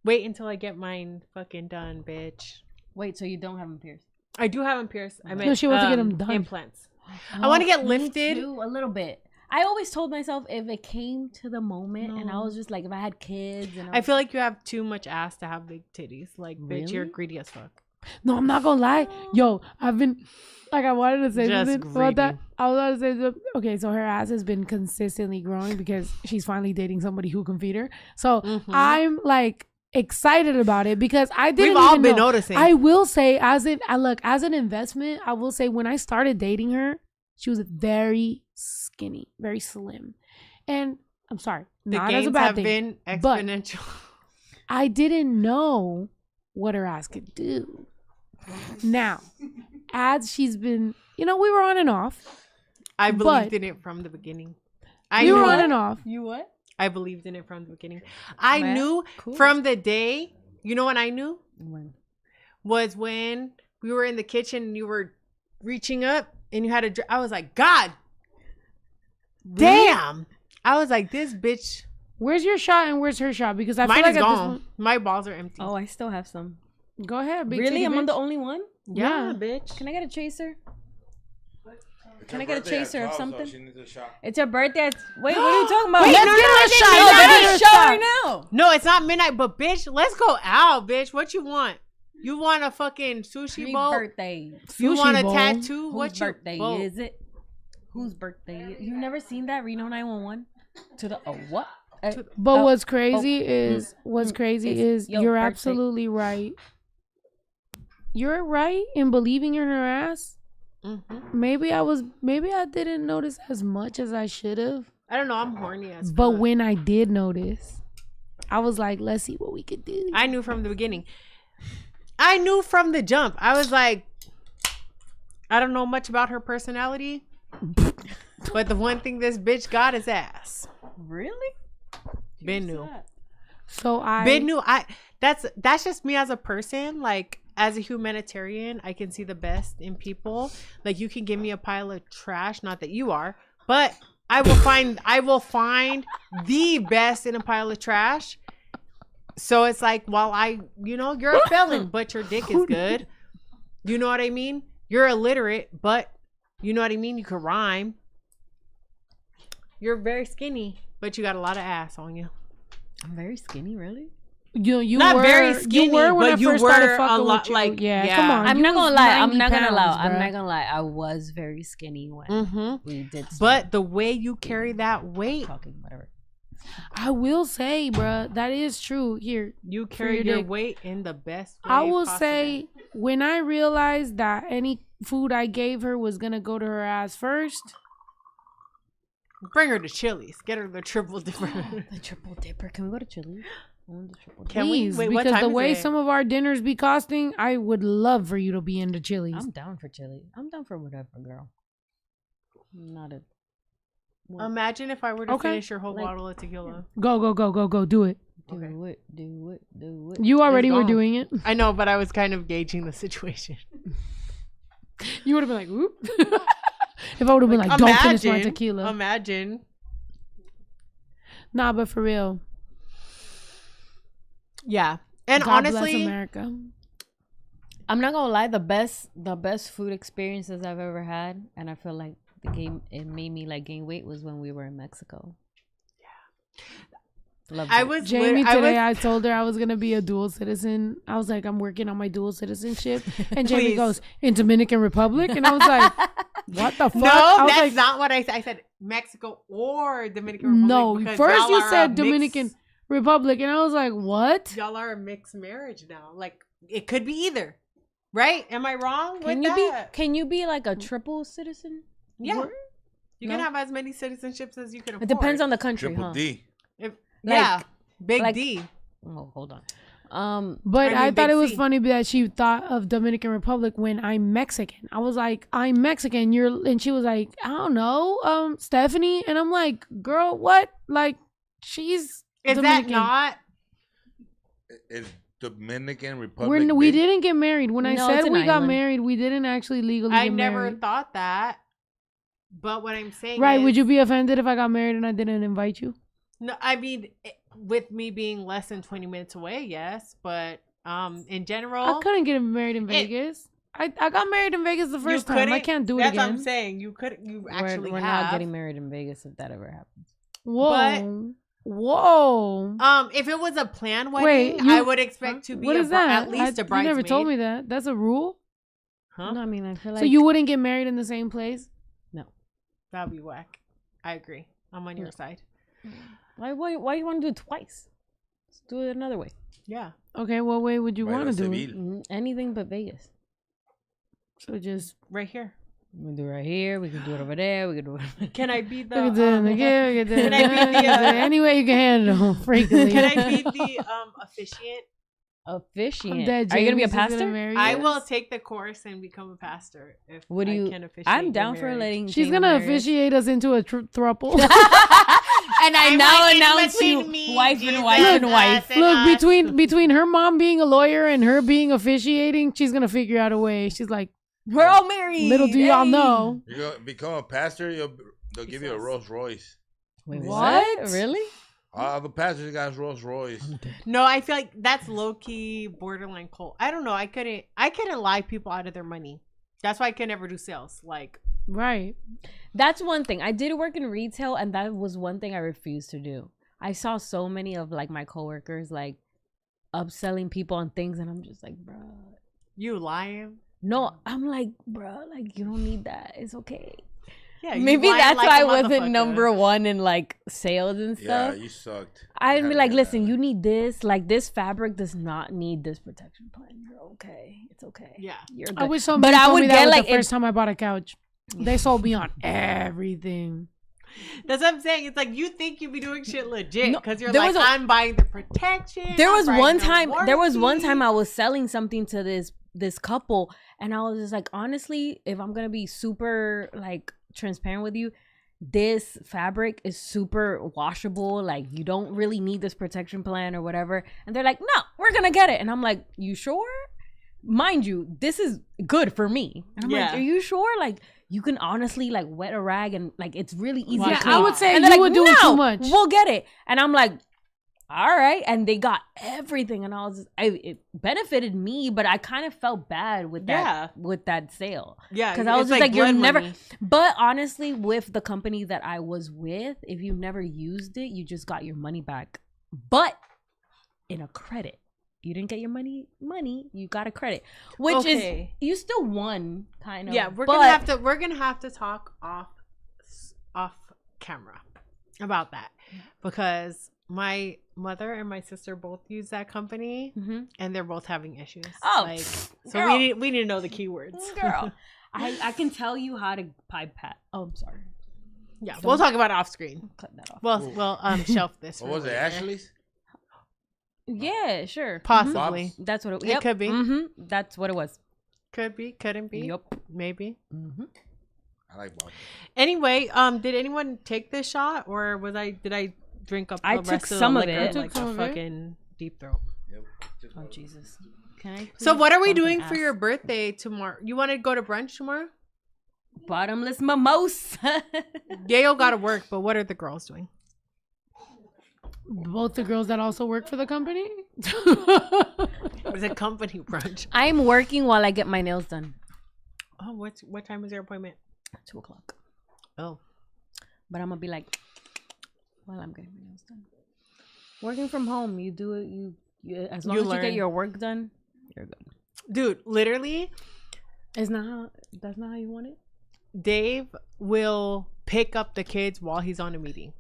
Wait until I get mine fucking done, bitch. Wait, so you don't have them pierced? I do have them pierced. I meant No, she wants to get them done. implants. I want to get lifted. Me too, a little bit. I always told myself if it came to the moment and I was just like, if I had kids and I feel like you have too much ass to have big titties. Like, bitch, you're Really? greedy as fuck. No, I'm not gonna lie. Yo, I've been like, I wanted to say Just something about that. greedy. I was about to say something. Okay, so her ass has been consistently growing because she's finally dating somebody who can feed her. So I'm like excited about it because I didn't. We've all even been know. noticing. I will say, as an investment, I will say when I started dating her, she was very skinny, very slim, and I'm sorry, The not as a gains bad have thing. been but exponential. I didn't know what her ass could do. Now, as she's been, we were on and off. I believed but- in it from the beginning. We were knew on it. and off. You what? I believed in it from the beginning. I Man, knew cool. from the day, you know what I knew? When? Was when we were in the kitchen and you were reaching up and you had a, I was like, God damn. I was like, this bitch. Where's your shot and where's her shot? Because I Mine feel like is at this gone. one, My balls are empty. Oh, I still have some. go ahead. Big Really? titty I'm bitch. the only one? yeah, yeah. bitch. Can I get a chaser? It's Can her I get a birthday at chaser of 12, so something? she needs a shot. It's her birthday. Wait, what are you talking about? Wait, let's get her a shot. Let's get her a shot. right now. No, it's not midnight, but bitch, let's go out, bitch. What you want? You want a fucking sushi bowl? Birthday. You Sushi want a bowl. tattoo? Whose What your birthday bowl? is it? Whose birthday? You've never seen that Reno 911? To the what? But Oh, what's crazy is It's your you're birthday. absolutely right. You're right in believing in her ass. Mm-hmm. Maybe I didn't notice as much as I should have. I don't know. I'm horny as But fuck. when I did notice, I was like, let's see what we could do. I knew from the beginning. I knew from the jump. I was like, I don't know much about her personality, but the one thing this bitch got is ass. Really? Ben knew. So Ben knew. That's just me as a person. Like, as a humanitarian, I can see the best in people. Like, you can give me a pile of trash, not that you are, but I will find the best in a pile of trash. So it's like, while you're a felon, but your dick is good. You know what I mean? You're illiterate, but you know what I mean? You can rhyme. You're very skinny, but you got a lot of ass on you. I'm very skinny, really? You Not were very skinny, You were when but I you first started were fucking a lot, with you. like, yeah, yeah. come on. I'm you not was gonna lie. 90 I'm not gonna lie. pounds, I'm bruh. not gonna lie. I was very skinny when we did. But the way you carry that weight, talking whatever. I will say, bruh, that is true. Here, you for carry your your dick. weight in the best way I will possible. say, when I realized that any food I gave her was gonna go to her ass first, Bring her to Chili's. Get her the triple dipper. The triple dipper. Can we go to Chili's? I want the triple dipper. Can we? please, Wait, what because time the is way it? some of our dinners be costing, I would love for you to be into Chili's. I'm down for chili. I'm down for whatever, girl. I'm not a. Imagine if I were to Okay. finish your whole Like- bottle of tequila. Go, go, go, go, go. Do it. Do it. You already were gone. doing it. I know, but I was kind of gauging the situation. You would have been like, whoop. If I would have been like, don't finish my tequila. Imagine. Nah, but for real. Yeah. And God bless honestly, America. I'm not gonna lie. The best food experiences I've ever had, and I feel like it made me like gain weight was when we were in Mexico. Yeah. Loved I it. was Jamie lit- I today, was- I told her I was gonna be a dual citizen. I was like, I'm working on my dual citizenship, and Jamie Please. goes in Dominican Republic, and I was like, what the fuck? No, I was that's like, not what I said. I said Mexico or Dominican Republic. no. because First y'all you are a said mixed- Dominican Republic, and I was like, what? Y'all are a mixed marriage now. Like it could be either, right? Am I wrong with Can you that? Can you be like a triple citizen? Yeah, Or- you No? can have as many citizenships as you can afford. It depends on the country, Triple huh? D. Yeah, big like- D. Oh, hold on. But I I, mean, thought big it was C. funny that she thought of Dominican Republic when I'm Mexican. I was like, I'm Mexican. And she was like, I don't know, Stephanie. And I'm like, girl, what? Like, she's Is Dominican. that not? Is Dominican Republic. We big? didn't get married. When I No, said it's an we got island. married, we didn't actually legally I get never married. thought that. But what I'm saying, Right? is, Would you be offended if I got married and I didn't invite you? No, I mean, with me being less than 20 minutes away, yes. But in general, I couldn't get married in Vegas. I got married in Vegas the first time. I can't do it That's again. what I'm saying. You could. You actually we're have. not getting married in Vegas if that ever happens. Whoa. Whoa. If it was a planned wedding, Wait, I would expect to be What is that? at least a bridesmaid. You never told me that. That's a rule? Huh? No, I mean, I feel like So you wouldn't get married in the same place? no. That'd be whack. I agree. I'm on your side. Why you want to do it twice? Let's do it another way. Yeah. Okay, what way would you Right, want to do civil. it? Anything but Vegas. So just Right here. We can do it right here. We can do it over there. We can do it. Can I be the? we could do it in the gift, we could do it Can I be the, any way you can handle frequently. Can I be the officiant? Officiant. That Are you gonna be a James is gonna pastor? marry I us? will take the course and become a pastor if What do I you? can officiate. I'm your down for marriage. letting. She's James gonna marry us. officiate us into a throuple. And I I'm now like, in announce you between me, wife and Jesus, wife and wife. and Look, us. between her mom being a lawyer and her being officiating, she's gonna figure out a way. She's like, We're all married. little do y'all Hey. know. You go become a pastor, they'll give you a Rolls Royce. Wait, What? what? Really? All the pastors got Rolls Royce. No, I feel like that's low key borderline cult. I don't know. I couldn't lie people out of their money. That's why I can never do sales. Like, Right. That's one thing. I did work in retail, and that was one thing I refused to do. I saw so many of like my coworkers like upselling people on things, and I'm just like, bro. you lying? No, I'm like, bro, like you don't need that. It's okay. Yeah. you Maybe lying that's like why I a wasn't motherfucker. number one in like sales and Yeah, stuff. you sucked. I'd be Yeah, like, yeah. listen, you need this. Like this fabric does not need this protection plan. You're okay. It's okay. Yeah. You're good. I wish somebody But I told would me get, that was like, the first time I bought a couch. They sold me on everything. That's what I'm saying. It's like you think you be doing shit legit No, because you're there like, was a- I'm buying the protection. There I'm was buying one the time. There was one warranty. time I was selling something to this couple, and I was just like, honestly, if I'm gonna be super like transparent with you, this fabric is super washable. Like you don't really need this protection plan or whatever. And they're like, no, we're gonna get it. And I'm like, you sure? Mind you, this is good for me. And I'm like, Yeah. are you sure? Like you can honestly like wet a rag and like it's really easy Yeah, to Yeah, clean. I would say And you they're would do it too much. We'll get it. And I'm like, all right. And they got everything. And I was, it benefited me, but I kind of felt bad with that sale. Yeah, Because I was it's just like, you're blood never, money. but honestly, with the company that I was with, if you never used it, you just got your money back. But in a credit. You didn't get your money, you got a credit, which is you still won, kind of. Yeah, we're gonna have to talk off camera about that because my mother and my sister both use that company, and they're both having issues. Oh, so we need to know the keywords, girl. I can tell you how to pipe pat. Oh, I'm sorry. Yeah, we'll talk about it off screen. Cut that off. We'll shelf this. What was it, Ashley's? Yeah, sure. Possibly. That's what it was. It could be. That's what it was. Could be. Couldn't be. Yep. Maybe. I like Bob. Anyway, did anyone take this shot, or did I drink up? I the took rest of some the of liquor it. like a fucking deep throat. Yep. Oh Jesus. Can I? So what are we please doing bump for an your ass? birthday tomorrow? You want to go to brunch tomorrow? Bottomless mimosa? Yayo got to work, but what are the girls doing? Both the girls that also work for the company. It's a company brunch. I'm working while I get my nails done. Oh, what time is your appointment? 2:00. Oh, But I'm gonna be like, while I'm getting my nails done. Working from home, you do it. You as long as you get your work done, you're good. dude, literally, That's not how you want it. Dave will pick up the kids while he's on a meeting.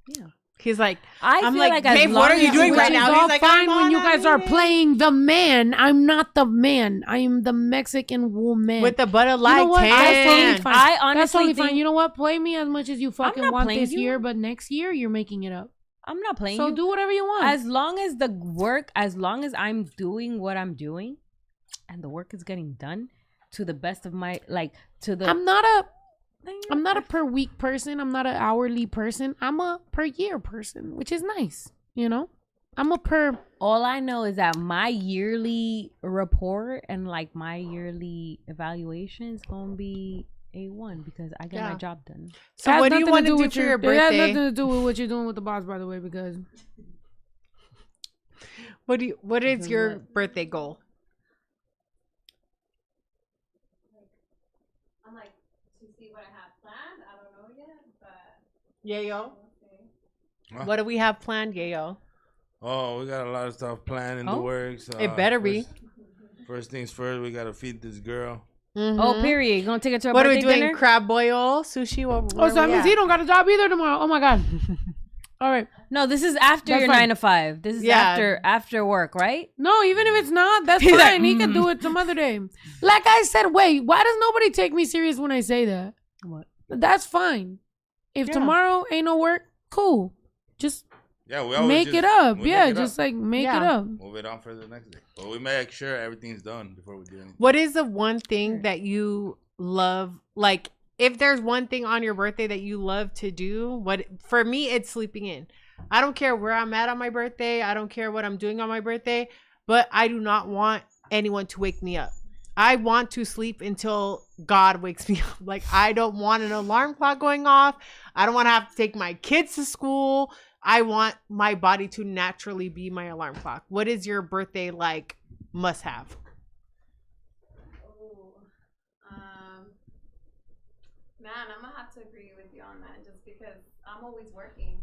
Yeah. He's like, I'm I'm feel like, as babe, long what are you as doing Which right is now? all He's like, fine I'm when on you a guys are meeting. playing the man. I'm not the man. I am the Mexican woman. with the Bud Light You know what? That's totally tan. fine. I honestly That's totally think fine. You know what? Play me as much as you fucking not want playing this you. year, but next year you're making it up. I'm not playing So you. do whatever you want. As long as the work, as long as I'm doing what I'm doing, and the work is getting done to the best of my I'm not a per week person. I'm not an hourly person. I'm a per year person, which is nice. You know, I'm a per. All I know is that my yearly report and like my yearly evaluation is gonna be A1 because I get my job done. So It has what do you nothing want to do with for your It has birthday? nothing to do with what you're doing with the boss, by the way, because What is your birthday goal? I'm like, to see what I have planned. I don't know yet, but Yayo. Huh? What do we have planned, Yayo? Oh, we got a lot of stuff planned in the works. It better be. First things first, we gotta feed this girl. Oh, period. You gonna take it to a What are we birthday doing? dinner? Crab boil, sushi? so that means he don't got a job either tomorrow. Oh my god. All right. No, this is after That's your fine. 9 to 5. This is after work, right? No, even if it's not, that's He's fine. like, He can do it some other day. Like I said, wait, why does nobody take me serious when I say that? What? That's fine. If tomorrow ain't no work, cool. Just Yeah, we always make just- it up. we Yeah, make it just up. like make it Yeah. up. Move it on for the next day. But we make sure everything's done before we do anything. What is the one thing that you love? Like, if there's one thing on your birthday that you love to do, for me, it's sleeping in. I don't care where I'm at on my birthday. I don't care what I'm doing on my birthday, but I do not want anyone to wake me up. I want to sleep until God wakes me up. Like, I don't want an alarm clock going off. I don't want to have to take my kids to school. I want my body to naturally be my alarm clock. What is your birthday like must have? man, I'm gonna have to agree with you on that just because I'm always working.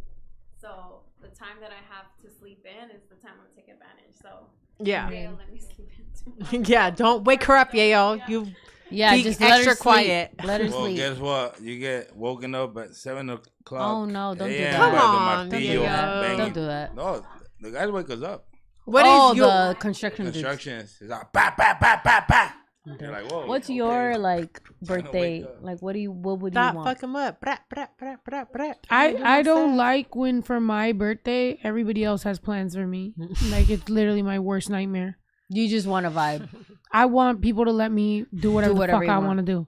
So the time that I have to sleep in is the time I'm gonna take advantage. So Yeah. Yayo, let me sleep in too. Yeah, don't wake her up, Yayo. You Yeah, be just let her extra sleep. quiet. Let her Well, sleep. guess what? You get woken up at 7 o'clock. Oh, no, don't do AM that. by Come the on, Don't do martillo that. banging. Don't do that. No, the guys wake us up. What Oh, is your the construction dudes. Constructions. It's like, bah, bah, bah, bah, bah. You're like, whoa. What's okay. your like Trying to birthday? wake up. Like, what would you stop want? fuck him up? Brat, brat, brat, brat, brat. I don't like when for my birthday everybody else has plans for me. Like it's literally my worst nightmare. You just want a vibe. I want people to let me do whatever, whatever the you fuck I want. want to do.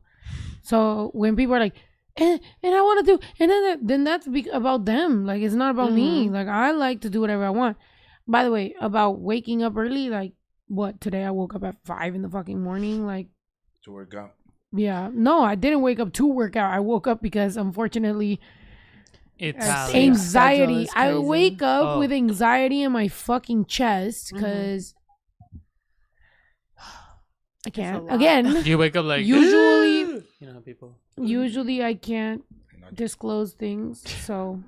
So when people are like, and I want to do, and then that's about them. Like it's not about me. Like I like to do whatever I want. By the way, about waking up early, like what today I woke up at 5 in the fucking morning. Like To work out. yeah, no, I didn't wake up to work out. I woke up because unfortunately It's anxiety. is I crazy. wake up Oh. with anxiety in my fucking chest because I can't. lot. Again, You wake up like usually you know how people. usually I can't disclose things. So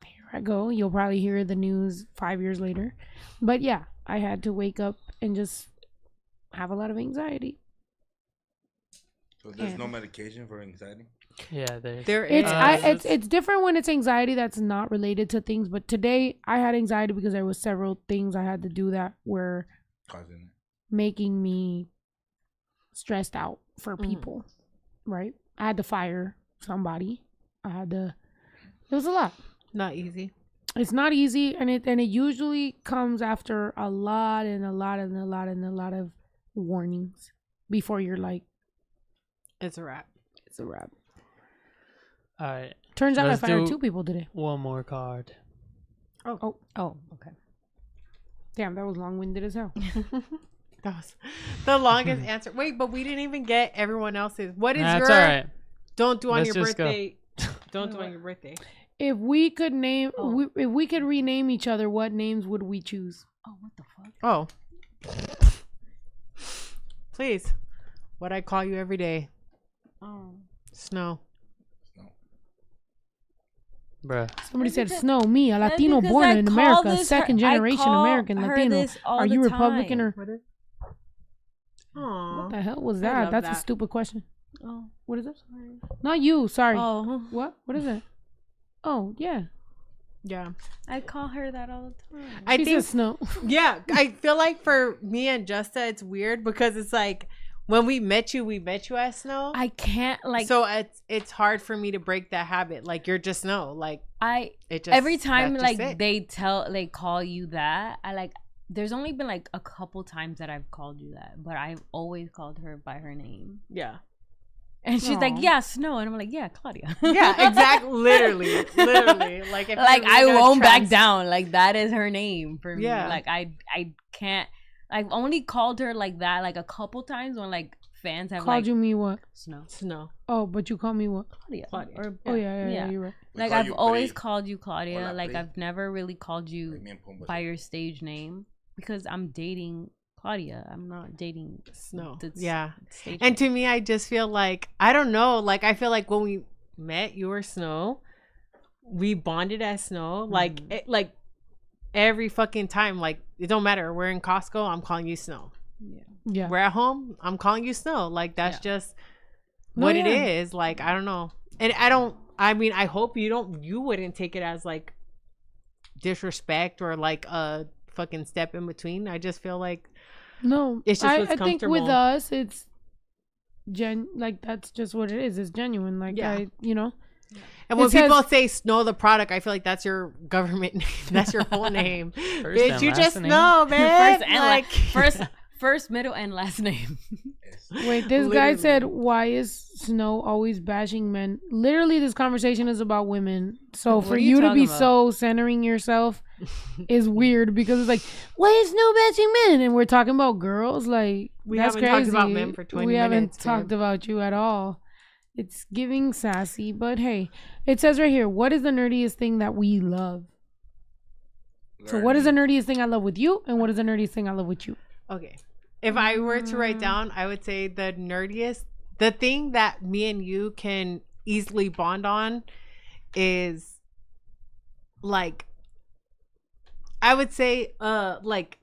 here I go. You'll probably hear the news 5 years later. But yeah, I had to wake up and just have a lot of anxiety. So there's no medication for anxiety? Yeah, There is. It's different when it's anxiety that's not related to things. But today I had anxiety because there was several things I had to do that were Causing it. making me stressed out for people. Right? I had to fire somebody. It was a lot. Not easy. It's not easy, and it usually comes after a lot of warnings before you're like, it's a wrap. It's a wrap. All right. Turns out Let's I fired do 2 people today. One more card. Oh, okay. Damn, that was long-winded as hell. That was the longest answer. Wait, but we didn't even get everyone else's. What is That's your all right. don't do on Let's your just go. birthday? Don't do on your birthday. If we could if we could rename each other, what names would we choose? Oh, what the fuck? Oh. Please. What I call you every day. Oh. Snow. Bruh. Somebody said because- Snow, me, a that's Latino because born I in call America, this her- second I generation call American her Latino. this all Are the you Republican time. or Aww. what the hell was I that? love That's that. a stupid question. Oh. What is it? Not you. Sorry. Oh. What? What is it? Oh yeah. Yeah. I call her that all the time. I She think says Snow. yeah, I feel like for me and Justa, it's weird because it's like when we met you as Snow. I can't like So it's hard for me to break that habit. Like you're just Snow. Like it just every time that's like just it. they call you that. I like there's only been like a couple times that I've called you that, but I've always called her by her name. Yeah. And she's like, Aw. yeah, Snow, and I'm like, yeah, Claudia. Yeah, exactly. Literally. Like if Like you're I really gonna won't back down. Like that is her name for me. Yeah. Like I can't. I've only called her like that like a couple times when like fans have Called like you me what? Snow. Oh, but you call me what? Claudia. Claudia. Or, Oh yeah, you're right. We like call I've you always Pri. called you Claudia. Hola, Like Pri. I've never really called you Like me and Pumba. by your stage name because I'm dating Claudia. I'm not dating Snow. the Yeah. stage And name. to me, I just feel like I don't know. Like I feel like when we met, you were Snow. We bonded as Snow. Like like every fucking time. Like it don't matter. We're in Costco. I'm calling you Snow. Yeah. We're at home. I'm calling you Snow. Like that's just what it is. Like I don't know. And I mean, I hope you wouldn't take it as like disrespect or like a fucking step in between. I just feel like No, it's just what's I think with comfortable. us, it's like that's just what it is. It's genuine. Like Yeah. And when It says- people say Snow the product, I feel like that's your government name. That's your whole name. First Bitch, and you last just name. know, man. First and like, first, middle, and last name. Wait, this guy Literally. said, "Why is Snow always bashing men?" Literally, this conversation is about women. So What for are you you to talking be about? so centering yourself is weird because it's like, "Why is Snow bashing men?" And we're talking about girls. Like We that's haven't crazy. talked about men for 20 We haven't minutes, talked babe. about you at all. It's giving sassy, but hey, it says right here, "What is the nerdiest thing that we love?" So what is the nerdiest thing I love with you, and what is the nerdiest thing I love with you? okay. If I were to write down, I would say the nerdiest, the thing that me and you can easily bond on is like, I would say, like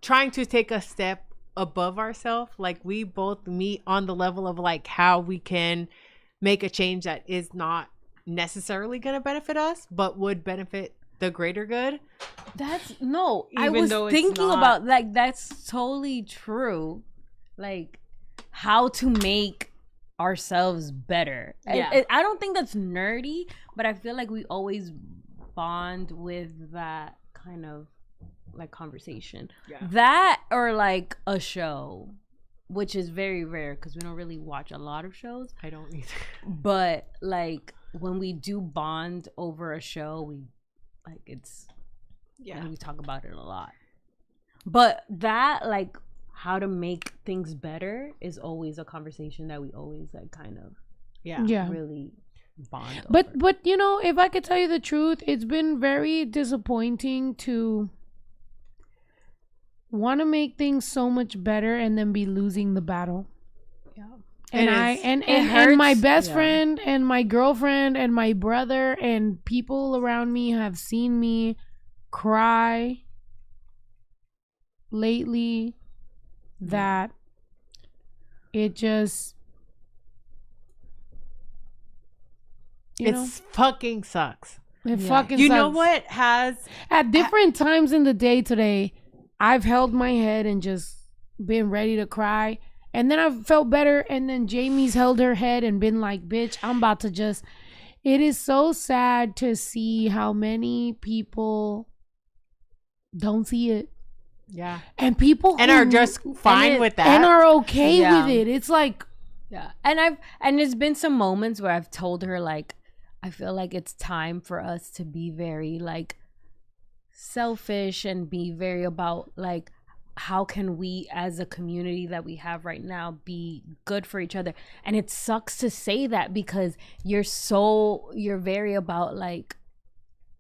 trying to take a step above ourselves. Like we both meet on the level of like how we can make a change that is not necessarily going to benefit us, but would benefit the greater good. That's no. I Even was though it's thinking not- about like that's totally true. Like how to make ourselves better. Yeah. I don't think that's nerdy, but I feel like we always bond with that kind of like conversation. Yeah. That or like a show, which is very rare because we don't really watch a lot of shows. I don't either. But like when we do bond over a show, we like it's and we talk about it a lot. But that like how to make things better is always a conversation that we always like kind of Yeah. really bond But over. if I could tell you the truth, it's been very disappointing to want to make things so much better and then be losing the battle. Yeah. And and my best friend and my girlfriend and my brother and people around me have seen me cry lately that it just fucking sucks. It fucking You sucks. know what has At different times in the day today, I've held my head and just been ready to cry. And then I've felt better. And then Jamie's held her head and been like, bitch, I'm about to just... It is so sad to see how many people don't see it. Yeah. And people and are just fine with that. And are okay with it. It's like... Yeah. And there's been some moments where I've told her, like, I feel like it's time for us to be very, like, selfish and be very about, like, how can we as a community that we have right now be good for each other. And it sucks to say that because you're very about, like,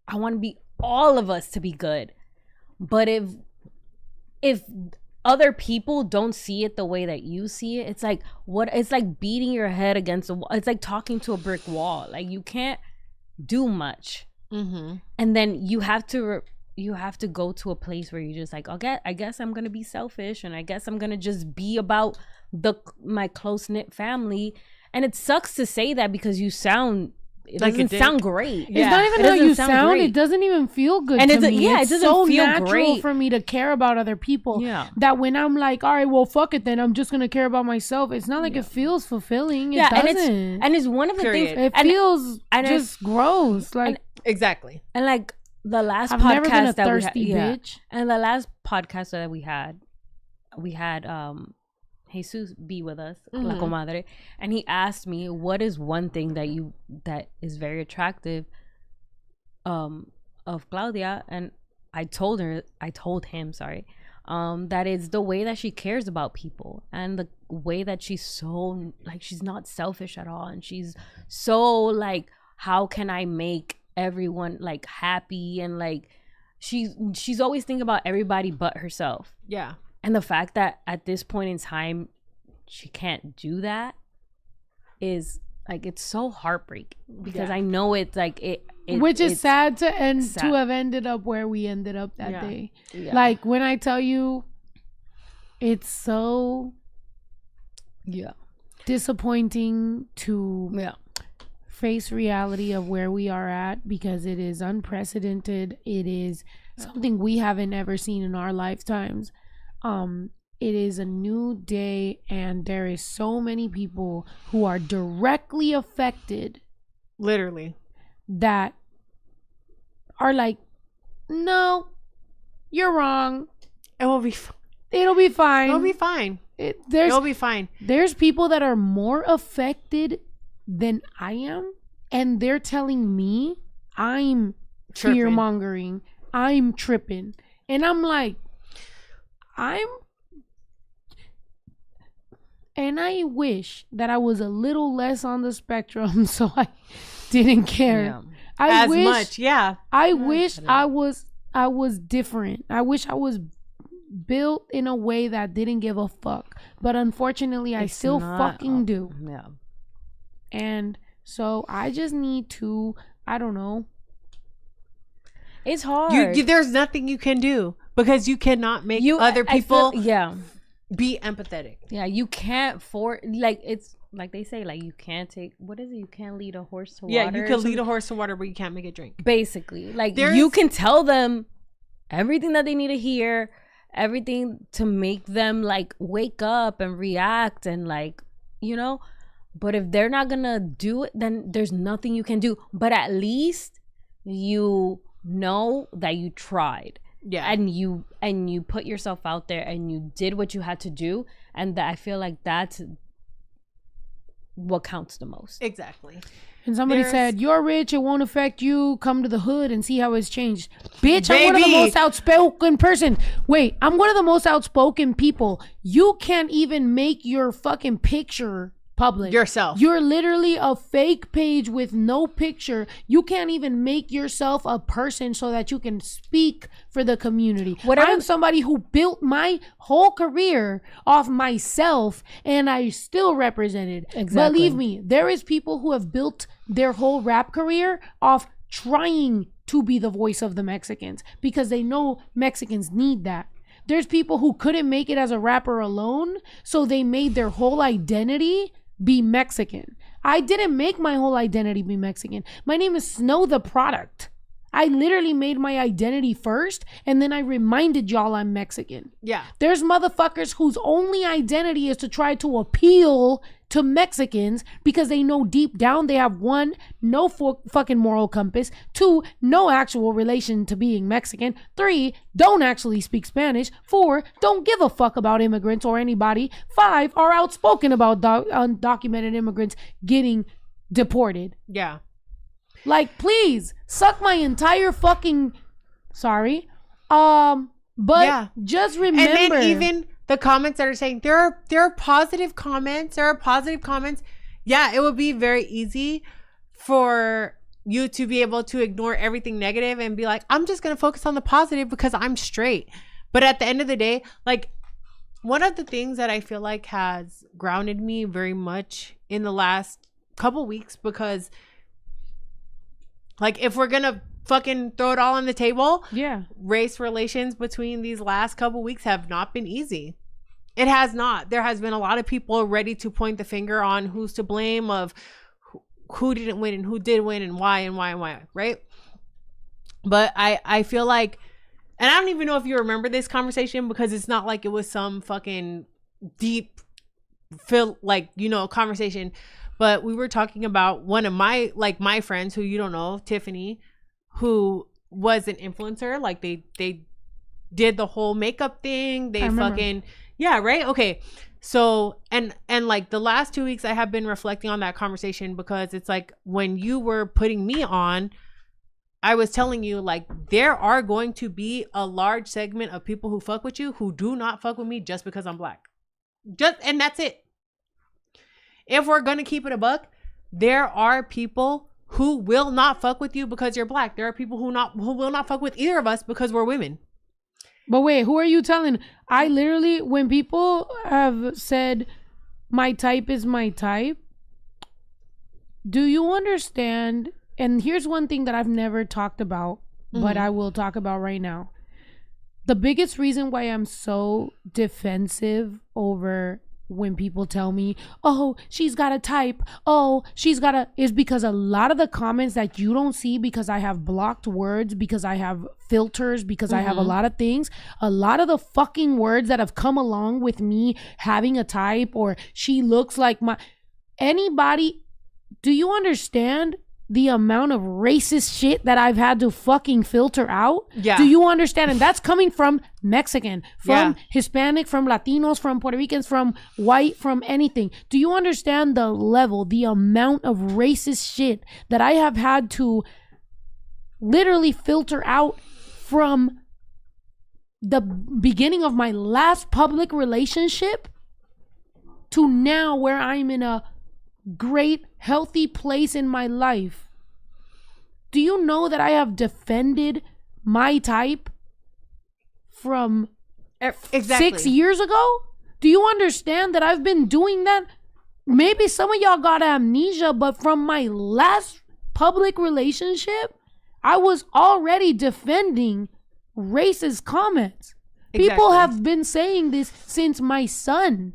I want to be all of us to be good. But if other people don't see it the way that you see it, it's like it's like beating your head against a wall. It's like talking to a brick wall. Like, you can't do much. And then you have to go to a place where you're just like, okay, I guess I'm gonna be selfish, and I guess I'm gonna just be about my close-knit family. And it sucks to say that because it doesn't sound great. It's not even how you sound. Great. It doesn't even feel good and to me. Yeah, it's it doesn't so feel natural great for me to care about other people. Yeah. That when I'm like, all right, well, fuck it then. I'm just going to care about myself. It's not like it feels fulfilling. It doesn't. And it's one of the things. It feels just gross. Like exactly. And like the last I've podcast never been a that thirsty we had, bitch. And the last podcast that we had Jesus be with us, La Comadre, and he asked me, what is one thing that is very attractive of Claudia? And I told him, that it's the way that she cares about people and the way that she's so, like, she's not selfish at all, and she's so, like, how can I make everyone, like, happy, and, like, she's always thinking about everybody but herself. Yeah. And the fact that at this point in time she can't do that is, like, it's so heartbreaking because I know it's like which is sad to have ended up where we ended up that day. Yeah. Like, when I tell you, it's so disappointing to face reality of where we are at, because it is unprecedented. It is something we haven't ever seen in our lifetimes. It is a new day, and there is so many people who are directly affected, literally, that are like, no, you're wrong. It'll be fine. It'll be fine. It'll be fine. There's people that are more affected than I am, and they're telling me I'm fear mongering, I'm tripping, and I'm like, and I wish that I was a little less on the spectrum so I didn't care. I wish I was different. I wish I was built in a way that didn't give a fuck. But unfortunately, I still fucking do. Yeah. And so I just need to, I don't know. It's hard. There's nothing you can do because you cannot make other people be empathetic. Yeah, you can't like, it's like they say, like, you can't take, what is it? You can't lead a horse to water. Yeah, you can lead a horse to water, but you can't make it drink. Basically, like, you can tell them everything that they need to hear, everything to make them, like, wake up and react and, like, you know. But if they're not gonna do it, then there's nothing you can do. But at least you know that you tried. Yeah. And you put yourself out there and you did what you had to do, and that, I feel like that's what counts the most. Exactly. And somebody said, you're rich, it won't affect you. Come to the hood and see how it's changed. Bitch, I'm one of the most outspoken person. Wait, I'm one of the most outspoken people. You can't even make your fucking picture public. Yourself. You're literally a fake page with no picture. You can't even make yourself a person so that you can speak for the community. I'm somebody who built my whole career off myself, and I still represented. Exactly. Believe me, there is people who have built their whole rap career off trying to be the voice of the Mexicans because they know Mexicans need that. There's people who couldn't make it as a rapper alone, so they made their whole identity be Mexican. I didn't make my whole identity be Mexican. My name is Snow the Product. I literally made my identity first, and then I reminded y'all I'm Mexican. Yeah. There's motherfuckers whose only identity is to try to appeal to Mexicans because they know deep down they have one, no fucking moral compass, two, no actual relation to being Mexican, three, don't actually speak Spanish, four, don't give a fuck about immigrants or anybody, five, are outspoken about undocumented immigrants getting deported. Yeah. Like, please suck my entire fucking sorry. But Yeah. just remember. And then even the comments that are saying there are positive comments. There are positive comments. Yeah, it would be very easy for you to be able to ignore everything negative and be like, I'm just gonna focus on the positive because I'm straight. But at the end of the day, like, one of the things that I feel like has grounded me very much in the last couple weeks, because like, if we're gonna fucking throw it all on the table, yeah, race relations between these last couple weeks have not been easy. It has not. There has been a lot of people ready to point the finger on who's to blame, of who didn't win and who did win and why, right? But I feel like, and I don't even know if you remember this conversation, because it's not like it was some fucking deep conversation. But we were talking about one of my friends who you don't know, Tiffany, who was an influencer. Like, they did the whole makeup thing. They fucking, yeah, right? Okay. So, and like the last 2 weeks I have been reflecting on that conversation, because it's like, when you were putting me on, I was telling you, like, there are going to be a large segment of people who fuck with you who do not fuck with me just because I'm black. And that's it. If we're going to keep it a buck, there are people who will not fuck with you because you're black. There are people who will not fuck with either of us because we're women. But wait, who are you telling? I literally, when people have said my type is my type, do you understand? And here's one thing that I've never talked about, but I will talk about right now. The biggest reason why I'm so defensive over when people tell me, oh, she's got a type, oh, is because a lot of the comments that you don't see, because I have blocked words, because I have filters, because I have a lot of things, a lot of the fucking words that have come along with me having a type, or she looks like anybody, do you understand the amount of racist shit that I've had to fucking filter out? Yeah. Do you understand? And that's coming from Mexican, from Hispanic, from Latinos, from Puerto Ricans, from white, from anything. Do you understand the level, the amount of racist shit that I have had to literally filter out from the beginning of my last public relationship to now, where I'm in a great, healthy place in my life? Do you know that I have defended my type from 6 years ago? Do you understand that I've been doing that? Maybe some of y'all got amnesia, but from my last public relationship, I was already defending racist comments. People have been saying this since my son's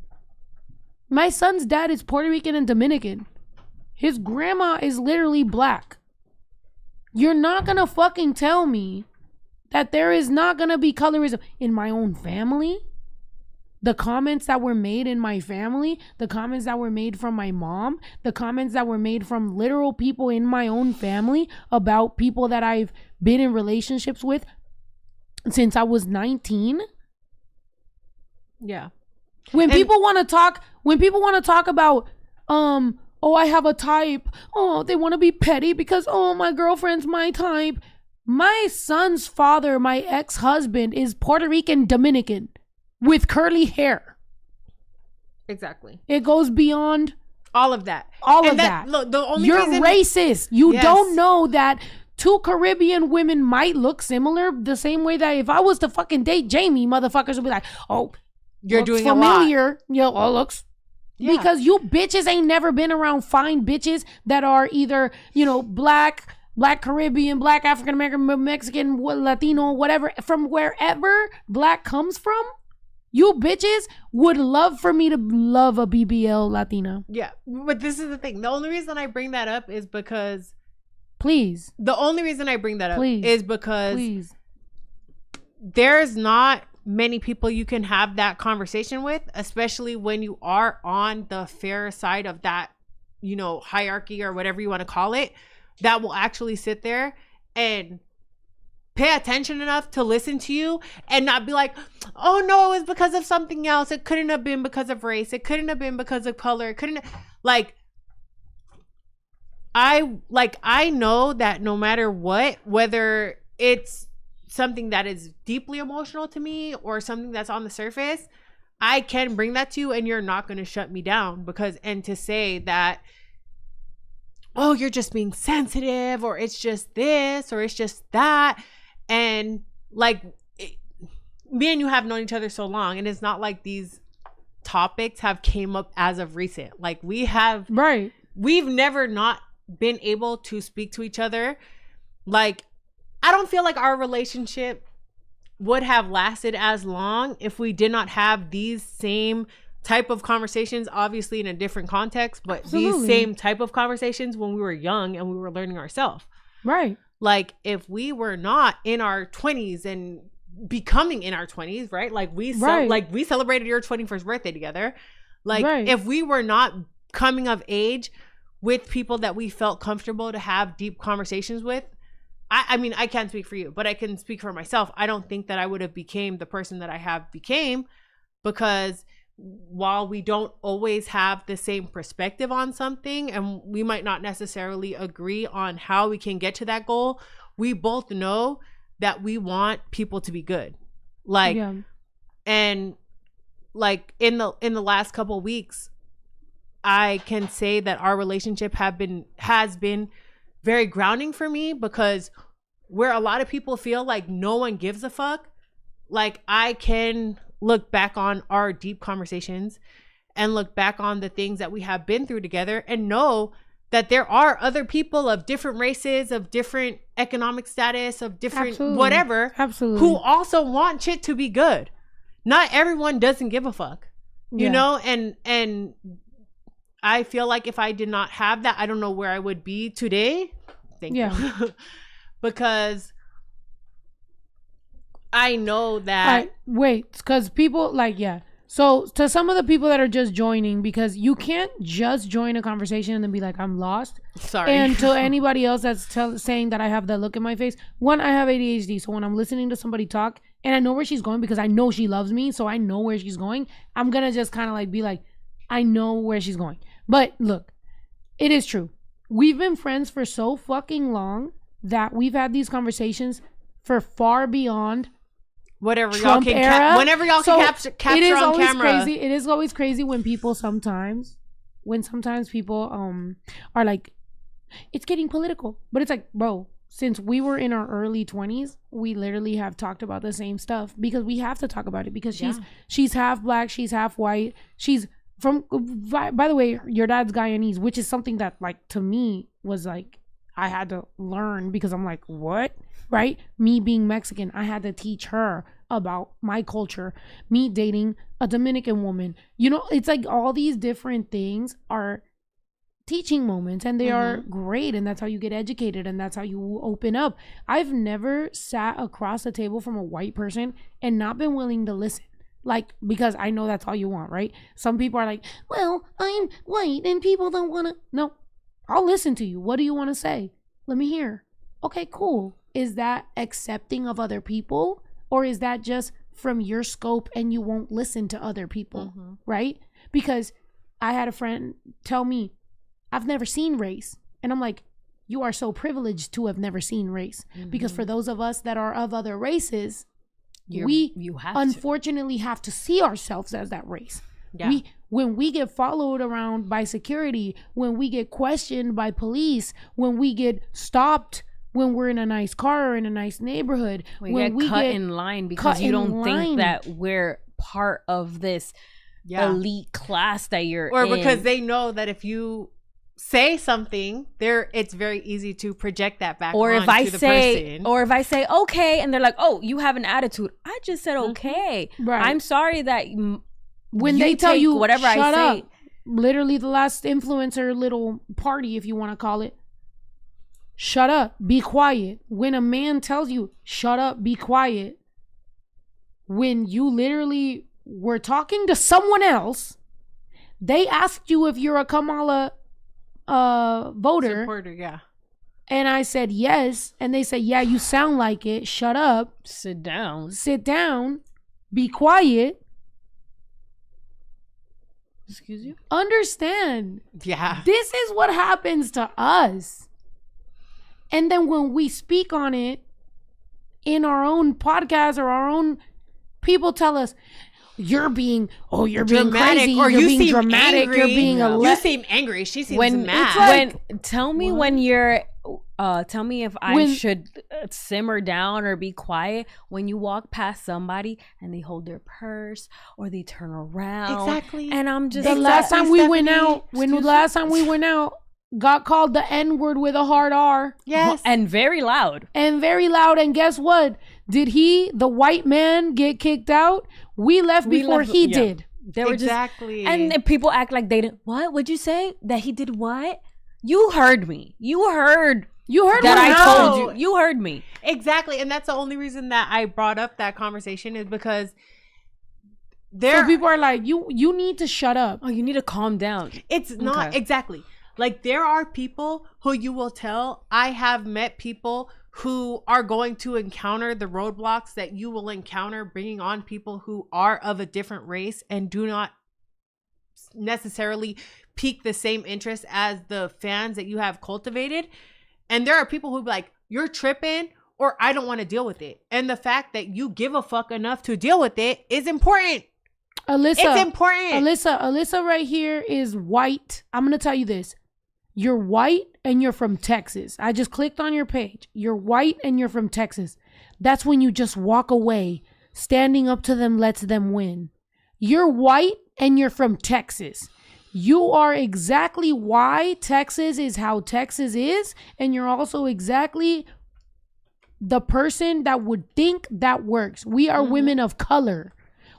dad is Puerto Rican and Dominican. His grandma is literally black. You're not gonna fucking tell me that there is not gonna be colorism in my own family. The comments that were made in my family, the comments that were made from my mom, the comments that were made from literal people in my own family about people that I've been in relationships with since I was 19. Yeah. When people want to talk about, oh, I have a type. Oh, they want to be petty because, oh, my girlfriend's my type. My son's father, my ex-husband, is Puerto Rican Dominican with curly hair. Exactly. It goes beyond All of that. All And of that. Look, the only You're reason racist. You Yes. don't know that two Caribbean women might look similar the same way that if I was to fucking date Jamie, motherfuckers would be like, oh, you're looks doing familiar. Yo, oh, looks. Yeah. Because you bitches ain't never been around fine bitches that are either, you know, black Caribbean, black African American, Mexican, Latino, whatever, from wherever black comes from. You bitches would love for me to love a BBL Latina. Yeah, but this is the thing. The only reason I bring that up is because Please. the only reason I bring that up Please. is because Please. there's not many people you can have that conversation with, especially when you are on the fair side of that, you know, hierarchy or whatever you want to call it, that will actually sit there and pay attention enough to listen to you and not be like, oh no, it was because of something else. It couldn't have been because of race. It couldn't have been because of color. It couldn't I know that no matter what, whether it's something that is deeply emotional to me or something that's on the surface, I can bring that to you and you're not going to shut me down and to say that, oh, you're just being sensitive or it's just this or it's just that. And me and you have known each other so long, and it's not like these topics have came up as of recent. Like we've never not been able to speak to each other. Like, I don't feel like our relationship would have lasted as long if we did not have these same type of conversations, obviously in a different context, but these same type of conversations when we were young and we were learning ourselves. Right. Like if we were not in our 20s and becoming in our 20s, right? Like we celebrated your 21st birthday together. Like if we were not coming of age with people that we felt comfortable to have deep conversations with, I mean, I can't speak for you, but I can speak for myself. I don't think that I would have became the person that I have became, because while we don't always have the same perspective on something and we might not necessarily agree on how we can get to that goal, we both know that we want people to be good. And like in the last couple of weeks, I can say that our relationship has been very grounding for me, because where a lot of people feel like no one gives a fuck, like I can look back on our deep conversations and look back on the things that we have been through together and know that there are other people of different races, of different economic status, of different whatever, who also want shit to be good. Not everyone doesn't give a fuck, you know? And I feel like if I did not have that, I don't know where I would be today. Thank you. Because I know that. Because people So to some of the people that are just joining, because you can't just join a conversation and then be like, I'm lost. Sorry. And to anybody else that's saying that I have that look in my face, one, I have ADHD. So when I'm listening to somebody talk and I know where she's going because I know she loves me, so I know where she's going, I'm going to just kind of like be like, I know where she's going. But look, it is true. We've been friends for so fucking long that we've had these conversations for far beyond whatever Trump y'all can era. whenever y'all can capture it is on always camera. Crazy. It is always crazy when sometimes people are like, it's getting political. But it's like, bro, since we were in our early 20s, we literally have talked about the same stuff because we have to talk about it because she's half black, she's half white, she's from, by the way, your dad's Guyanese, which is something that like to me was like I had to learn because I'm like, what? Right? Me being Mexican, I had to teach her about my culture. Me dating a Dominican woman. You know, it's like all these different things are teaching moments and they are great, and that's how you get educated and that's how you open up. I've never sat across the table from a white person and not been willing to listen. Like, because I know that's all you want, right? Some people are like, well, I'm white and people don't want to. No, I'll listen to you. What do you want to say? Let me hear. Okay, cool. Is that accepting of other people, or is that just from your scope and you won't listen to other people, right? Because I had a friend tell me, I've never seen race. And I'm like, you are so privileged to have never seen race. Because for those of us that are of other races, you unfortunately have to see ourselves as that race. Yeah. when we get followed around by security, when we get questioned by police, when we get stopped when we're in a nice car or in a nice neighborhood, when we get in line because you don't think that we're part of this elite class that you're or in. Because they know that if you say something, it's very easy to project that back or on if I to the say person. or if I say okay and they're like, oh, you have an attitude, I just said okay. Right. I'm sorry that when they tell you whatever shut I say up, literally the last influencer little party, if you want to call it, shut up, be quiet. When a man tells you shut up, be quiet, when you literally were talking to someone else, they asked you if you're a Kamala voter. Supporter, yeah. And I said yes. And they said, yeah, you sound like it. Shut up. Sit down. Be quiet. Excuse you? Understand. Yeah. This is what happens to us. And then when we speak on it in our own podcast or our own, people tell us, you're being dramatic, crazy, or you're you being seem dramatic, angry. you're being you seem angry. She seems mad. Tell me when you're tell me if I should simmer down or be quiet when you walk past somebody and they hold their purse or they turn around. Exactly. And I'm just the last time we went out, got called the N-word with a hard R. Yes. And very loud. And guess what? Did the white man, get kicked out? We left before he did. They were exactly. And people act like they didn't. What? What'd you say? That he did what? You heard me. You heard that I told you. You heard me. Exactly. And that's the only reason that I brought up that conversation is because so people are like, you need to shut up. Oh, you need to calm down. It's not exactly. Like, there are people who you will tell. I have met people who are going to encounter the roadblocks that you will encounter bringing on people who are of a different race and do not necessarily pique the same interest as the fans that you have cultivated. And there are people who be like, you're tripping, or I don't want to deal with it. And the fact that you give a fuck enough to deal with it is important. Alyssa, it's important. Alyssa right here is white. I'm going to tell you this. You're white and you're from Texas. I just clicked on your page. You're white and you're from Texas. That's when you just walk away. Standing up to them lets them win. You're white and you're from Texas. You are exactly why Texas is how Texas is. And you're also exactly the person that would think that works. We are women of color.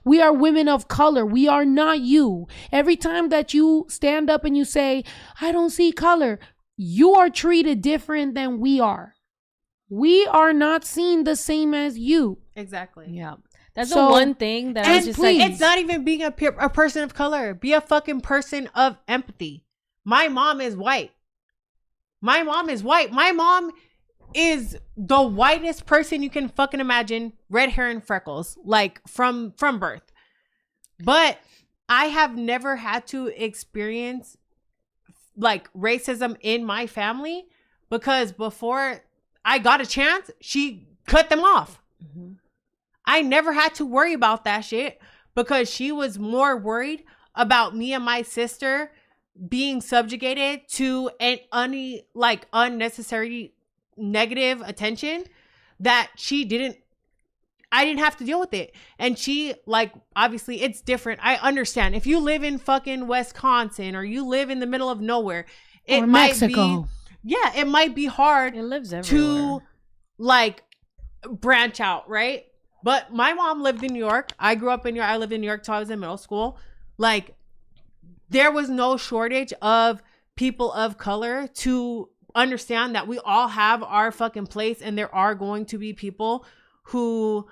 We are women of color. We are not you. Every time that you stand up and you say, I don't see color, you are treated different than we are. We are not seen the same as you. Exactly. Yeah. That's the one thing that I was just please, like. it's not even being a person of color. Be a fucking person of empathy. My mom is white. My mom is the whitest person you can fucking imagine. Red hair and freckles, like from birth. But I have never had to experience like racism in my family because before I got a chance, she cut them off. Mm-hmm. I never had to worry about that shit because she was more worried about me and my sister being subjugated to an unnecessary negative attention that I didn't have to deal with it. And she, like, obviously it's different. I understand. If you live in fucking Wisconsin or you live in the middle of nowhere, it or might Mexico. it might be hard It lives everywhere. to like branch out, right? But my mom lived in New York. I grew up in New York. I lived in New York till I was in middle school. Like, there was no shortage of people of color to understand that we all have our fucking place, and there are going to be people who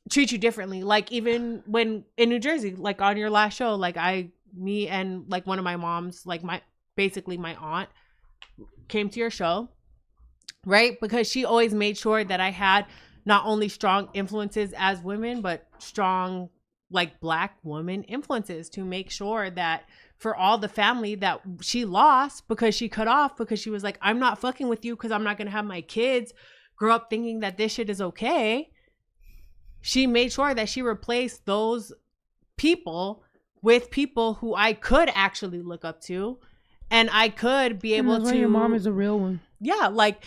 treat you differently. Like, even when in New Jersey, like on your last show, like me and like one of my moms, like my aunt came to your show, right? Because she always made sure that I had not only strong influences as women, but strong like Black woman influences to make sure that for all the family that she lost because she cut off, because she was like, I'm not fucking with you because I'm not going to have my kids grow up thinking that this shit is okay. She made sure that she replaced those people with people who I could actually look up to, and I could be able to. Your mom is a real one. Yeah, like,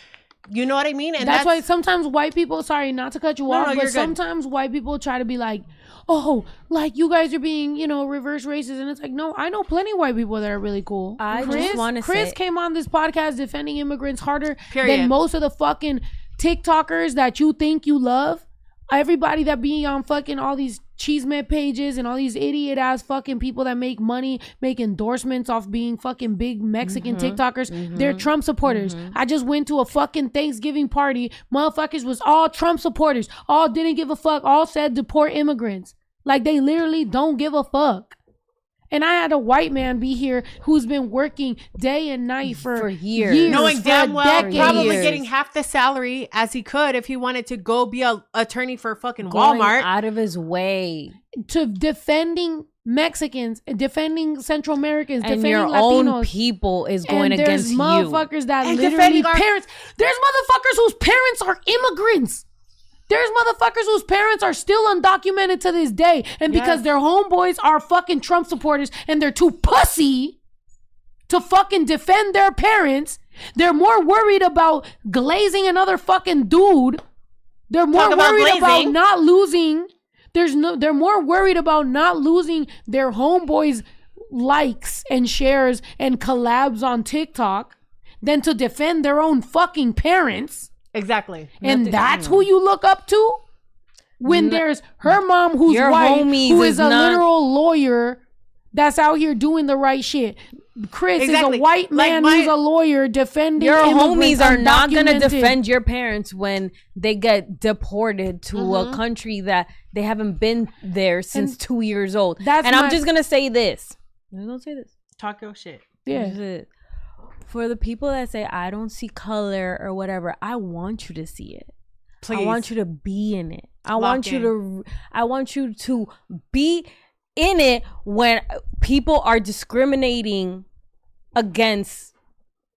you know what I mean? And that's why sometimes white people, sorry, not to cut you off, but sometimes white people try to be like, oh, like you guys are being, reverse racist. And it's like, no, I know plenty of white people that are really cool. Chris came on this podcast defending immigrants harder than most of the fucking TikTokers that you think you love. Everybody that be on fucking all these cheeseman pages and all these idiot ass fucking people that make money, make endorsements off being fucking big Mexican TikTokers. They're Trump supporters. I just went to a fucking Thanksgiving party. Motherfuckers was all Trump supporters. All didn't give a fuck. All said deport immigrants. Like they literally don't give a fuck. And I had a white man be here who's been working day and night for years. Knowing damn well, probably getting half the salary as he could if he wanted to go be a attorney for fucking Walmart. Going out of his way. To defending Mexicans, defending Central Americans, and defending your Latinos. Own people is going against you. There's motherfuckers that literally parents. There's motherfuckers whose parents are immigrants. There's motherfuckers whose parents are still undocumented to this day. And because their homeboys are fucking Trump supporters and they're too pussy to fucking defend their parents, they're more worried about glazing another fucking dude. They're more worried about not losing. They're more worried about not losing their homeboys' likes and shares and collabs on TikTok than to defend their own fucking parents. Exactly. And that's who you look up to? When there's her mom who's white, who is a literal lawyer that's out here doing the right shit. Chris is a white man who's a lawyer defending your immigrants. Homies are not going to defend your parents when they get deported to a country that they haven't been there since 2 years old. I'm just going to say this. I'm going to say this. Talk your shit. Yeah. For the people that say, I don't see color or whatever, I want you to see it. Please. I want you to be in it. I want you to be in it when people are discriminating against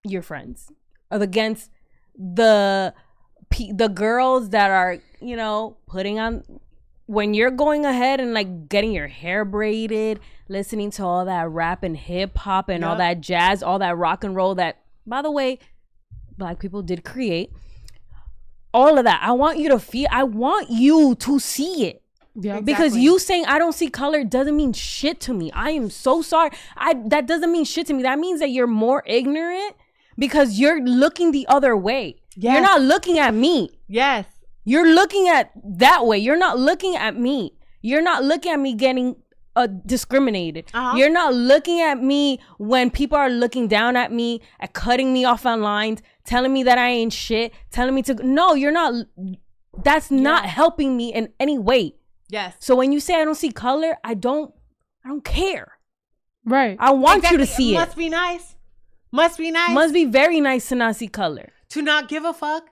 your friends, or against the girls that are, putting on, when you're going ahead and like getting your hair braided, listening to all that rap and hip hop and all that jazz, all that rock and roll that, by the way, Black people did create. All of that. I want you to see it. Yeah, because you saying I don't see color doesn't mean shit to me. I am so sorry. That doesn't mean shit to me. That means that you're more ignorant because you're looking the other way. Yes. You're not looking at me. Yes. You're looking at that way. You're not looking at me. You're not looking at me getting discriminated. You're not looking at me when people are looking down at me, at cutting me off on lines, telling me that I ain't shit, telling me to. No, you're not. That's not helping me in any way. Yes. So when you say I don't see color, I don't care. Right. I want you to see it. Must be nice. Must be nice. Must be very nice to not see color. To not give a fuck.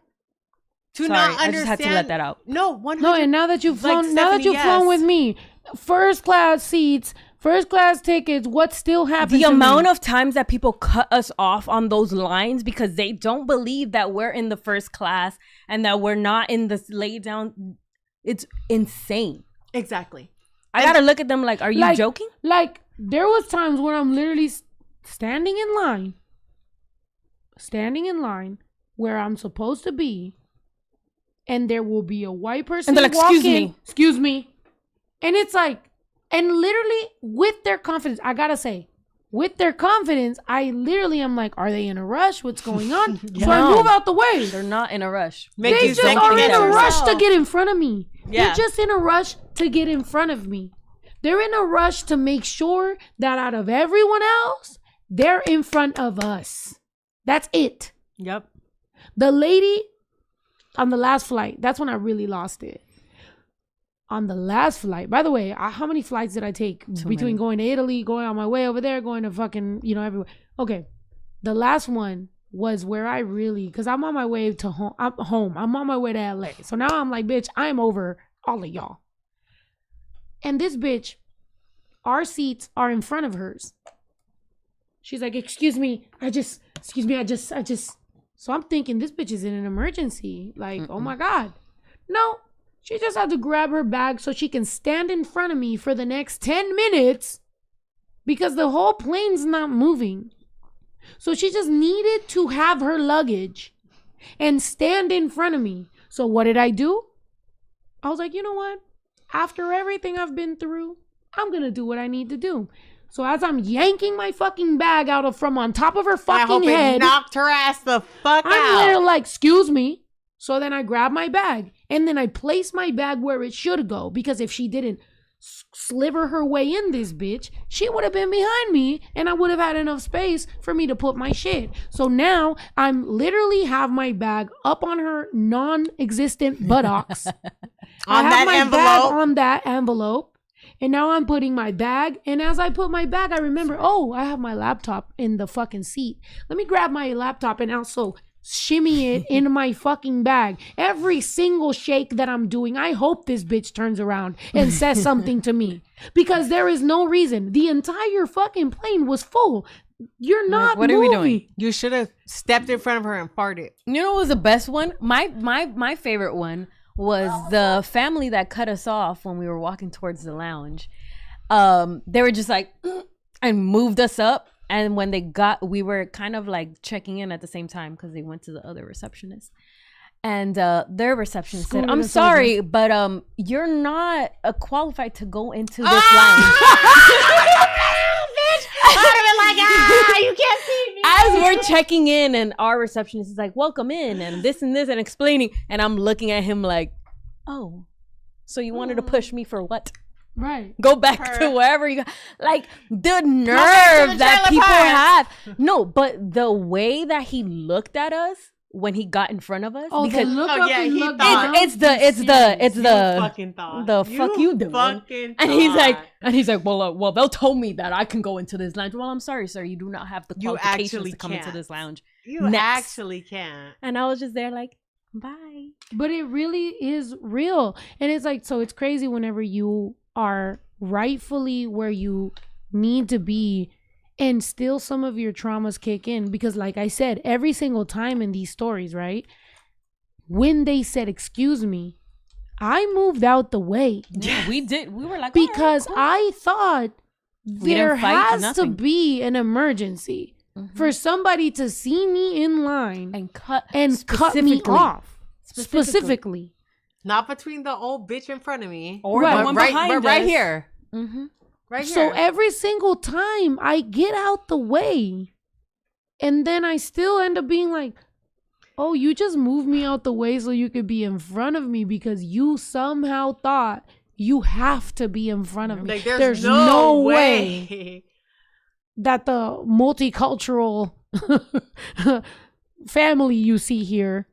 To Sorry, not understand. I just had to let that out. No, 100%. No, and now that you've flown with me, first class seats, first class tickets, what still happens? The amount of times that people cut us off on those lines because they don't believe that we're in the first class and that we're not in the lay down. It's insane. Exactly. I gotta look at them like, are you joking? Like, there was times where I'm literally standing in line where I'm supposed to be, and there will be a white person and they're like, excuse me. And it's like, and literally with their confidence, I gotta say, with their confidence, I literally am like, are they in a rush? What's going on? So I move out the way. They're not in a rush. They just are in a rush to get in front of me. Yeah. They're just in a rush to get in front of me. They're in a rush to make sure that out of everyone else, they're in front of us. That's it. Yep. The lady on the last flight, that's when I really lost it. On the last flight, by the way, how many flights did I take between going to Italy, going on my way over there, going to fucking, everywhere? Okay. The last one was where I really, because I'm on my way to home. I'm on my way to LA. So now I'm like, bitch, I'm over all of y'all. And this bitch, our seats are in front of hers. She's like, excuse me, I just. So I'm thinking this bitch is in an emergency. Like, oh my God. No, she just had to grab her bag so she can stand in front of me for the next 10 minutes because the whole plane's not moving. So she just needed to have her luggage and stand in front of me. So what did I do? I was like, you know what? After everything I've been through, I'm going to do what I need to do. So as I'm yanking my fucking bag out of from on top of her fucking I hope head, it knocked her ass the fuck I'm out. literally like, excuse me. So then I grab my bag and then I place my bag where it should go, because if she didn't sliver her way in this bitch, she would have been behind me and I would have had enough space for me to put my shit. So now I'm literally have my bag up on her non-existent buttocks. I have that my envelope. bag on that envelope. And now I'm putting my bag. And as I put my bag, I remember, oh, I have my laptop in the fucking seat. Let me grab my laptop and also shimmy it in my fucking bag. Every single shake that I'm doing, I hope this bitch turns around and says something to me. Because there is no reason. The entire fucking plane was full. You're not what are we doing? You should have stepped in front of her and farted. You know what was the best one? My favorite one was the family that cut us off when we were walking towards the lounge. They were just like and moved us up, and when we were kind of like checking in at the same time because they went to the other receptionist, and their receptionist said, "I'm sorry, but you're not qualified to go into this lounge." You can't see me. As we're checking in, and our receptionist is like, "Welcome in," and this and this, and explaining, and I'm looking at him like, "Oh, so you wanted to push me for what? Right. Go back to wherever you like the nerve the that trailer people park. have." No, but the way that he looked at us when he got in front of us, Oh, because the look Oh, up yeah, and he look thought- down. it's the fucking thought. the fuck you doing? Fucking And he's like, thought. well, they'll tell me that I can go into this lounge. Well, I'm sorry, sir, you do not have the You qualifications actually to come into can't. this lounge. You Next. actually can't. And I was just there like, bye. But it really is real. And it's like, so it's crazy whenever you are rightfully where you need to be and still some of your traumas kick in. Because like I said, every single time in these stories, right? When they said, excuse me, I moved out the way. Yeah, we did. We were like, Because all right, I thought there didn't fight, has to nothing. be an emergency for somebody to see me in line cool. And cut cut me specifically. off. Specifically. Not between the old bitch in front of me. Or Right. the one right, behind but right us. here. Mm-hmm. Right here. So every single time I get out the way, and then I still end up being like, oh, you just moved me out the way so you could be in front of me because you somehow thought you have to be in front of me. Like, there's no no way. way that the multicultural family you see here,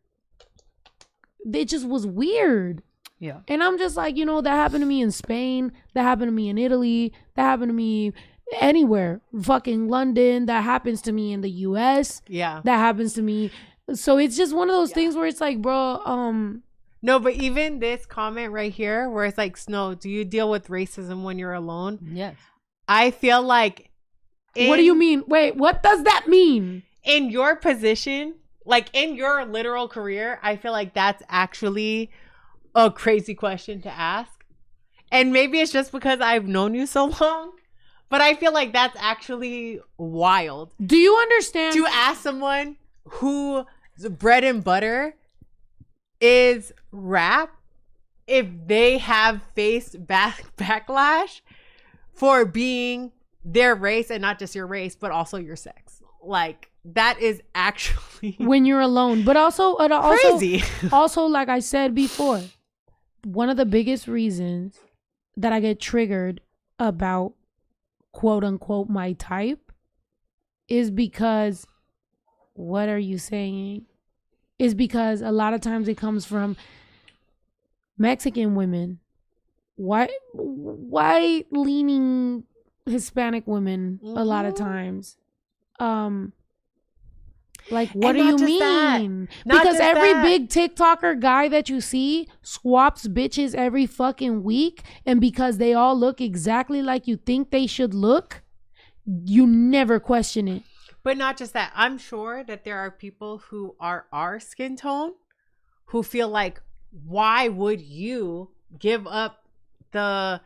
it just was weird. Yeah. And I'm just like, that happened to me in Spain. That happened to me in Italy. That happened to me anywhere. Fucking London. That happens to me in the US. Yeah. That happens to me. So it's just one of those things where it's like, bro, No, but even this comment right here where it's like, Snow, do you deal with racism when you're alone? Yes. I feel like what do you mean? Wait, what does that mean? in your position, like in your literal career, I feel like that's actually a crazy question to ask. And maybe it's just because I've known you so long, but I feel like that's actually wild. Do you understand? To ask someone whose bread and butter is rap if they have faced backlash for being their race, and not just your race, but also your sex. Like, that is actually when you're alone. But also, crazy. Also, like I said before, one of the biggest reasons that I get triggered about quote unquote my type is because, what are you saying? Is because a lot of times it comes from Mexican women, white leaning Hispanic women a lot of times. Like, what do And you not just that. mean? Not Because just every that. big TikToker guy that you see swaps bitches every fucking week, and because they all look exactly like you think they should look, you never question it. But not just that. I'm sure that there are people who are our skin tone who feel like, why would you give up the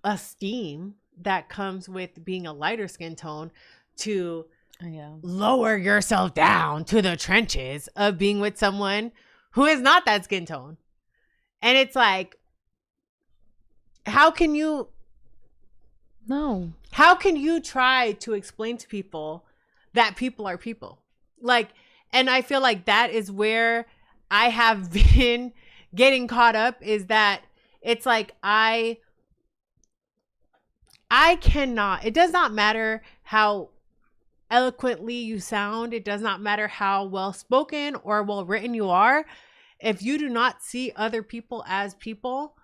esteem that comes with being a lighter skin tone to Yeah. lower yourself down to the trenches of being with someone who is not that skin tone. And it's like, how can you try to explain to people that people are people? Like, and I feel like that is where I have been getting caught up, is that it's like I cannot, it does not matter how eloquently you sound, it does not matter how well spoken or well written you are, if you do not see other people as people,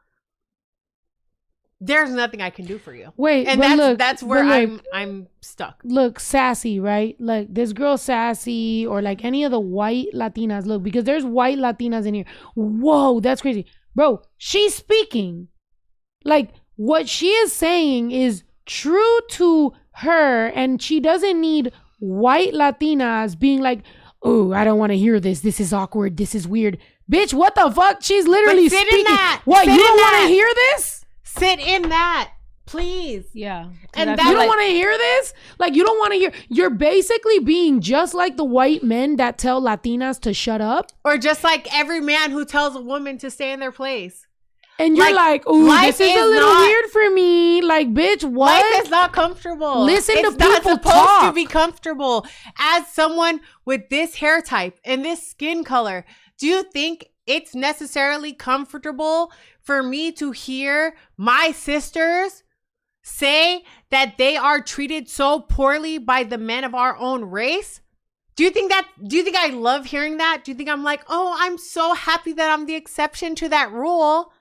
there's nothing I can do for you. Wait, and that's where I'm stuck. Look, sassy, right? Like this girl sassy, or like any of the white Latinas. Look, because there's white Latinas in here. Whoa, that's crazy. Bro, she's speaking. Like what she is saying is true to her, and she doesn't need white Latinas being like, oh, I don't want to hear this. This is awkward. This is weird. Bitch, what the fuck? She's literally speaking. What, you don't want to hear this? Sit in that, please. Yeah. And you don't want to hear this? Like, you don't want to hear. You're basically being just like the white men that tell Latinas to shut up. Or just like every man who tells a woman to stay in their place. And you're like, ooh, this is a little weird for me. Like, bitch, what? Life is not comfortable. Listen to it's not people supposed talk. to be comfortable. As someone with this hair type and this skin color, do you think it's necessarily comfortable for me to hear my sisters say that they are treated so poorly by the men of our own race? Do you think I love hearing that? Do you think I'm like, oh, I'm so happy that I'm the exception to that rule?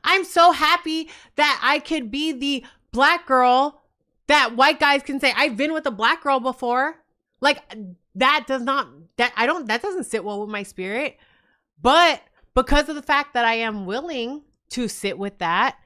I'm so happy that I could be the black girl that white guys can say, I've been with a black girl before. Like that doesn't sit well with my spirit. But because of the fact that I am willing to sit with that,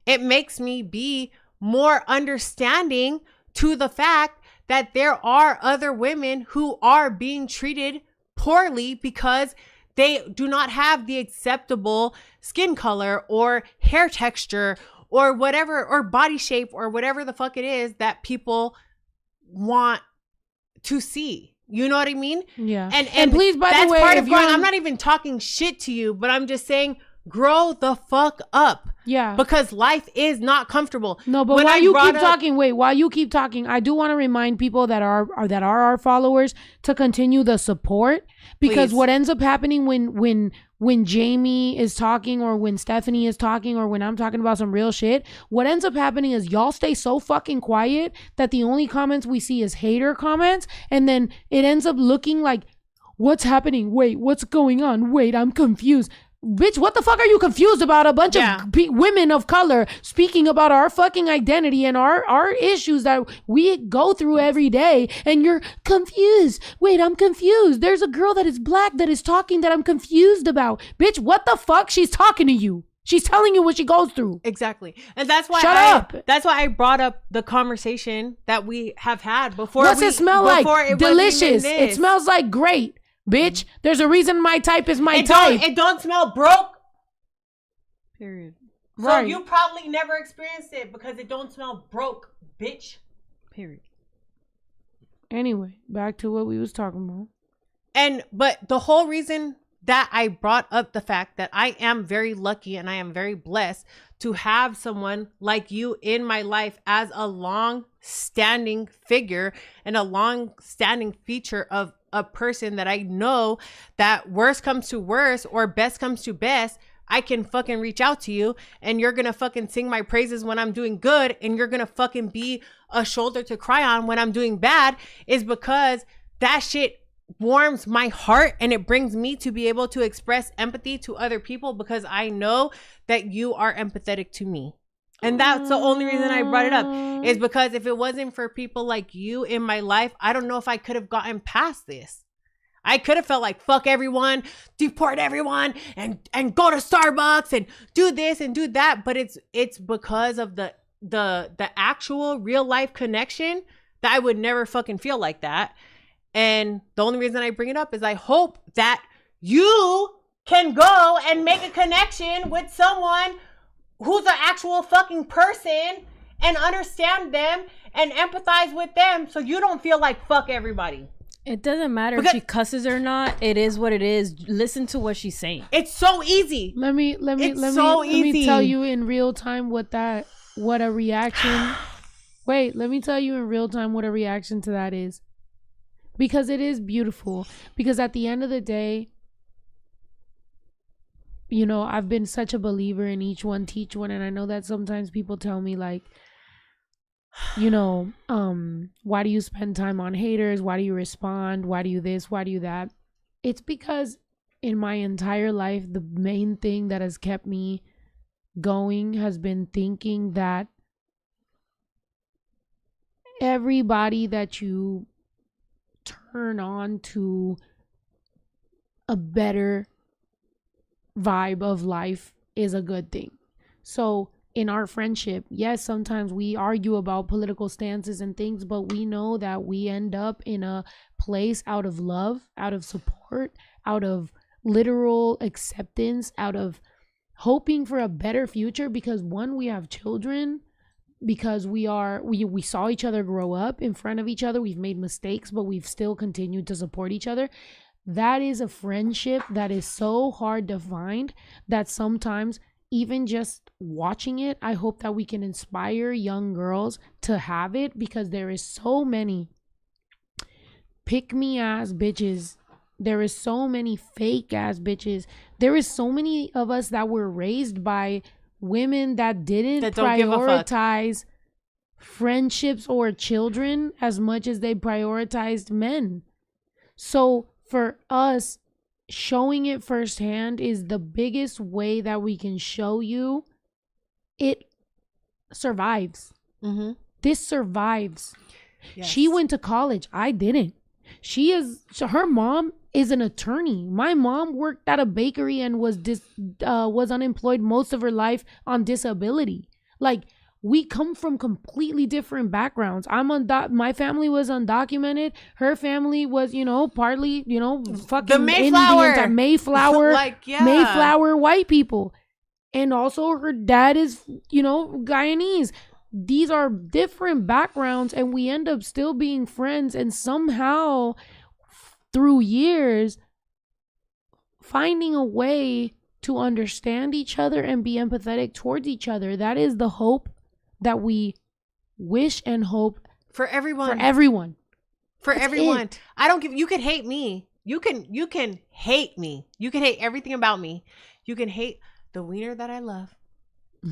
it makes me be more understanding to the fact that there are other women who are being treated poorly because they do not have the acceptable skin color or hair texture or whatever, or body shape or whatever the fuck it is that people want to see. You know what I mean? Yeah. And please, by the way, part if of growing. you're- I'm not even talking shit to you, but I'm just saying, grow the fuck up. Yeah. Because life is not comfortable. No, but When while I you brought keep up- talking, while you keep talking, I do want to remind people that are our followers to continue the support, because Please. what ends up happening when Jamie is talking, or when Stephanie is talking, or when I'm talking about some real shit, what ends up happening is y'all stay so fucking quiet that the only comments we see is hater comments, and then it ends up looking like, what's happening? Wait, what's going on? Wait, I'm confused. Bitch, what the fuck are you confused about? A bunch of women of color speaking about our fucking identity and our issues that we go through every day, and you're confused. Wait, I'm confused. There's a girl that is black that is talking that I'm confused about. Bitch, what the fuck? She's talking to you. She's telling you what she goes through. Exactly. And that's why Shut up. That's why I brought up the conversation that we have had before. What's it smell like? It Delicious. It smells like great. Bitch, there's a reason my type is my type. It don't smell broke. Period. So Right. you probably never experienced it because it don't smell broke, bitch. Period. Anyway, back to what we was talking about. But the whole reason that I brought up the fact that I am very lucky and I am very blessed to have someone like you in my life as a long-standing figure and a long-standing feature of a person that I know that worst comes to worst or best comes to best, I can fucking reach out to you and you're gonna fucking sing my praises when I'm doing good, and you're gonna fucking be a shoulder to cry on when I'm doing bad, is because that shit warms my heart and it brings me to be able to express empathy to other people, because I know that you are empathetic to me. And that's the only reason I brought it up, is because if it wasn't for people like you in my life, I don't know if I could have gotten past this. I could have felt like, fuck everyone, deport everyone, and go to Starbucks and do this and do that. But it's because of the actual real life connection that I would never fucking feel like that. And the only reason I bring it up is I hope that you can go and make a connection with someone who's an actual fucking person and understand them and empathize with them so you don't feel like fuck everybody. It doesn't matter if she cusses or not. It is what it is. Listen to what she's saying. It's so easy. Let me tell you in real time what a reaction. Wait, let me tell you in real time what a reaction to that is. Because it is beautiful. Because at the end of the day, you know, I've been such a believer in each one, teach one. And I know that sometimes people tell me like, you know, why do you spend time on haters? Why do you respond? Why do you this? Why do you that? It's because in my entire life, the main thing that has kept me going has been thinking that everybody that you turn on to a better vibe of life is a good thing. So in our friendship, yes, sometimes we argue about political stances and things, but we know that we end up in a place out of love, out of support, out of literal acceptance, out of hoping for a better future, because one, we have children, because we saw each other grow up in front of each other. We've made mistakes, but we've still continued to support each other. That is a friendship that is so hard to find that sometimes even just watching it, I hope that we can inspire young girls to have it, because there is so many pick me ass bitches. There is so many fake ass bitches. There is so many of us that were raised by women that didn't prioritize friendships or children as much as they prioritized men. So for us, showing it firsthand is the biggest way that we can show you it survives. Mm-hmm. This survives. Yes. She went to college. I didn't. Her mom is an attorney. My mom worked at a bakery and was unemployed most of her life on disability. Like, we come from completely different backgrounds. My family was undocumented. Her family was, partly, fucking the Mayflower. Indians, Mayflower, Mayflower white people. And also her dad is, Guyanese. These are different backgrounds, and we end up still being friends, and somehow through years finding a way to understand each other and be empathetic towards each other. That is the hope that we wish and hope for everyone. That's everyone. it. I don't give. You can hate me. You can hate me. You can hate everything about me. You can hate the wiener that I love.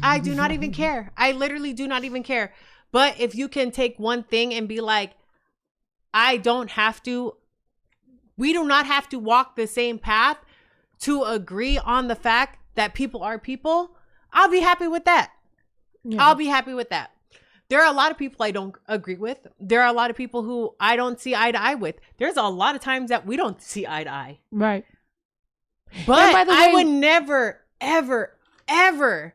I do not even care. I literally do not even care. But if you can take one thing and be like, we do not have to walk the same path to agree on the fact that people are people, I'll be happy with that. Yeah. I'll be happy with that. There are a lot of people I don't agree with. There are a lot of people who I don't see eye to eye with. There's a lot of times that we don't see eye to eye. Right. But by the way, I would never, ever, ever,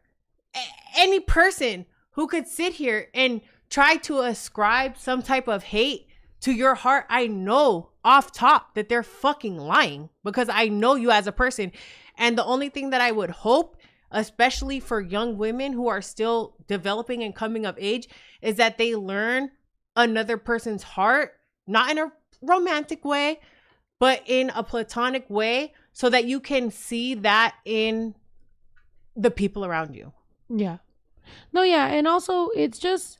any person who could sit here and try to ascribe some type of hate to your heart, I know off top that they're fucking lying, because I know you as a person. And the only thing that I would hope, especially for young women who are still developing and coming of age, is that they learn another person's heart, not in a romantic way, but in a platonic way, so that you can see that in the people around you. Yeah. No, yeah. And also, it's just,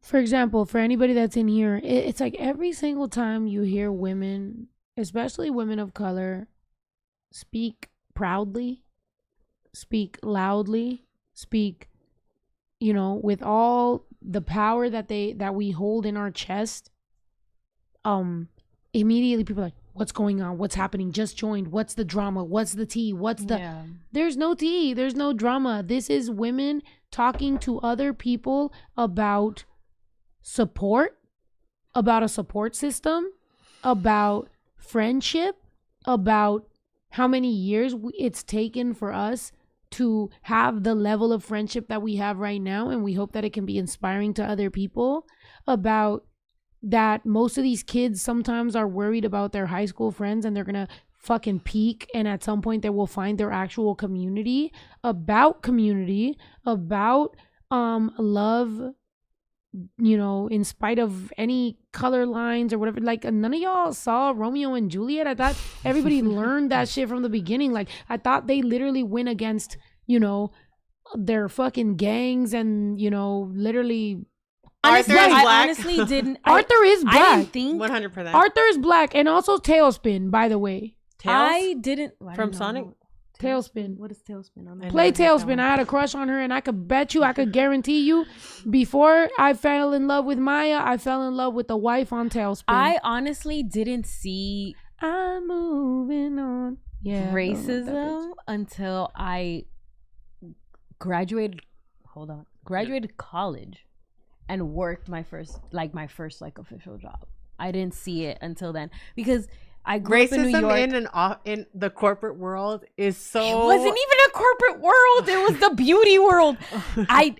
for example, for anybody that's in here, it's like every single time you hear women, especially women of color, speak proudly, speak loudly, speak, with all the power that we hold in our chest, immediately people are like, what's going on? What's happening? Just joined. What's the drama? What's the tea? There's no tea. There's no drama. This is women talking to other people about support, about a support system, about friendship, about how many years it's taken for us to have the level of friendship that we have right now, and we hope that it can be inspiring to other people, about that most of these kids sometimes are worried about their high school friends and they're gonna fucking peak, and at some point they will find their actual community, about love, you know, in spite of any color lines or whatever. Like, none of y'all saw Romeo and Juliet. I thought everybody learned that shit from the beginning. Like, I thought they literally went against, you know, their fucking gangs and, you know, literally. Arthur is I black. honestly didn't. Arthur is I black. didn't think 100%. Arthur is black, and also Tailspin, by the way. I didn't. I From don't know. Sonic? Tailspin. What is Tailspin? On I Play never get that Tailspin. one. I had a crush on her, and I could bet you, I could guarantee you, before I fell in love with Maya, I fell in love with the wife on Tailspin. I honestly didn't see I'm moving on. Yeah, racism until I graduated. Graduated college and worked my first official job. I didn't see it until then because I grew up in New York. Racism in the corporate world is so. It wasn't even a corporate world. It was the beauty world.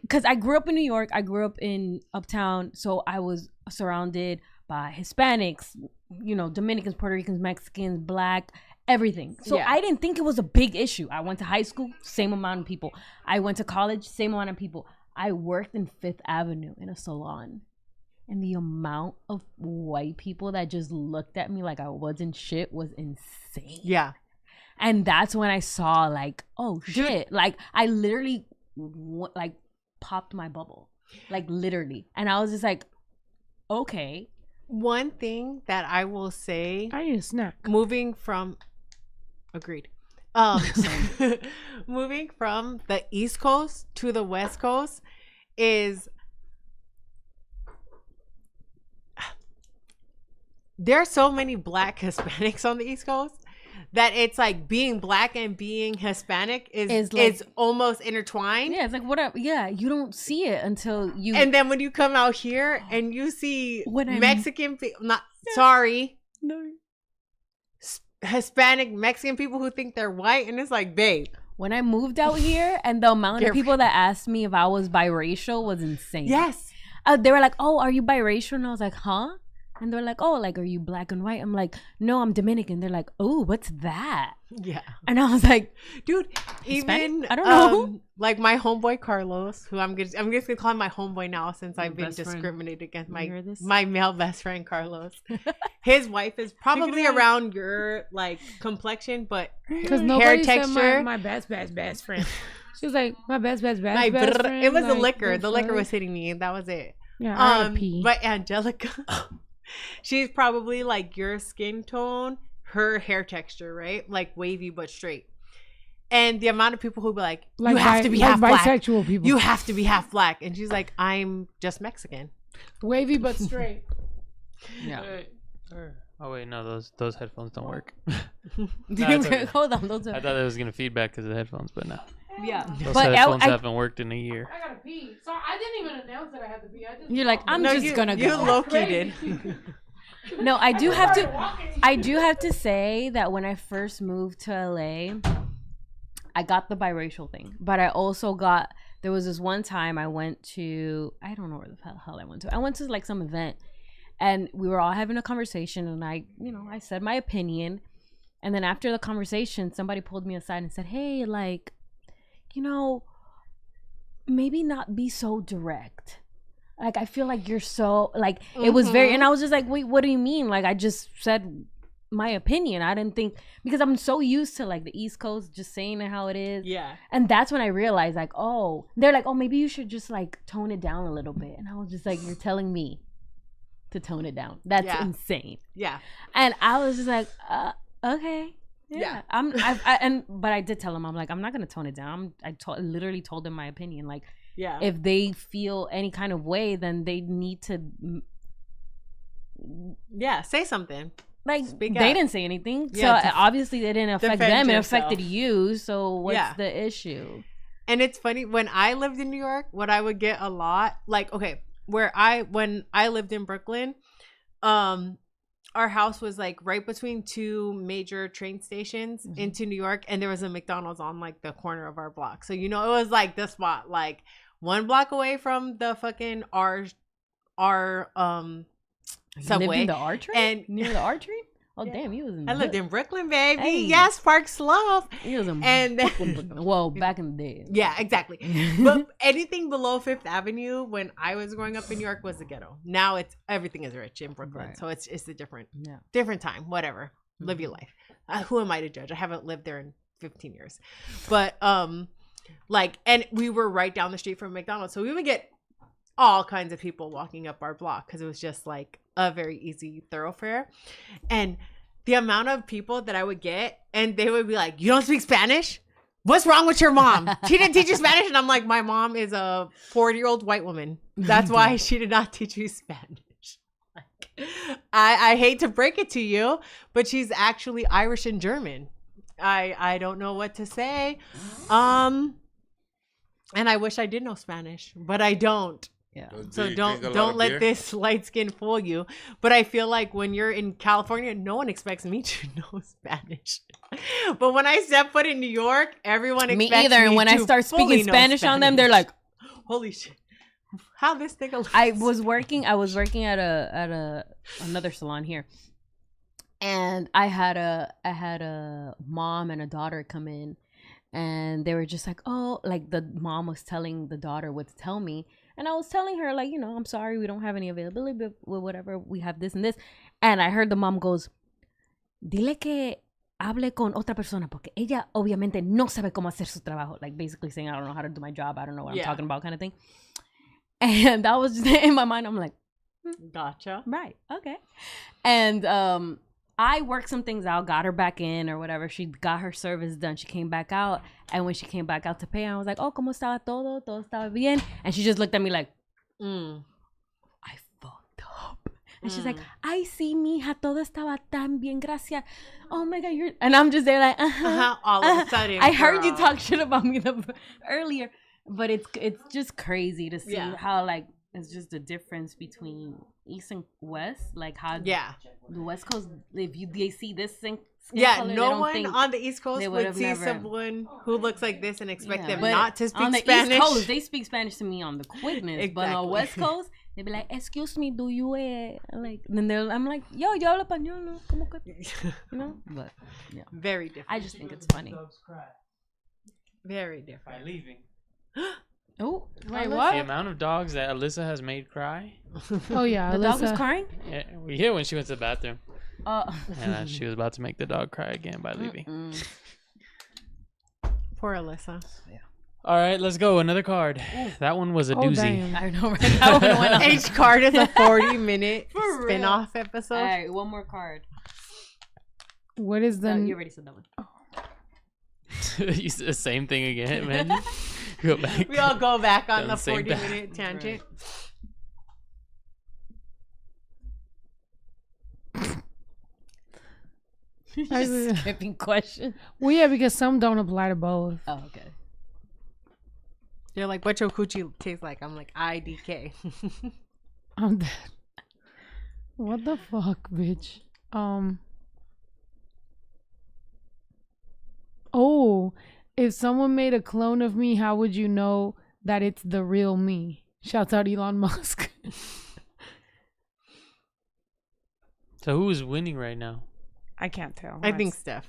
Because I grew up in New York. I grew up in Uptown. So I was surrounded by Hispanics, you know, Dominicans, Puerto Ricans, Mexicans, Black, everything. So Yeah. I didn't think it was a big issue. I went to high school, same amount of people. I went to college, same amount of people. I worked in Fifth Avenue in a salon. And the amount of white people that just looked at me like I wasn't shit was insane. Yeah. And that's when I saw like, oh shit. Like I literally like popped my bubble. Like literally. And I was just like, okay. One thing that I will say, I need a snack. moving from moving from the East Coast to the West Coast is there are so many Black Hispanics on the East Coast that it's like being Black and being Hispanic is like, almost intertwined. Yeah, it's like whatever. Yeah, you don't see it until you. And then when you come out here and you see When I'm- Mexican people, Hispanic Mexican people who think they're white, and it's like, babe. When I moved out here, and the amount of people that asked me if I was biracial was insane. Yes. They were like, "Oh, are you biracial?" And I was like, "Huh?" And they're like, "Oh, like, are you Black and white?" I'm like, "No, I'm Dominican." They're like, "Oh, what's that?" Yeah. And I was like, dude, Hispanic? even I don't know. like my homeboy Carlos, who I'm just gonna call him my homeboy now since I've been best friend. discriminated against. You hear this? My male best friend Carlos. His wife is probably around your like complexion, but Because hair nobody texture. said my best friend. She was like, my best my friend. it was the like, liquor. The liquor fuck? was hitting me, and that was it. Yeah, I gotta pee. But Angelica, she's probably like your skin tone, her hair texture, right? Like wavy but straight. And the amount of people who be like, you have to be half black. bisexual people. You have to be half black. And she's like, I'm just Mexican. Wavy but straight. "Yeah." Oh wait, no, those headphones don't work. Hold on, those I are. thought it was gonna feedback because of the headphones, but no. Yeah, Those but headphones I, haven't worked in a year. I gotta pee. So I didn't even announce that I had to pee. I just you're like, I'm just gonna You go. low-key did. No, I do have to say that when I first moved to LA, I got the biracial thing, but I also got, there was this one time I went to, I don't know where the hell I went to. I went to like some event and we were all having a conversation and I said my opinion. And then after the conversation, somebody pulled me aside and said, hey, like, maybe not be so direct. Like, I feel like you're so, like, it was very, and I was just like, wait, what do you mean? Like, I just said my opinion. I didn't think, because I'm so used to, like, the East Coast just saying it how it is. Yeah. And that's when I realized, like, oh, they're like, oh, maybe you should just, like, tone it down a little bit. And I was just like, you're telling me to tone it down. That's insane. Yeah. And I was just like, okay. Yeah. But I did tell him, I'm like, I'm not going to tone it down. I literally told them my opinion. Like, yeah, if they feel any kind of way, then they need to say something. Like, Speak they up. didn't say anything. Yeah, so obviously it didn't affect defend them. It yourself. affected you. So what's the issue? And it's funny, when I lived in New York, what I would get a lot, like, okay, when I lived in Brooklyn, our house was like right between two major train stations into New York, and there was a McDonald's on like the corner of our block. So, it was like the spot, like 1 block away from the fucking our You subway. lived in the R train? And near the R train? Oh damn, you was in. I lived in Brooklyn, baby. Hey. Yes, Park Slope. You was in And then- Brooklyn. Well, back in the day. Yeah, exactly. But anything below Fifth Avenue when I was growing up in New York was the ghetto. Now everything is rich in Brooklyn, Right. so it's a different Yeah. time. Whatever, live your life. Who am I to judge? I haven't lived there in 15 years, but like, and we were right down the street from McDonald's, so we would get all kinds of people walking up our block because it was just like a very easy thoroughfare, and the amount of people that I would get, and they would be like, "You don't speak Spanish? What's wrong with your mom? She didn't teach you Spanish." And I'm like, my mom is a 40-year-old white woman. That's why she did not teach you Spanish. Like, I hate to break it to you, but she's actually Irish and German. I don't know what to say. And I wish I did know Spanish, but I don't. Yeah. So don't let this light skin fool you. But I feel like when you're in California, no one expects me to know Spanish. But when I step foot in New York, everyone expects Me either. And when I to start fully speaking know Spanish on them, they're like, "Holy shit, how this nigga?" Looks. I was working at another salon here, and I had a mom and a daughter come in, and they were just like, oh, like the mom was telling the daughter what to tell me, and I was telling her like, I'm sorry, we don't have any availability, but whatever, we have this and this, and I heard the mom goes, dile que hable con otra persona porque ella obviamente no sabe cómo hacer su trabajo, like basically saying I don't know how to do my job, I don't know what I'm talking about, kind of thing. And that was just in my mind. I'm like, gotcha. Right. Okay. And I worked some things out, got her back in or whatever. She got her service done. She came back out. And when she came back out to pay, I was like, oh, ¿cómo estaba todo? Todo estaba bien. And she just looked at me like, I fucked up. And she's like, ay, sí, mija, todo estaba tan bien, gracias. Oh my God, you're... And I'm just there like, all of a sudden, I heard you girl. talk shit about me earlier. But it's just crazy to see how like it's just the difference between East and West, like how the West Coast, if they see this skin color, no one on the East Coast would see someone who looks like this and expect them not to speak Spanish. On the East Coast, they speak Spanish to me on the quickness, but on the West Coast, they be like, "Excuse me, do you like?" Then I'm like, "Yo hablo español, no? ¿Cómo que?" But yeah, very different. I just think it's funny. Very different. By leaving. Oh, wait, The what? amount of dogs that Alyssa has made cry. Oh yeah, The dog was Alyssa. crying. Yeah, we hear when she went to the bathroom, and she Mm. was about to make the dog cry again by leaving. Poor Alyssa. All right, let's go. Another card. That one was a doozy. Damn. I know, right? That one went on. Each card is a 40-minute For real. spin-off episode. All right, one more card. What is the? No, you already said that one. You said the same thing again, man. Go back. We all go back on Done the the same 40-minute tangent. Just skipping questions. Well, yeah, because some don't apply to both. Oh, okay. You're like, what your coochie tastes like? I'm like, IDK. I'm dead. What the fuck, bitch? Oh, if someone made a clone of me, how would you know that it's the real me? Shouts out Elon Musk. So who's winning right now? I can't tell. I think Steph.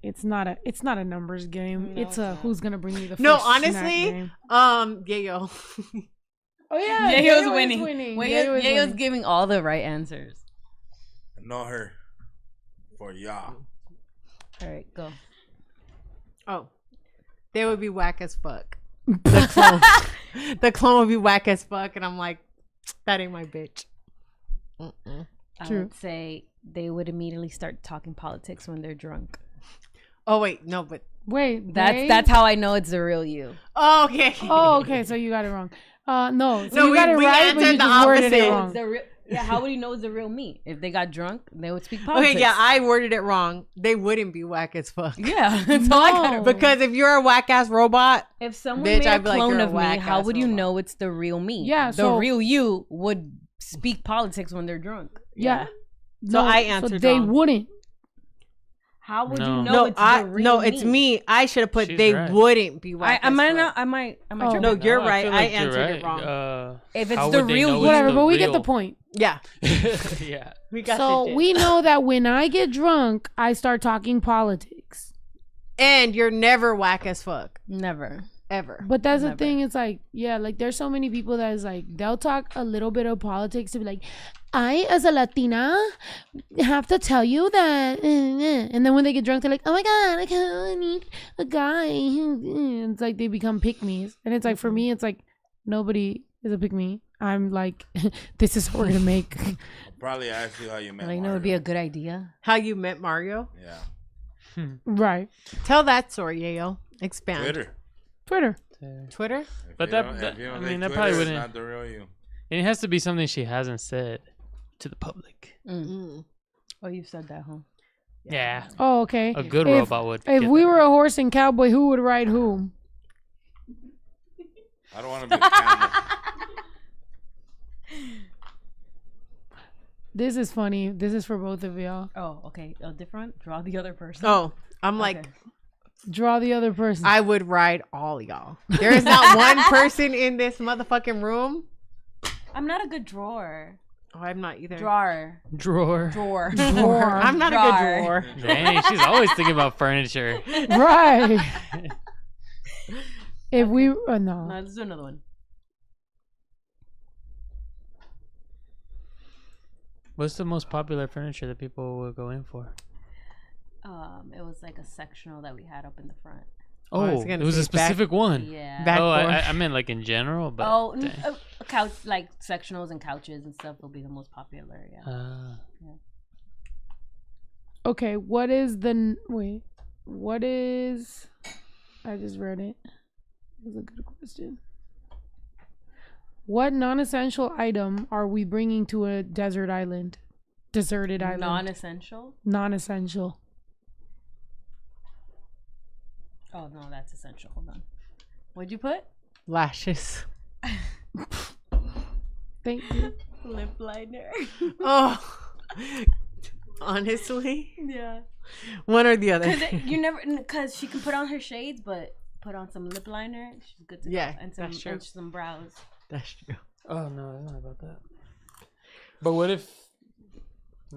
It's not a numbers game. No, it's a who's gonna bring me the first No, snack honestly, game. Yayo. Oh yeah, Yayo's Yayo is winning. Yayo is Yayo's winning. giving all the right answers. Not her. For y'all. All right, go. Oh, they would be whack as fuck. The clone, the clone would be whack as fuck, and I'm like, that ain't my bitch. I True. would say they would immediately start talking politics when they're drunk. Oh wait, no, but Wait, That's how I know it's the real you. oh, okay. Oh, okay. So you got it wrong. No, so No, you got it we right, but answered you the just worded it opposite. wrong. The real, yeah, how would you know it's the real me? If they got drunk, they would speak politics. Okay, yeah, I worded it wrong. They wouldn't be whack as fuck. Yeah, that's all I got. No. Because if you're a whack ass robot, If someone Bitch, made a I'd be like, clone you're a of me, whack how ass would you robot. know it's the real me? Yeah, the so- real you would speak politics when they're drunk. Yeah. So I answered So they wrong. wouldn't. How would No. you know No, it's the real it's me. I should have put She's they right. wouldn't be whack. I might as not. fuck. I might. Oh. tripping. No, you're I right. feel I like you're answered right. it wrong. If it's how the would they real know you- it's Whatever, the but we get the real? point. Yeah, Yeah. we got So the we know that when I get drunk, I start talking politics. and you're never whack as fuck Never. ever. But that's the Never. thing. It's like, yeah, like there's so many people that is like, they'll talk a little bit of politics to be like, I, as a Latina, have to tell you that. And then when they get drunk, they're like, oh my God, I need a guy. It's like they become pick-me's. And it's like, for me, it's like, nobody is a pick-me. I'm like, this is what we're going to make. Probably ask you how you met. Like, no, it would be a good idea. How you met Mario? Yeah. Right. Tell that story, Yayo. Expand. Twitter. Twitter? If But you that- don't- that- if you don't I like mean, that Twitter, probably it's wouldn't- not the real you. And it has to be something she hasn't said to the public. Mm. Oh, you said that, huh? Yeah. Oh, okay. A good If- robot would. If get we that. were a horse and cowboy, who would ride whom? I don't want to be a camel. This is funny. This is for both of y'all. Oh, okay. A different. Draw the other person. Oh, I'm like, Okay. Draw the other person. I would ride all y'all. There is not one person in this motherfucking room. I'm not a good drawer. Oh, I'm not either. Drawer. drawer. Drawer. I'm not a good drawer. Dang, she's always thinking about furniture. Right. If we no. No, let's do another one. What's the most popular furniture that people will go in for? It was like a sectional that we had up in the front. Oh, I was Oh, gonna it was a say back- specific one. Yeah. Back- Oh, Backboard. I meant like in general, but Oh, dang. a couch, like sectionals and couches and stuff will be the most popular. Yeah. Ah. Okay, what is the wait? What is? I just read it. That's a good question. What non-essential item are we bringing to a desert island? Deserted island. Non-essential. Non-essential. Oh no, that's essential. Hold on. What'd you put? Lashes. Thank you. Lip liner. Oh, honestly, Yeah. one or the other. Cause she can put on her shades, but put on some lip liner. She's good to Yeah, go. And some, that's true. and some brows. That's true. Oh no, I don't know about that. But what if?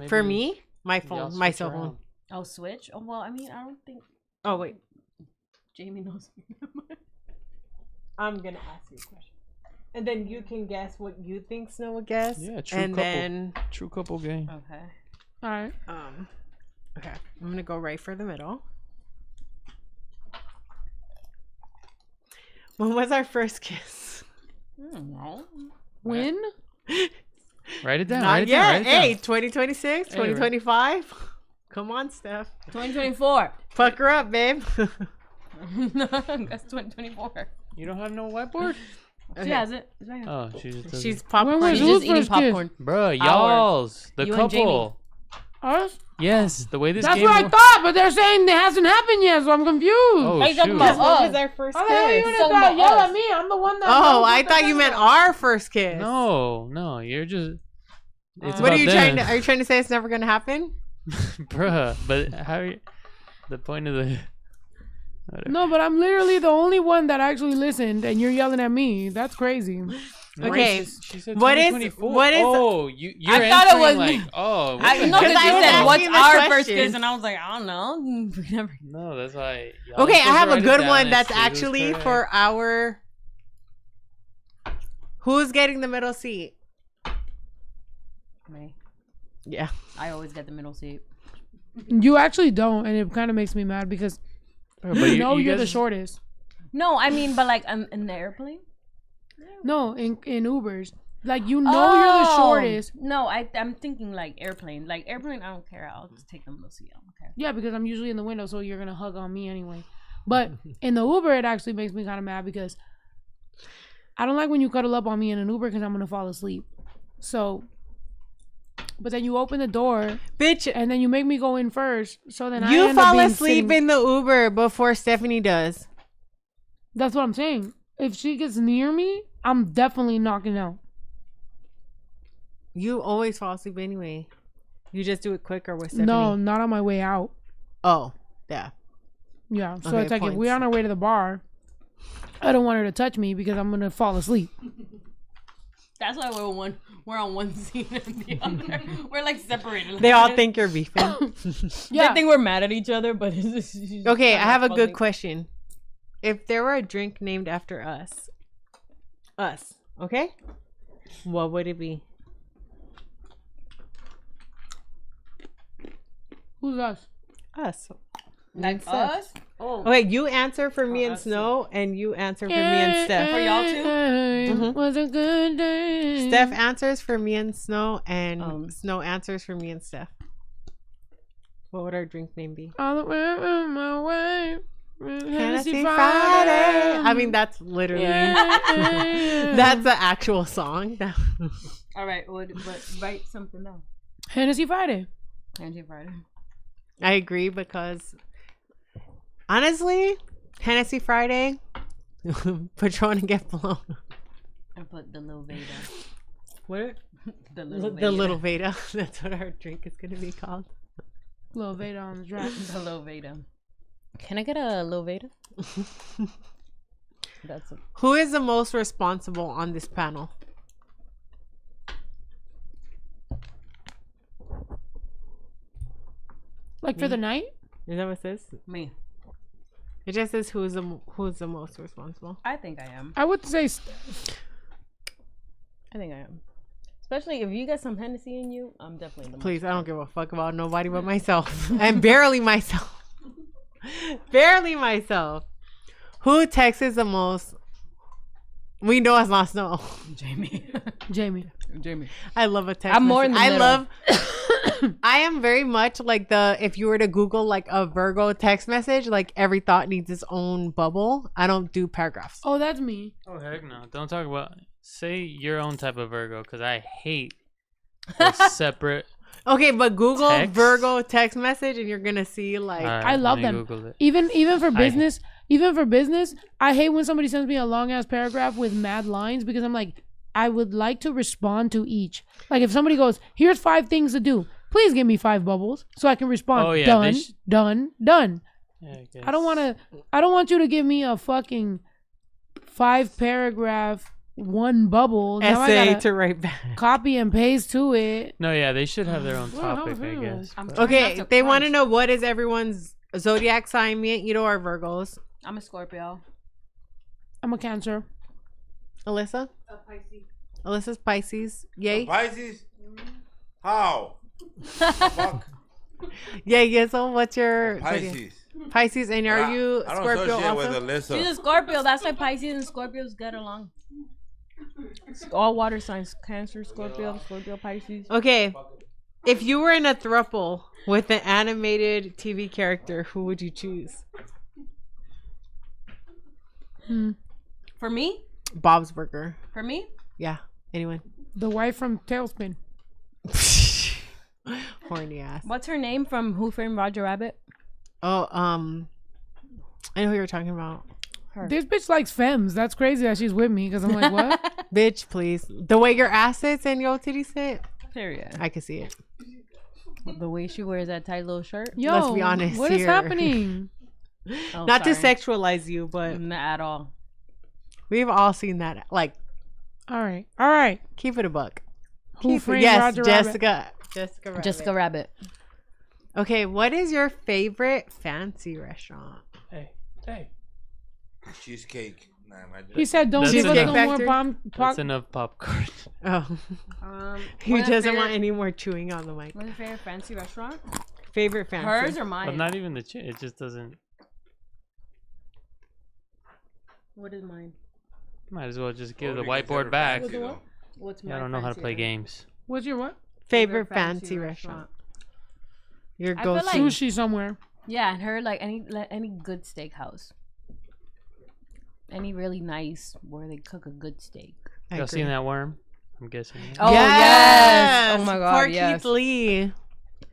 For maybe me, my y'all phone, my switch cell phone. around? Oh, switch. Oh well, I mean, I don't think Oh wait, Jamie knows. I'm gonna ask you a question, and then you can guess what you think Snow would guess. Yeah, true and couple. then True couple game. Okay. All right. okay, I'm gonna go right for the middle. When was our first kiss? No. When? Write it down. Not Write it yet. down. Write it Hey, down. 2026, Hey, right. 2025. Come on, Steph. 2024. Fuck her up, babe. That's 2024. You don't have no whiteboard? She has it. It's right here. Oh, she just doesn't. She's popcorn. was She's who's just eating first kiss? popcorn. Bruh, y'all's the You and Jamie. couple. Us? Yes, the way this That's game what I works. thought, but they're saying it hasn't happened yet, so I'm confused. Oh, Are you talking shoot. about What was us? our first How the hell you kiss? gonna about yell us. at me? I'm the one that. Oh, I thought you meant our first kiss. No, you're just. It's What are about you them. trying to? Are you trying to say it's never gonna happen? Bruh, but how are you, the point of the. Whatever. No, but I'm literally the only one that actually listened, and you're yelling at me. That's crazy. Okay. She said What is- 2024. what is- Oh, you're I thought it answering was- like, oh. what I the know heck? that I you was said, asking "What's the our first question. kiss?" And I was like, I don't know. We never. No, that's why. y'all Okay, I supposed to have a write it good down one and that's see who's actually correct. for our. Who's getting the middle seat? Me. Yeah. I always get the middle seat. You actually don't, and it kind of makes me mad because But you know you you're the guys- shortest. No, I mean, but like in the airplane. No, in Ubers, like you know you're the shortest. No, I'm thinking like airplane. Like airplane, I don't care. I'll just take the middle seat. I don't care. Yeah, because I'm usually in the window, so you're gonna hug on me anyway. But in the Uber, it actually makes me kind of mad because I don't like when you cuddle up on me in an Uber because I'm gonna fall asleep. So, but then you open the door Bitch, and then you make me go in first. So then I you end up fall being asleep sitting- in the Uber before Stephanie does. That's what I'm saying. If she gets near me, I'm definitely knocking out. You always fall asleep anyway. You just do it quicker with Stephanie. No, not on my way out. Oh, yeah. Yeah. So Okay, it's like if points. we're on our way to the bar, I don't want her to touch me because I'm gonna fall asleep. That's why we're on one scene and the other. We're like separated. They all think you're beefing. Yeah. They think we're mad at each other, but it's just Okay, I kinda have a funny. good question. If there were a drink named after us, okay, what would it be? Who's us? Us. Like Steph. us? Oh, Okay, you answer for me and us. Snow, and you answer for me and Steph. For y'all too? It was a good day. Steph answers for me and Snow, and Um. Snow answers for me and Steph. What would our drink name be? All the way on my way. Hennessy Friday. I mean, that's literally that's the actual song. all right. But write something down. Hennessy Friday. Angie Friday. I agree because honestly, Hennessy Friday, Patron and get blown. I put the little Veda. What? The The little Veda. That's what our drink is gonna be called. Little Veda on the track. The little Veda. Can I get a little Veda? That's a, Who is the most responsible on this panel? Like for the night? Is that what it says? me. It just says who's the most responsible. I think I am. I would say I think I am. Especially if you got some Hennessy in you, I'm definitely the Please, I don't give a fuck about nobody but myself. And barely myself. Barely myself. Who texts the most? We know it's not Snow. Jamie. Jamie. Jamie. I love a text. I'm more in the message. middle. I love. I am very much like if you were to Google like a Virgo text message, like every thought needs its own bubble. I don't do paragraphs. Oh, that's me. Oh heck no! Don't talk about. Say your own type of Virgo, because I hate the separate. Okay, but Google Text? Virgo text message, and you're gonna see like. Alright, I love let me them. Google it. Even for business, I hate when somebody sends me a long ass paragraph with mad lines because I'm like, I would like to respond to each. Like if somebody goes, "Here's 5 things to do," please give me 5 bubbles so I can respond. Oh, yeah, they Done. Done. Yeah, I guess. I don't want you to give me a fucking 5 paragraph 1 bubble. Now I Essay gotta to write back. copy and paste to it. No, yeah, they should have their own Well, topic, I hell, guess. I'm but- trying Okay, not to they want to crunch. know what is everyone's zodiac sign. Me and Ito are Virgos. I'm a Scorpio. I'm a Cancer. Alyssa? Pisces. Alyssa's Pisces. Yay. Pisces? How? Fuck. Yay, so what's your zodiac? Pisces. Pisces, and are you I don't Scorpio associate also? with Alyssa. She's a Scorpio. That's why Pisces and Scorpios get along. It's all water signs. Cancer, Scorpio, Pisces. Okay, if you were in a throuple with an animated TV character, who would you choose? For me? Bob's Burger. For me? Yeah, anyone. The wife from Tailspin. Horny ass. What's her name from Who Framed Roger Rabbit? Oh, I know who you're talking about. Her. This bitch likes femmes. That's crazy that she's with me because I'm like, what? Bitch, please. The way your ass sits and your titty sit, Period. I can see it. The way she wears that tight little shirt. Yo, Let's be honest what is here. happening? Oh, Not to sorry. sexualize you, but Not at all. we've all seen that. Like, All right. keep it a buck. Who framed yes, Roger Jessica. Jessica Rabbit. Jessica Rabbit. Okay, what is your favorite fancy restaurant? Hey. Cheesecake. Nah, imagine. He said, "Don't That's give us Cheesecake no more Factory? palm." That's enough popcorn. Oh, he What's doesn't your want favorite- any more chewing on the mic. What's your favorite fancy restaurant? Favorite fancy. Hers or But mine? not even the it just doesn't. What is mine? Might as well just give What the would you consider whiteboard back. fancy, though? What's Yeah, I don't know how to play games. What's your what? Favorite fancy restaurant. Your I feel go-to. like- Sushi somewhere. Yeah, and her like any good steakhouse. Any really nice where they cook a good steak. I Y'all agree. seen that worm? I'm guessing. Oh Yes! Oh my god, Poor yes. Keith Lee.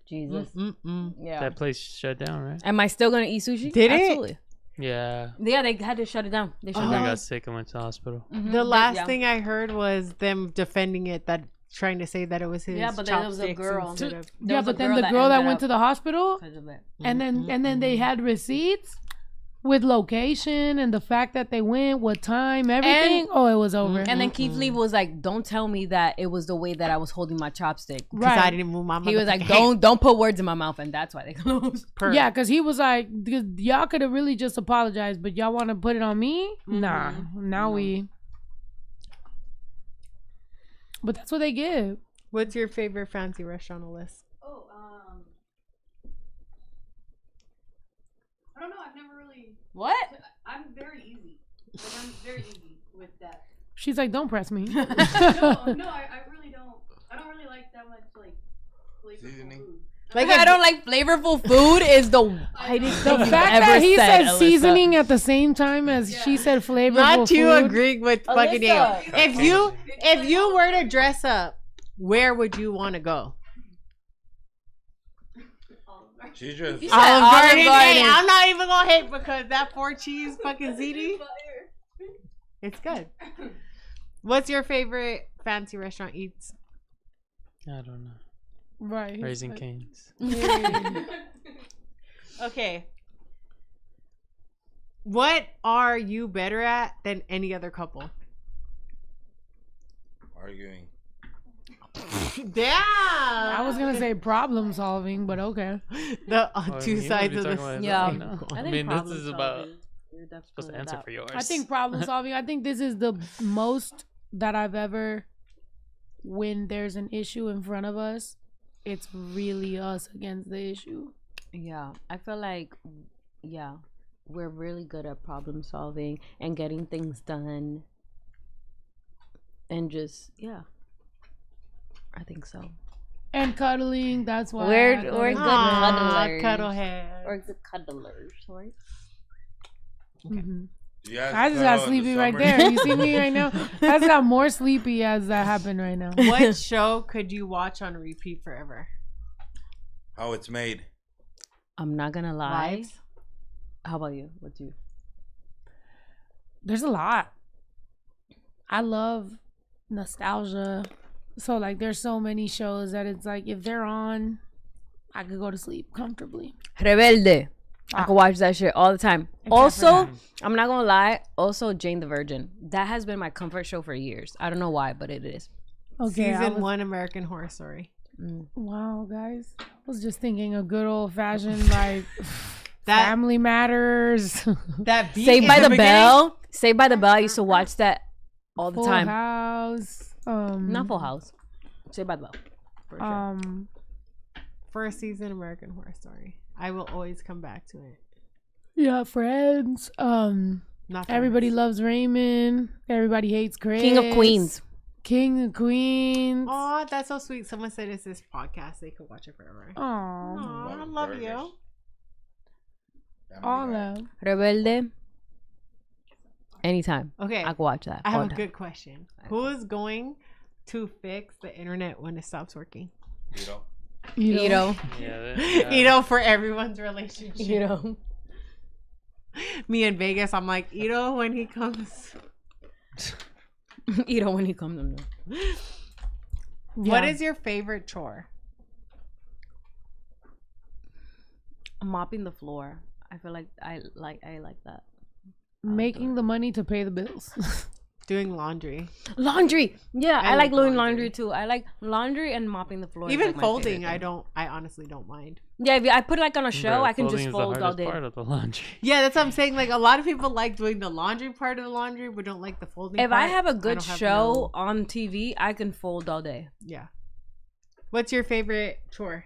Jesus. Mm-mm. Yeah. That place shut down, right? Am I still gonna eat sushi? Did it? Absolutely. Yeah. Yeah, they had to shut it down. They shut it Somebody down. got sick and went to the hospital. Mhm. The last Yeah. thing I heard was them defending it that trying to say that it was his. Yeah, but then there was a chopsticks girl. instead of- There Yeah, was a but then the that girl that ended went up to the hospital, because of it. and then they had receipts with location and the fact that they went, what time, everything. It was over. And then Keith Lee was like, "Don't tell me that it was the way that I was holding my chopstick." Because I Right. didn't move my He was like, motherfucking hand. "Don't put words in my mouth," and that's why they closed. Yeah, because he was like, y'all could have really just apologized, but y'all want to put it on me? Nah. Now we. But that's what they give. What's your favorite fancy restaurant on the list? Oh, I don't know. I've never really. What? I'm very easy. Like, I'm very easy with that. She's like, don't press me. No, I really don't. I don't really like that much like flavorful Seasoning? food. Like I don't like flavorful food is the whitest The thing fact you've that ever he said Alyssa. seasening at the same time as she said flavorful Not you food. agreeing with fucking you. Alyssa. If you were to dress up, where would you want to go? She's just. said Olive Olive Garden. Hey, Garden. I'm not even gonna hate because that 4 cheese fucking ziti, it's good. What's your favorite fancy restaurant eats? I don't know. Right. Raising Cane's. Okay. What are you better at than any other couple? Arguing. Damn. I was going to say problem solving, but okay. The Well, two you sides would be of talking the about Yeah. that, I I think mean, this problem is about solving, you're supposed definitely to answer that. for yours. I think problem solving, I think this is the most that I've ever, when there's an issue in front of us, it's really us against the issue. Yeah, I feel like, yeah, we're really good at problem solving and getting things done. And just, yeah, I think so. And cuddling, that's why. We're good Aw, cuddlers. cuddlehead. We're good cuddlers, right? Mhm. Do you guys I just cuddle got in the sleepy right summer? there. You see me right now? I just got more sleepy as that happened right now. What show could you watch on repeat forever? How it's made. I'm not gonna lie. Lives? How about you? What's you? There's a lot. I love nostalgia. So like there's so many shows that it's like if they're on, I could go to sleep comfortably. Rebelde. I could watch that shit all the time. for Also, that. I'm not gonna lie. Also, Jane the Virgin. That has been my comfort show for years. I don't know why, but it is. Okay. Season 1 American Horror Story. Wow, guys. I was just thinking a good old fashioned like That Family Matters. that beat Saved in by the beginning- Bell. Saved by the Bell. I used to watch that all the Full time. House. Not Full House. Saved by the Bell. For sure. First season American Horror Story. I will always come back to it. Yeah, Friends. Not Everybody Friends. loves Raymond. Everybody hates Chris. King of Queens. King of Queens. Oh, that's so sweet. Someone said it's this podcast. They could watch it forever. Aw. Aw, I love you. Family All Guy. love. Rebelde. Anytime. Okay. I could watch that. I all have a the good question. Who is going to fix the internet when it stops working? You know? You know. Yeah, You know, for everyone's relationship. You know. Me in Vegas, I'm like, Ito, when he comes. You know when he comes in. What Yeah. is your favorite chore? Mopping the floor. I feel like I like that. Making the money to pay the bills. Doing laundry. Laundry. Yeah, I I like like doing laundry. laundry too. I like laundry and mopping the floor. is, Even like, my folding, favorite thing. I honestly don't mind. Yeah, if I put it like on a show, I can just fold all day. Part of the laundry. Yeah, that's what I'm saying. Like, a lot of people like doing the laundry part of the laundry, but don't like the folding If part. I have a don't good have show no- on TV, I can fold all day. Yeah. What's your favorite chore?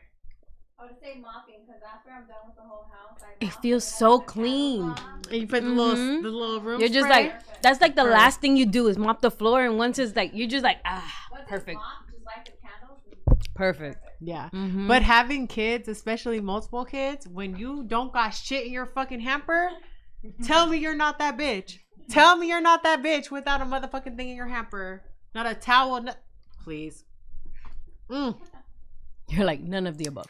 I would say mopping because after I'm done with the whole house, I It mop feels and so all the clean. candles on. And you put Mhm. the little room You're just spray? like, that's like the Perfect. last thing you do is mop the floor, and once it's like, you're just like, Once it's perfect, mopped, just light the candles. and perfect. Yeah. Mhm. But having kids, especially multiple kids, when you don't got shit in your fucking hamper, tell me you're not that bitch. Tell me you're not that bitch without a motherfucking thing in your hamper. Not a towel. Please. You're like none of the above.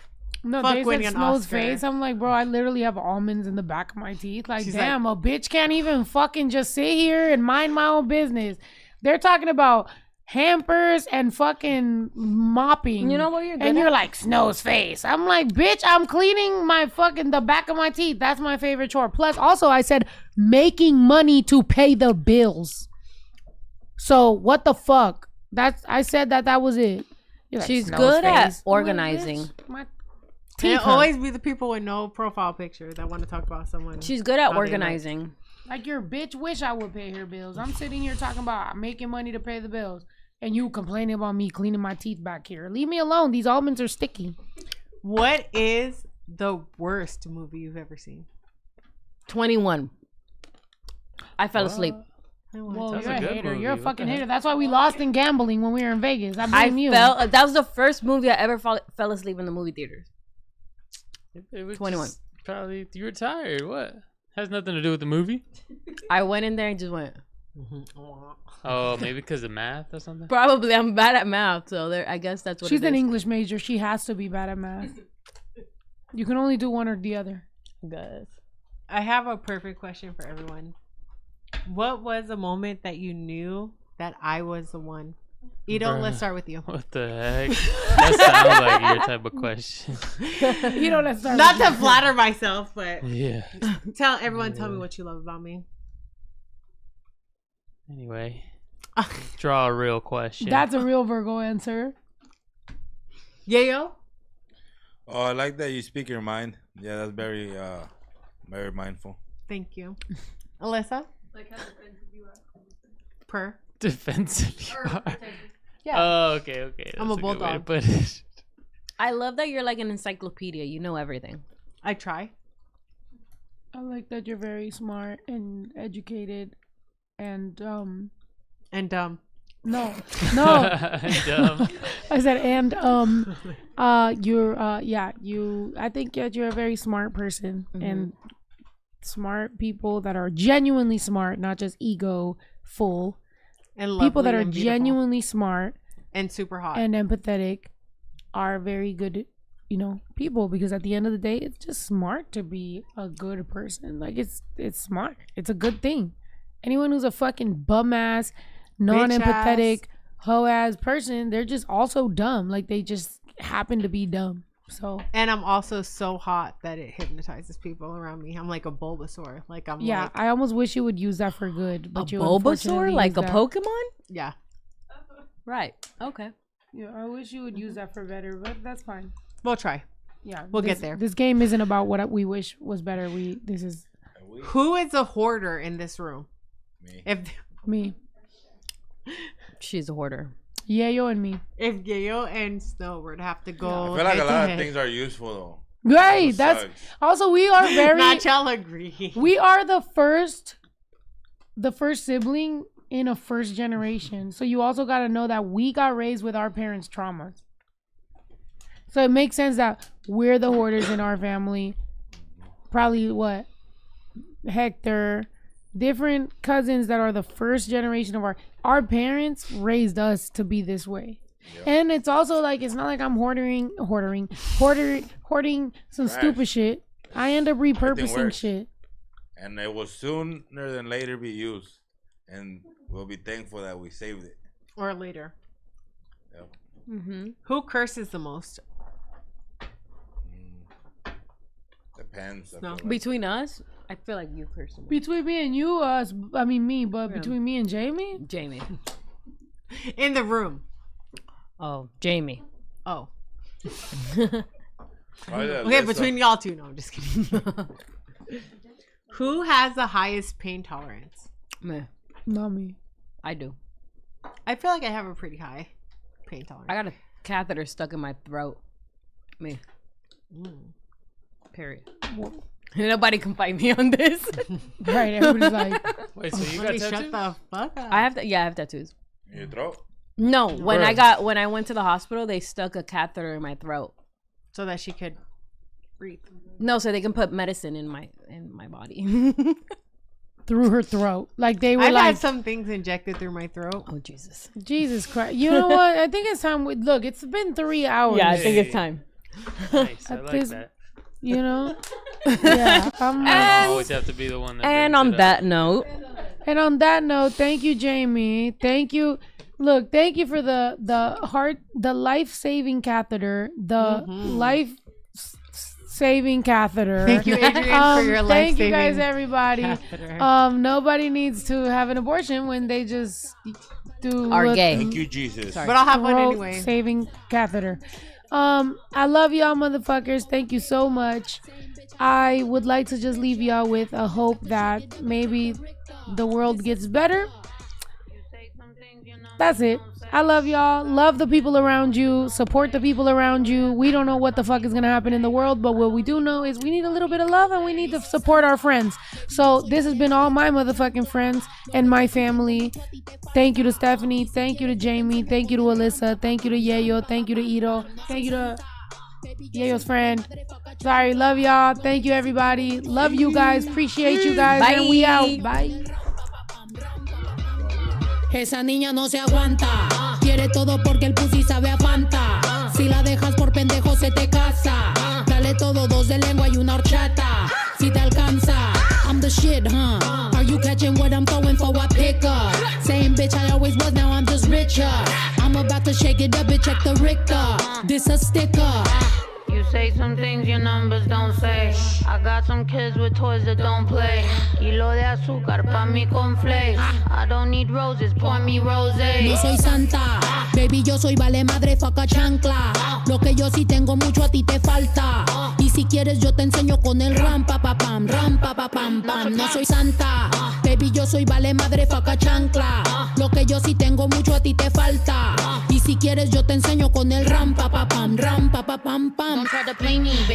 No, Fuck they winning said an Snow's Oscar. face. I'm like, bro, I literally have almonds in the back of my teeth. Like, She's damn, a bitch can't even fucking just sit here and mind my own business. They're talking about hampers and fucking mopping. You know what you're good And at? you're like, Snow's face. I'm like, bitch, I'm cleaning my fucking the back of my teeth. That's my favorite chore. Plus, also, I said making money to pay the bills. So what the fuck? I said that was it. You're like, She's Snow's good at face. I'm like, organizing. bitch, my And teeth it hurt. always be the people with no profile picture that want to talk about someone. She's good at how they look. organizing. Like your bitch wish I would pay her bills. I'm sitting here talking about making money to pay the bills. And you complaining about me cleaning my teeth back here. Leave me alone. These almonds are sticky. What is the worst movie you've ever seen? 21. I fell asleep. Well, That's you're a a good hater. movie. You're a What fucking the heck? hater. That's why we lost in gambling when we were in Vegas. I I blame you. fell. That was the first movie I ever fell asleep in the movie theaters. It was 21. just Probably you were tired. What? Has nothing to do with the movie. I went in there and just went. Oh, maybe because of math or something. Probably I'm bad at math, so there. I guess that's what She's it an is. English major. She has to be bad at math. You can only do one or the other. Guys. I have a perfect question for everyone. What was a moment that you knew that I was the one? Ito, Bruh. let's start with you. What the heck? That sounds like your type of question. You know, let's start. Not with to you. flatter myself, but Yeah. tell me what you love about me. Anyway, draw a real question. That's a real Virgo answer. Yayo? Oh, I like that you speak your mind. Yeah, that's very mindful. Thank you. Alyssa? Like how defensive you are. Per. defensive. You Or are. protective. Yeah. Oh, okay. I'm a That's good way to bulldog. put it. I love that you're like an encyclopedia. You know everything. I try. I like that you're very smart and educated, and And no, no. Dumb. I said you're I think that you're a very smart person, and smart people that are genuinely smart, not just ego full. and People that lovely are and beautiful. genuinely smart and super hot. and empathetic are very good, people, because at the end of the day, it's just smart to be a good person. Like it's smart. It's a good thing. Anyone who's a fucking bum ass, non-empathetic, hoe ass person, they're just also dumb. Like they just happen to be dumb. So And I'm also so hot that it hypnotizes people around me. I'm like a Bulbasaur. Like I'm yeah, like, I almost wish you would use that for good. But A you Bulbasaur, unfortunately like a use that- Pokemon. yeah. Right. Okay. Yeah, I wish you would use that for better, but that's fine. We'll try. Yeah, We'll get there. This game isn't about what we wish was better. This is Who is a hoarder in this room? Me. If me, She's a hoarder. Yayo, and me. Yayo and Snow were to have to go, I feel like a head to lot of head. things are useful though. Right. That's That's what sucks. also we are very. Not y'all agree. We are the first sibling in a first generation. So you also got to know that we got raised with our parents' traumas. So it makes sense that we're the hoarders in our family. Probably what? Hector, different cousins that are the first generation of our parents raised us to be this way. Yep. And it's also like, it's not like I'm hoarding some Trash. stupid shit. I end up repurposing works. shit. And it will sooner than later be used. And we'll be thankful that we saved it. Or later. Yep. Mm-hmm. Who curses the most? Depends. I No. feel like. Between us, I feel like you curse more. Between me and you, me, but between me and Jamie, Jamie. In the room. Oh, Jamie. Oh. Probably the Okay, list between y'all two. No, I'm just kidding. Who has the highest pain tolerance? Meh. not me. I do. I feel like I have a pretty high pain tolerance. I got a catheter stuck in my throat. Me. Period. Nobody can fight me on this. Right, everybody's like, Wait, so you Let got me shut tattoos? the fuck up. I have I have tattoos. In your throat? No, when Bruh. I went to the hospital, they stuck a catheter in my throat. So that she could breathe. No, so they can put medicine in my body. through her throat. Like they were I've like, had some things injected through my throat. Oh Jesus. Jesus Christ. You know what? I think it's time. Look, it's been 3 hours. Yeah, I think it's time. Nice. I At like this- that. You know? Yeah. I don't always have to be the one that And brings on it up. that note, And on that note, thank you, Jamie. Thank you. Look, thank you for the life-saving catheter, the life-saving catheter. Thank you, Adrian, for your life-saving Thank you guys, everybody. catheter. Nobody needs to have an abortion when they just do Are gay. Thank you, Jesus. But I'll have one anyway. Saving catheter. I love y'all, motherfuckers. Thank you so much. I would like to just leave y'all with a hope that maybe the world gets better. That's it. I love y'all. Love the people around you. Support the people around you. We don't know what the fuck is going to happen in the world, but what we do know is we need a little bit of love and we need to support our friends. So this has been all my motherfucking friends and my family. Thank you to Stephanie. Thank you to Jamie. Thank you to Alyssa. Thank you to Yayo. Thank you to Ito. Thank you to Yayo's friend. Sorry. Love y'all. Thank you, everybody. Love you guys. Appreciate you guys. Bye. And we out. Bye. Esa niña no se aguanta. Quiere todo porque el pussy sabe a Fanta. Si la dejas por pendejo se te casa. Dale todo, dos de lengua y una horchata. Si te alcanza, I'm the shit, huh? Are you catching what I'm throwing for a picker? Same bitch I always was, now I'm just richer. I'm about to shake it up, bitch, check the Richter. This a sticker. You say some things your numbers don't say. I got some kids with toys that don't play. Kilo de azúcar pa' mi cornflakes. I don't need roses, pour me rosé. No soy santa, baby, yo soy vale madre, faca chancla. Lo que yo sí tengo mucho a ti te falta. Y si quieres yo te enseño con el ram pa pa pam, ram pa pa pam pam. No soy santa, baby, yo soy vale madre, faca chancla. Lo que yo sí tengo mucho a ti te falta. Y si quieres yo te enseño con el ram pa pa pam, ram pa pa pam pam. Don't try to play me, baby.